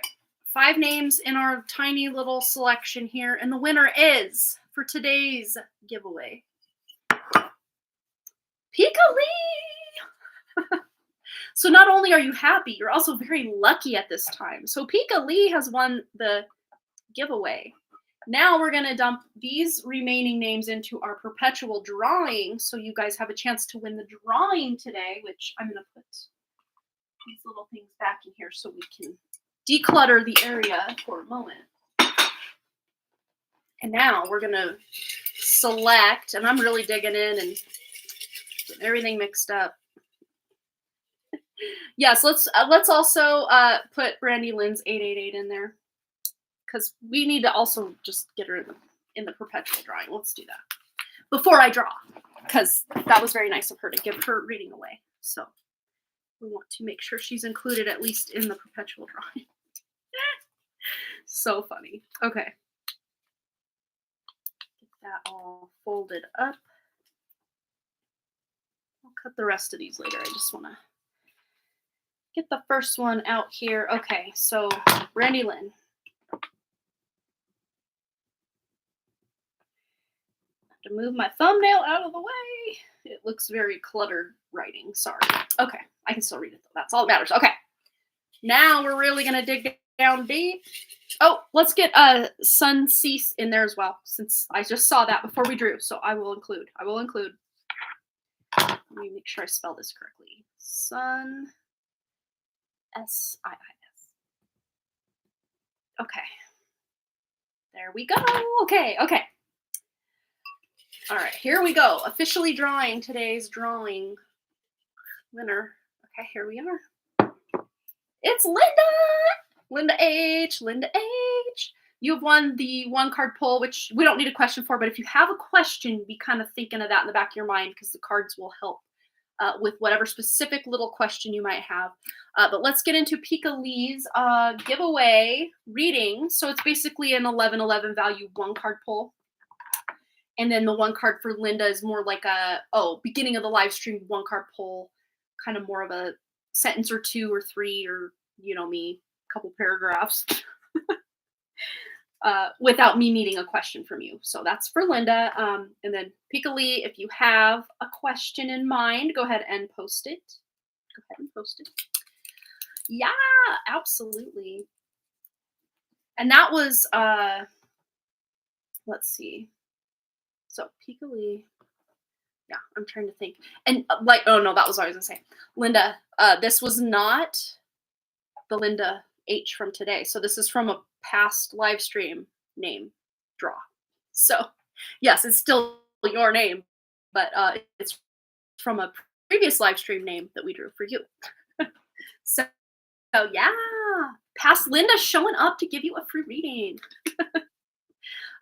S1: 5 names in our tiny little selection here, and the winner is, for today's giveaway, Peekaboo. So not only are you happy, you're also very lucky at this time. So Peekaboo has won the giveaway. Now we're going to dump these remaining names into our perpetual drawing, so you guys have a chance to win the drawing today, which I'm going to put these little things back in here so we can declutter the area for a moment. And now we're going to select, and I'm really digging in and getting everything mixed up. Yes, let's also put Brandy Lynn's 888 in there, because we need to also just get her in the perpetual drawing. Let's do that before I draw, because that was very nice of her to give her reading away. So we want to make sure she's included at least in the perpetual drawing. So funny. Okay. Get that all folded up. I'll cut the rest of these later. I just want to get the first one out here. Okay, so Brandy Lynn. To move my thumbnail out of the way. It looks very cluttered writing. Sorry. Okay, I can still read it though. That's all that matters. Okay, now we're really gonna dig down deep. Oh, let's get Sun Cease in there as well, since I just saw that before we drew. So I will include. Let me make sure I spell this correctly. Sun S-I-I-S. Okay. There we go. Okay. All right, here we go. Officially drawing today's drawing winner. Okay, here we are. It's Linda H. You have won the 1-card pull, which we don't need a question for, but if you have a question, be kind of thinking of that in the back of your mind, because the cards will help with whatever specific little question you might have. But let's get into Peekaboo's giveaway reading. So it's basically an 11-11 value 1-card pull. And then the 1 card for Linda is more like a, beginning of the live stream 1-card pull, kind of more of a sentence or 2 or 3, or, you know me, a couple paragraphs without me needing a question from you. So that's for Linda. And then Peekaboo, if you have a question in mind, go ahead and post it. Yeah, absolutely. And that was, let's see. So Peekaboo, yeah, I'm trying to think. And oh no, that was what I was gonna say. Linda, this was not the Linda H from today. So this is from a past live stream name draw. So yes, it's still your name, but it's from a previous live stream name that we drew for you. So yeah, past Linda showing up to give you a free reading.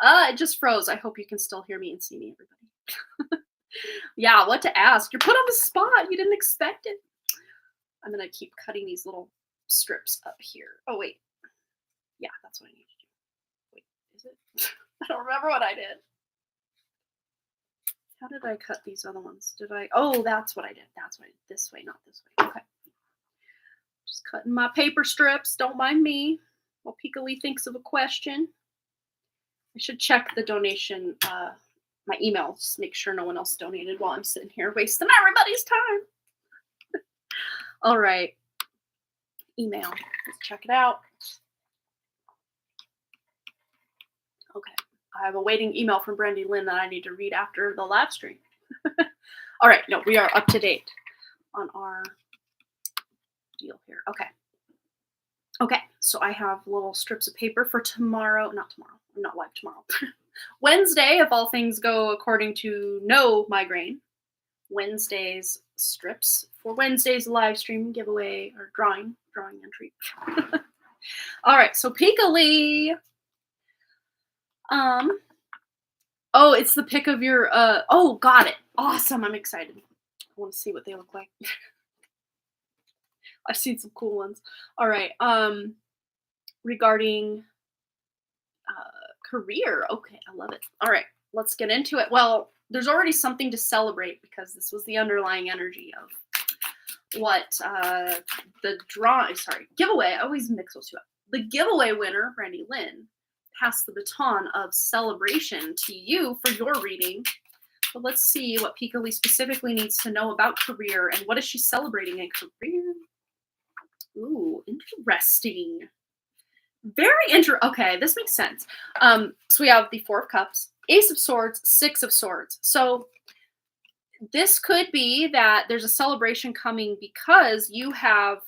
S1: It just froze. I hope you can still hear me and see me, everybody. Yeah, what to ask? You're put on the spot. You didn't expect it. I'm going to keep cutting these little strips up here. Oh, wait. Yeah, that's what I need to do. Wait, is it? I don't remember what I did. How did I cut these other ones? Did I? Oh, that's what I did. That's what I did. This way, not this way. Okay. Just cutting my paper strips. Don't mind me. While Peekaboo thinks of a question. I should check the donation, my emails, make sure no one else donated while I'm sitting here wasting everybody's time. All right. Email. Let's check it out. Okay. I have a waiting email from Brandy Lynn that I need to read after the live stream. All right, no, we are up to date on our deal here. Okay, so I have little strips of paper for tomorrow. Not tomorrow. I'm not live tomorrow. Wednesday, if all things go according to no migraine. Wednesday's strips for Wednesday's live stream giveaway or drawing entry. All right, so Pinkley. Oh, it's the pic of your oh, got it. Awesome. I'm excited. I want to see what they look like. I've seen some cool ones. All right. Regarding career. Okay, I love it. All right, let's get into it. Well, there's already something to celebrate because this was the underlying energy of what giveaway. I always mix those two up. The giveaway winner, Brandy Lynn, passed the baton of celebration to you for your reading. But let's see what Pika Lee specifically needs to know about career and what is she celebrating in career. Ooh, interesting. Okay, this makes sense. So we have the Four of Cups, Ace of Swords, Six of Swords. So this could be that there's a celebration coming because you have,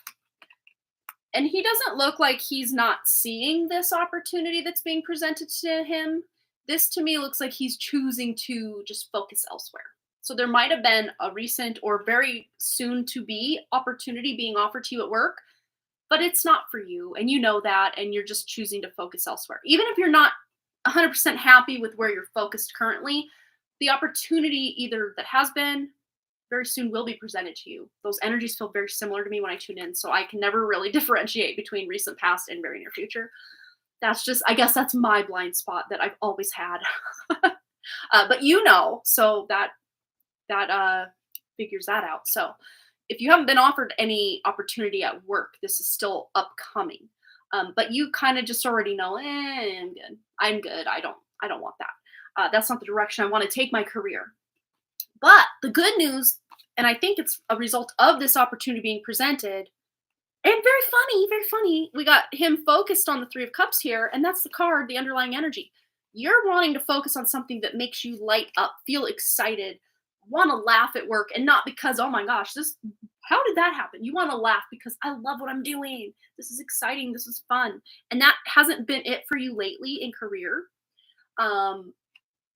S1: and he doesn't look like he's not seeing this opportunity that's being presented to him. This to me looks like he's choosing to just focus elsewhere. So there might have been a recent or very soon to be opportunity being offered to you at work, but it's not for you. And you know that, and you're just choosing to focus elsewhere. Even if you're not 100% happy with where you're focused currently, the opportunity either that has been very soon will be presented to you. Those energies feel very similar to me when I tune in, so I can never really differentiate between recent past and very near future. That's just, I guess that's my blind spot that I've always had. But you know, so that figures that out. So if you haven't been offered any opportunity at work, this is still upcoming. But you kind of just already know, I'm good. I don't want that. That's not the direction I want to take my career. But the good news, and I think it's a result of this opportunity being presented, and very funny, we got him focused on the Three of Cups here, and that's the card, the underlying energy. You're wanting to focus on something that makes you light up, feel excited, want to laugh at work, and not because, oh my gosh, how did that happen? You want to laugh because I love what I'm doing. This is exciting. This is fun. And that hasn't been it for you lately in career.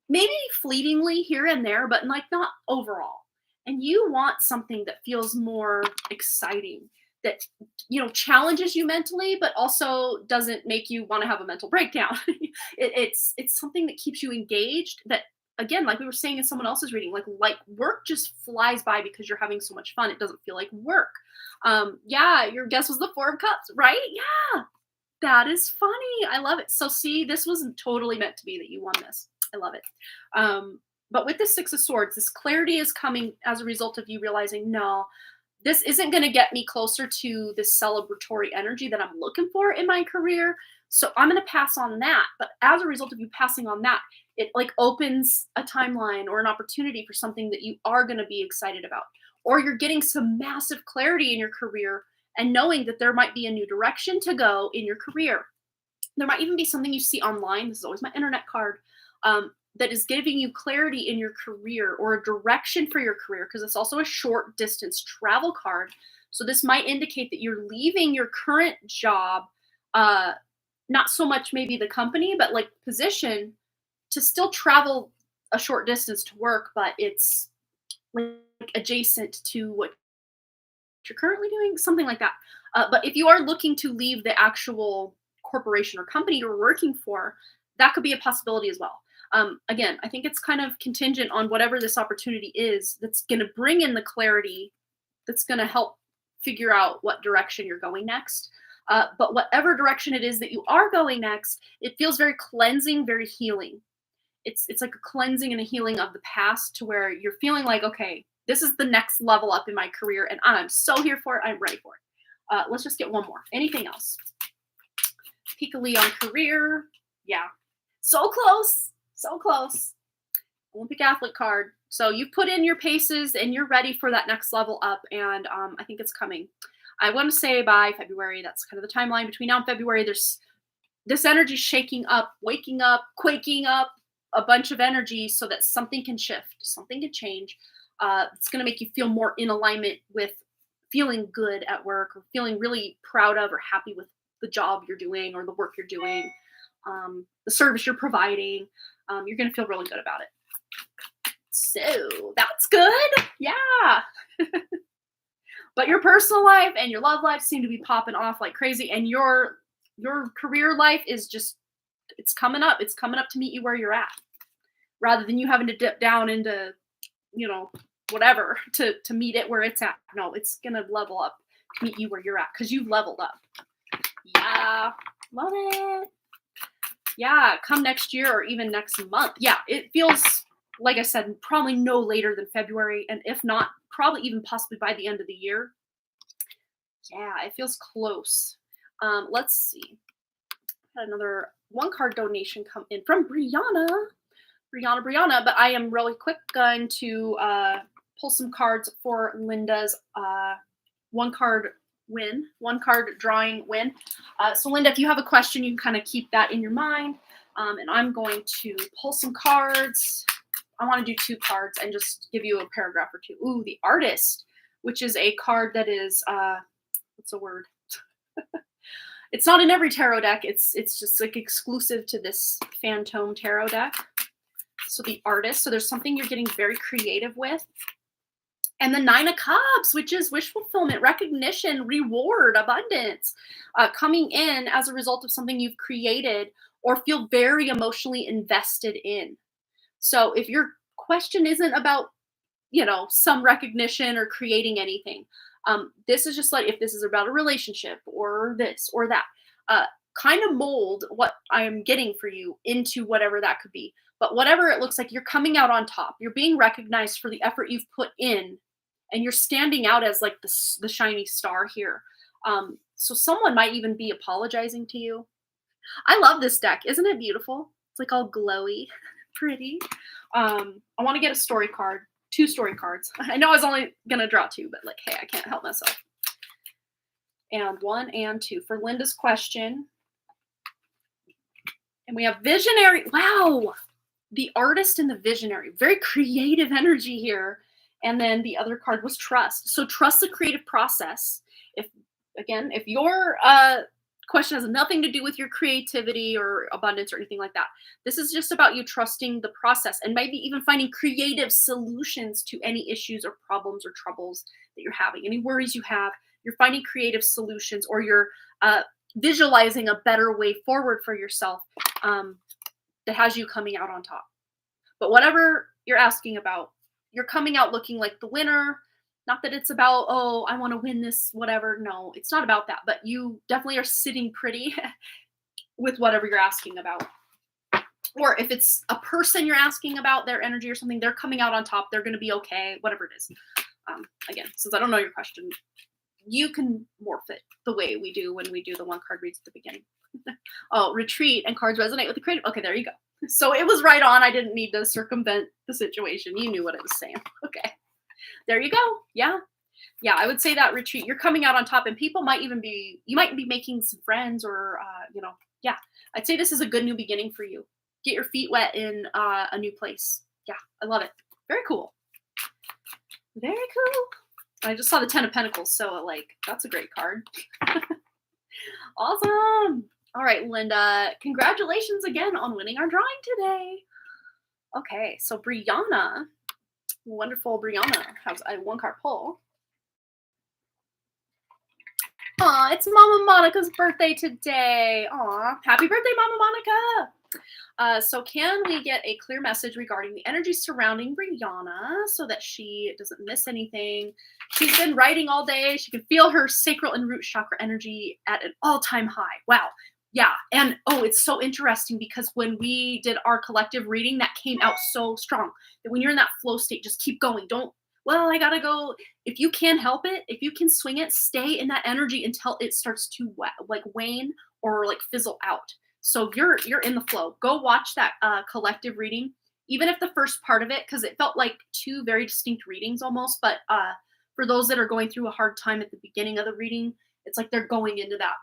S1: Maybe fleetingly here and there, but like not overall. And you want something that feels more exciting, that, you know, challenges you mentally, but also doesn't make you want to have a mental breakdown. It's something that keeps you engaged, that, again, like we were saying in someone else's reading, like work just flies by because you're having so much fun. It doesn't feel like work. Yeah, your guess was the Four of Cups, right? Yeah, that is funny. I love it. So see, this wasn't totally meant to be that you won this. I love it. But with the Six of Swords, this clarity is coming as a result of you realizing, no, this isn't going to get me closer to this celebratory energy that I'm looking for in my career. So I'm going to pass on that. But as a result of you passing on that, it like opens a timeline or an opportunity for something that you are going to be excited about. Or you're getting some massive clarity in your career and knowing that there might be a new direction to go in your career. There might even be something you see online. This is always my internet card. That is giving you clarity in your career or a direction for your career, because it's also a short distance travel card. So this might indicate that you're leaving your current job, not so much maybe the company, but like position, to still travel a short distance to work, but it's like adjacent to what you're currently doing, something like that. But if you are looking to leave the actual corporation or company you're working for, that could be a possibility as well. Again, I think it's kind of contingent on whatever this opportunity is that's going to bring in the clarity that's going to help figure out what direction you're going next. But whatever direction it is that you are going next, it feels very cleansing, very healing. It's like a cleansing and a healing of the past, to where you're feeling like, okay, this is the next level up in my career, and I'm so here for it. I'm ready for it. Let's just get one more. Anything else? Pika Lee on career. Yeah. So close. So close. Olympic athlete card. So you put in your paces and you're ready for that next level up. And I think it's coming. I want to say by February, that's kind of the timeline between now and February. There's this energy shaking up, waking up, quaking up, a bunch of energy so that something can shift, something can change. It's going to make you feel more in alignment with feeling good at work, or feeling really proud of or happy with the job you're doing or the work you're doing, the service you're providing. You're going to feel really good about it. So that's good. Yeah. But your personal life and your love life seem to be popping off like crazy. And your career life is just, it's coming up. It's coming up to meet you where you're at, rather than you having to dip down into, whatever to meet it where it's at. No, it's going to level up to meet you where you're at, because you've leveled up. Yeah. Love it. Yeah. Come next year or even next month. Yeah. It feels, like I said, probably no later than February. And if not, probably even possibly by the end of the year. Yeah, it feels close. Let's see. Had another one card donation come in from Brianna. But I am really quick going to pull some cards for Linda's one card drawing win. So Linda, if you have a question, you can kind of keep that in your mind. And I'm going to pull some cards. I want to do 2 cards and just give you a paragraph or 2. Ooh, the Artist, which is a card that is, what's the word? It's not in every tarot deck. It's just like exclusive to this Phantom tarot deck. So the Artist. So there's something you're getting very creative with. And the 9 of Cups, which is wish fulfillment, recognition, reward, abundance, coming in as a result of something you've created or feel very emotionally invested in. So if your question isn't about, some recognition or creating anything, this is just like, if this is about a relationship or this or that, kind of mold what I'm getting for you into whatever that could be. But whatever it looks like, you're coming out on top. You're being recognized for the effort you've put in, and you're standing out as like the shiny star here. So someone might even be apologizing to you. I love this deck. Isn't it beautiful? It's like all glowy, pretty. I want to get a story card, 2 story cards. I know I was only going to draw 2, but like, hey, I can't help myself. And 1 and 2 for Linda's question. And we have Visionary. Wow. The Artist and the Visionary. Very creative energy here. And then the other card was Trust. So trust the creative process. If your question has nothing to do with your creativity or abundance or anything like that, this is just about you trusting the process and maybe even finding creative solutions to any issues or problems or troubles that you're having. Any worries you have, you're finding creative solutions, or you're visualizing a better way forward for yourself that has you coming out on top. But whatever you're asking about, you're coming out looking like the winner. Not that it's about, oh, I want to win this, whatever. No, it's not about that. But you definitely are sitting pretty with whatever you're asking about. Or if it's a person you're asking about, their energy or something, they're coming out on top. They're going to be okay, whatever it is. Again, since I don't know your question, you can morph it the way we do when we do the 1 card reads at the beginning. Oh, retreat and cards resonate with the creative. Okay, there you go. So it was right on. I didn't need to circumvent the situation. You knew what it was saying. Okay. There you go. Yeah. Yeah, I would say that retreat, you're coming out on top, and people might even be, you might be making some friends or, yeah. I'd say this is a good new beginning for you. Get your feet wet in a new place. Yeah, I love it. Very cool. Very cool. I just saw the 10 of Pentacles, so that's a great card. Awesome. All right, Linda, congratulations again on winning our drawing today. Okay, so Brianna, wonderful Brianna, has a 1 card pull. Aw, it's Mama Monica's birthday today. Aw, happy birthday, Mama Monica. So can we get a clear message regarding the energy surrounding Brianna so that she doesn't miss anything? She's been writing all day. She can feel her sacral and root chakra energy at an all-time high. Wow. Yeah. And it's so interesting because when we did our collective reading, that came out so strong that when you're in that flow state, just keep going. I gotta go. If you can help it, if you can swing it, stay in that energy until it starts to wane or fizzle out. So you're in the flow. Go watch that collective reading, even if the first part of it, because it felt like 2 very distinct readings almost. But for those that are going through a hard time at the beginning of the reading, it's like they're going into that,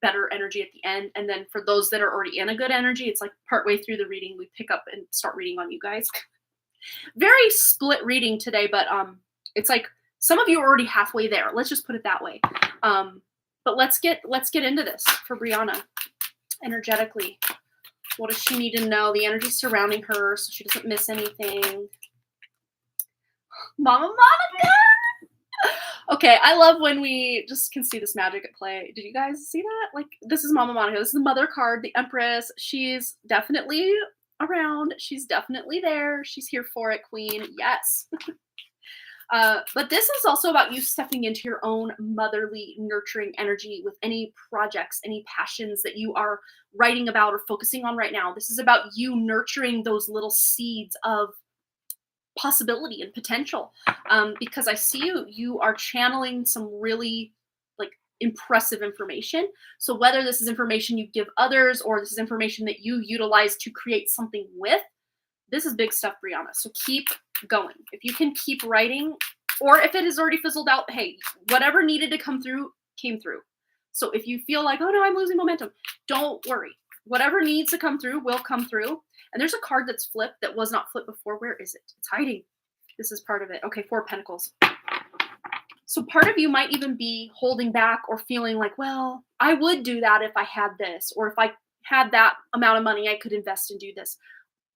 S1: better energy at the end. And then for those that are already in a good energy, it's like partway through the reading, we pick up and start reading on you guys. Very split reading today, but it's like some of you are already halfway there. Let's just put it that way. But let's get into this for Brianna energetically. What does she need to know? The energy surrounding her so she doesn't miss anything. Mama Monica! Okay, I love when we just can see this magic at play. Did you guys see that? Like, this is Mama Monica. This is the mother card, the Empress. She's definitely around. She's definitely there. She's here for it, Queen. Yes. But this is also about you stepping into your own motherly, nurturing energy with any projects, any passions that you are writing about or focusing on right now. This is about you nurturing those little seeds of possibility and potential, because I see you are channeling some really like impressive information. So whether this is information you give others or this is information that you utilize to create something with, this is big stuff, Brianna. So keep going. If you can keep writing, or if it has already fizzled out, hey, whatever needed to come through came through. So if you feel like, oh no, I'm losing momentum, don't worry. Whatever needs to come through will come through. And there's a card that's flipped that was not flipped before. Where is it? It's hiding. This is part of it. Okay, 4 of Pentacles. So part of you might even be holding back or feeling like, well, I would do that if I had this, or if I had that amount of money, I could invest and do this.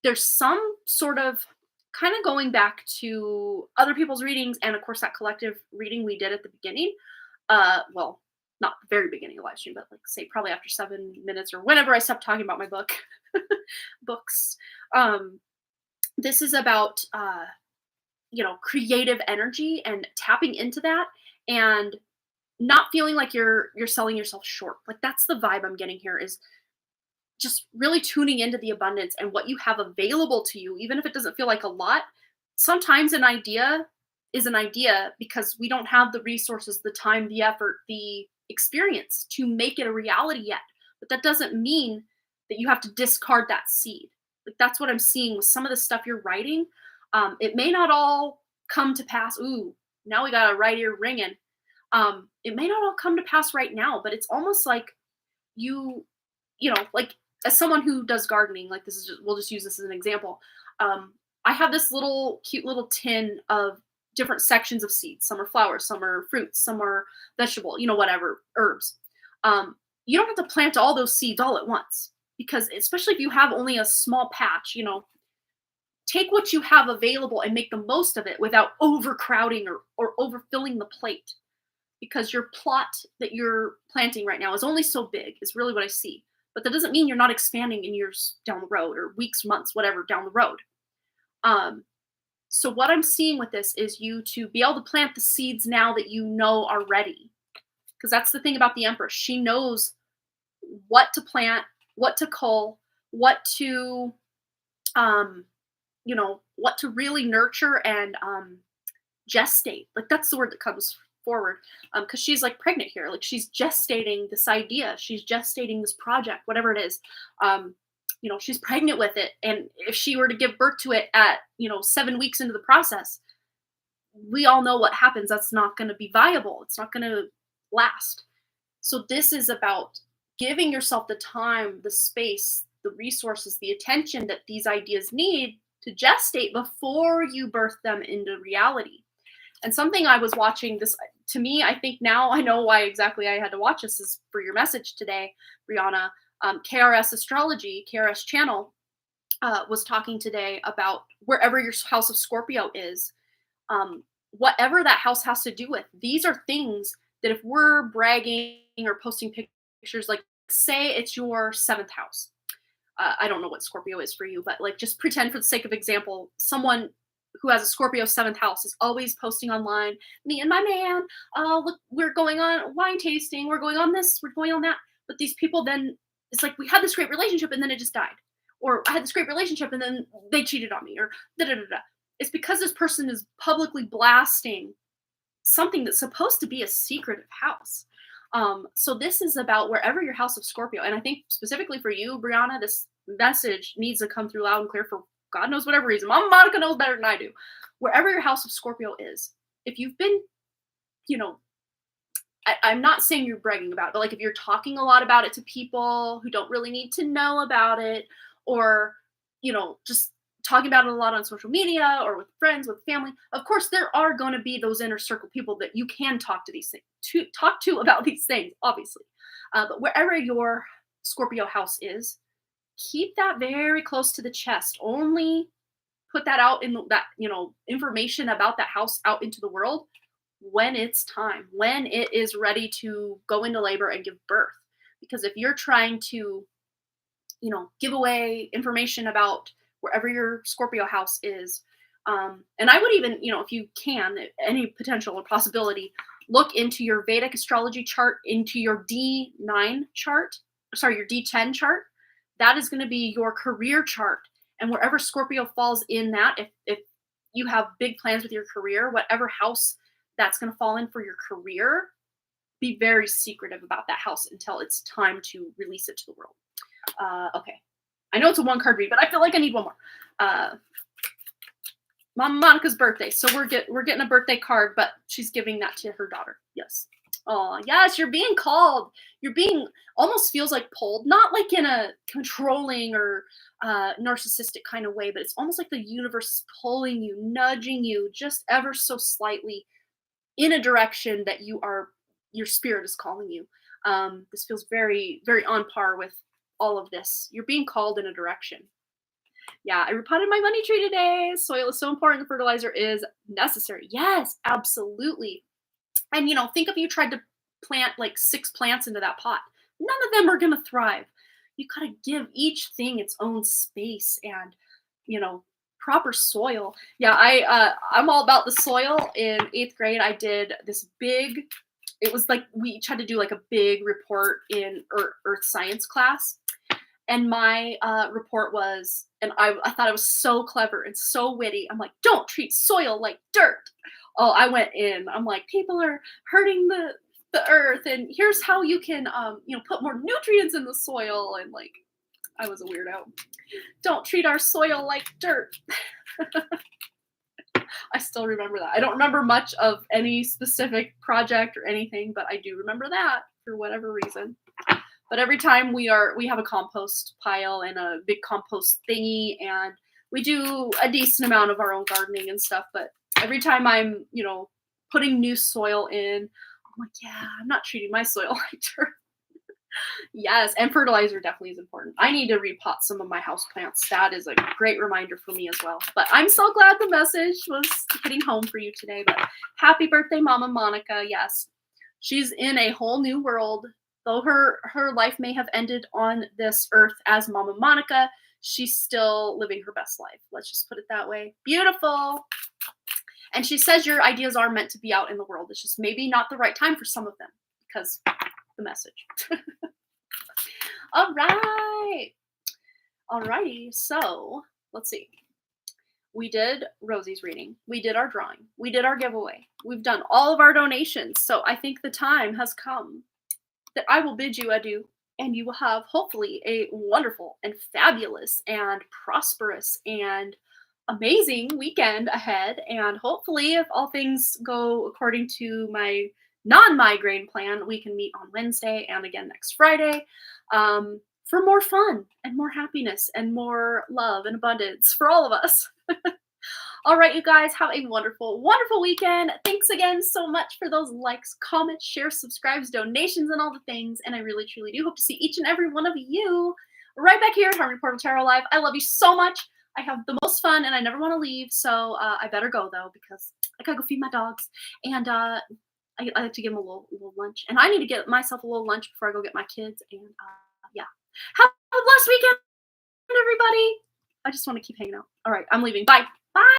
S1: There's some sort of kind of going back to other people's readings and, of course, that collective reading we did at the beginning. Well, not the very beginning of live stream, but like say probably after 7 minutes or whenever I stopped talking about my book. Books. This is about creative energy and tapping into that and not feeling like you're selling yourself short. Like that's the vibe I'm getting here, is just really tuning into the abundance and what you have available to you, even if it doesn't feel like a lot. Sometimes an idea is an idea because we don't have the resources, the time, the effort, the experience to make it a reality yet. But that doesn't mean that you have to discard that seed. Like that's what I'm seeing with some of the stuff you're writing. It may not all come to pass. Ooh, now we got a right ear ringing. It may not all come to pass right now, but it's almost like like as someone who does gardening, like this is just, we'll just use this as an example. I have this cute little tin of different sections of seeds. Some are flowers, some are fruits, some are vegetable, whatever, herbs. You don't have to plant all those seeds all at once, because especially if you have only a small patch, take what you have available and make the most of it without overcrowding or overfilling the plate, because your plot that you're planting right now is only so big, is really what I see. But that doesn't mean you're not expanding in years down the road, or weeks, months, whatever, down the road. So what I'm seeing with this is you to be able to plant the seeds now that you know are ready. Because that's the thing about the Empress. She knows what to plant, what to cull, what to what to really nurture and gestate. Like that's the word that comes forward, because she's like pregnant here. Like she's gestating this idea. She's gestating this project, whatever it is. She's pregnant with it. And if she were to give birth to it at, 7 weeks into the process, we all know what happens. That's not going to be viable. It's not going to last. So this is about giving yourself the time, the space, the resources, the attention that these ideas need to gestate before you birth them into reality. And something I was watching, this to me, I think now I know why exactly I had to watch this, is for your message today, Brianna. KRS Astrology, KRS channel, was talking today about wherever your house of Scorpio is, whatever that house has to do with. These are things that if we're bragging or posting pictures, like say it's your 7th house. I don't know what Scorpio is for you, but like just pretend for the sake of example, someone who has a Scorpio 7th house is always posting online, me and my man, look, we're going on wine tasting, we're going on this, we're going on that. But these people then, it's like we had this great relationship and then it just died. Or I had this great relationship and then they cheated on me, or da-da-da-da. It's because this person is publicly blasting something that's supposed to be a secretive house. So this is about wherever your house of Scorpio, and I think specifically for you, Brianna, this message needs to come through loud and clear for God knows whatever reason. Mama Monica knows better than I do. Wherever your house of Scorpio is, if you've been, I'm not saying you're bragging about it, but like if you're talking a lot about it to people who don't really need to know about it, or, just talking about it a lot on social media or with friends, with family, of course there are going to be those inner circle people that you can talk to these things to talk to about these things, obviously. But wherever your Scorpio house is, keep that very close to the chest. Only put that out in that, information about that house out into the world when it's time, when it is ready to go into labor and give birth. Because if you're trying to, give away information about wherever your Scorpio house is, and I would even, if you can, any potential or possibility, look into your Vedic astrology chart, into your D9 chart, sorry, your D10 chart. That is going to be your career chart. And wherever Scorpio falls in that, if you have big plans with your career, whatever house that's going to fall in for your career, be very secretive about that house until it's time to release it to the world. Okay. I know it's a one card read, but I feel like I need one more. Mama Monica's birthday. So we're getting a birthday card, but she's giving that to her daughter. Yes. Oh, yes, you're being called. You're being, almost feels like pulled, not like in a controlling or narcissistic kind of way, but it's almost like the universe is pulling you, nudging you just ever so slightly in a direction that your spirit is calling you. This feels very, very on par with all of this. You're being called in a direction. Yeah, I repotted my money tree today. Soil is so important. The fertilizer is necessary. Yes, absolutely. And, think if you tried to plant like 6 plants into that pot, none of them are going to thrive. You got to give each thing its own space and, proper soil. Yeah, I'm all about the soil. In 8th grade, I did this big, it was like we each had to do like a big report in earth science class. And my report was, and I thought it was so clever and so witty. I'm like, don't treat soil like dirt. Oh, I went in. I'm like, people are hurting the earth, and here's how you can, put more nutrients in the soil. And like, I was a weirdo. Don't treat our soil like dirt. I still remember that. I don't remember much of any specific project or anything, but I do remember that for whatever reason. But every time we have a compost pile and a big compost thingy, and we do a decent amount of our own gardening and stuff. But every time I'm, putting new soil in, I'm like, yeah, I'm not treating my soil like dirt. Yes, and fertilizer definitely is important. I need to repot some of my houseplants. That is a great reminder for me as well. But I'm so glad the message was hitting home for you today. But happy birthday, Mama Monica. Yes, she's in a whole new world. Though her life may have ended on this earth as Mama Monica, she's still living her best life. Let's just put it that way. Beautiful. And she says your ideas are meant to be out in the world. It's just maybe not the right time for some of them because the message. All right. Alrighty. So let's see. We did Rosie's reading. We did our drawing. We did our giveaway. We've done all of our donations. So I think the time has come that I will bid you adieu, and you will have hopefully a wonderful and fabulous and prosperous and amazing weekend ahead. And hopefully, if all things go according to my non-migraine plan, we can meet on Wednesday and again next Friday for more fun and more happiness and more love and abundance for all of us. All right, you guys, have a wonderful, wonderful weekend. Thanks again so much for those likes, comments, shares, subscribes, donations, and all the things. And I really, truly do hope to see each and every one of you right back here at Harmony Portal Tarot Live. I love you so much. I have the most fun, and I never want to leave. So I better go, though, because I got to go feed my dogs. And I like to give them a little lunch. And I need to get myself a little lunch before I go get my kids. And yeah. Have a blessed weekend, everybody. I just want to keep hanging out. All right, I'm leaving. Bye.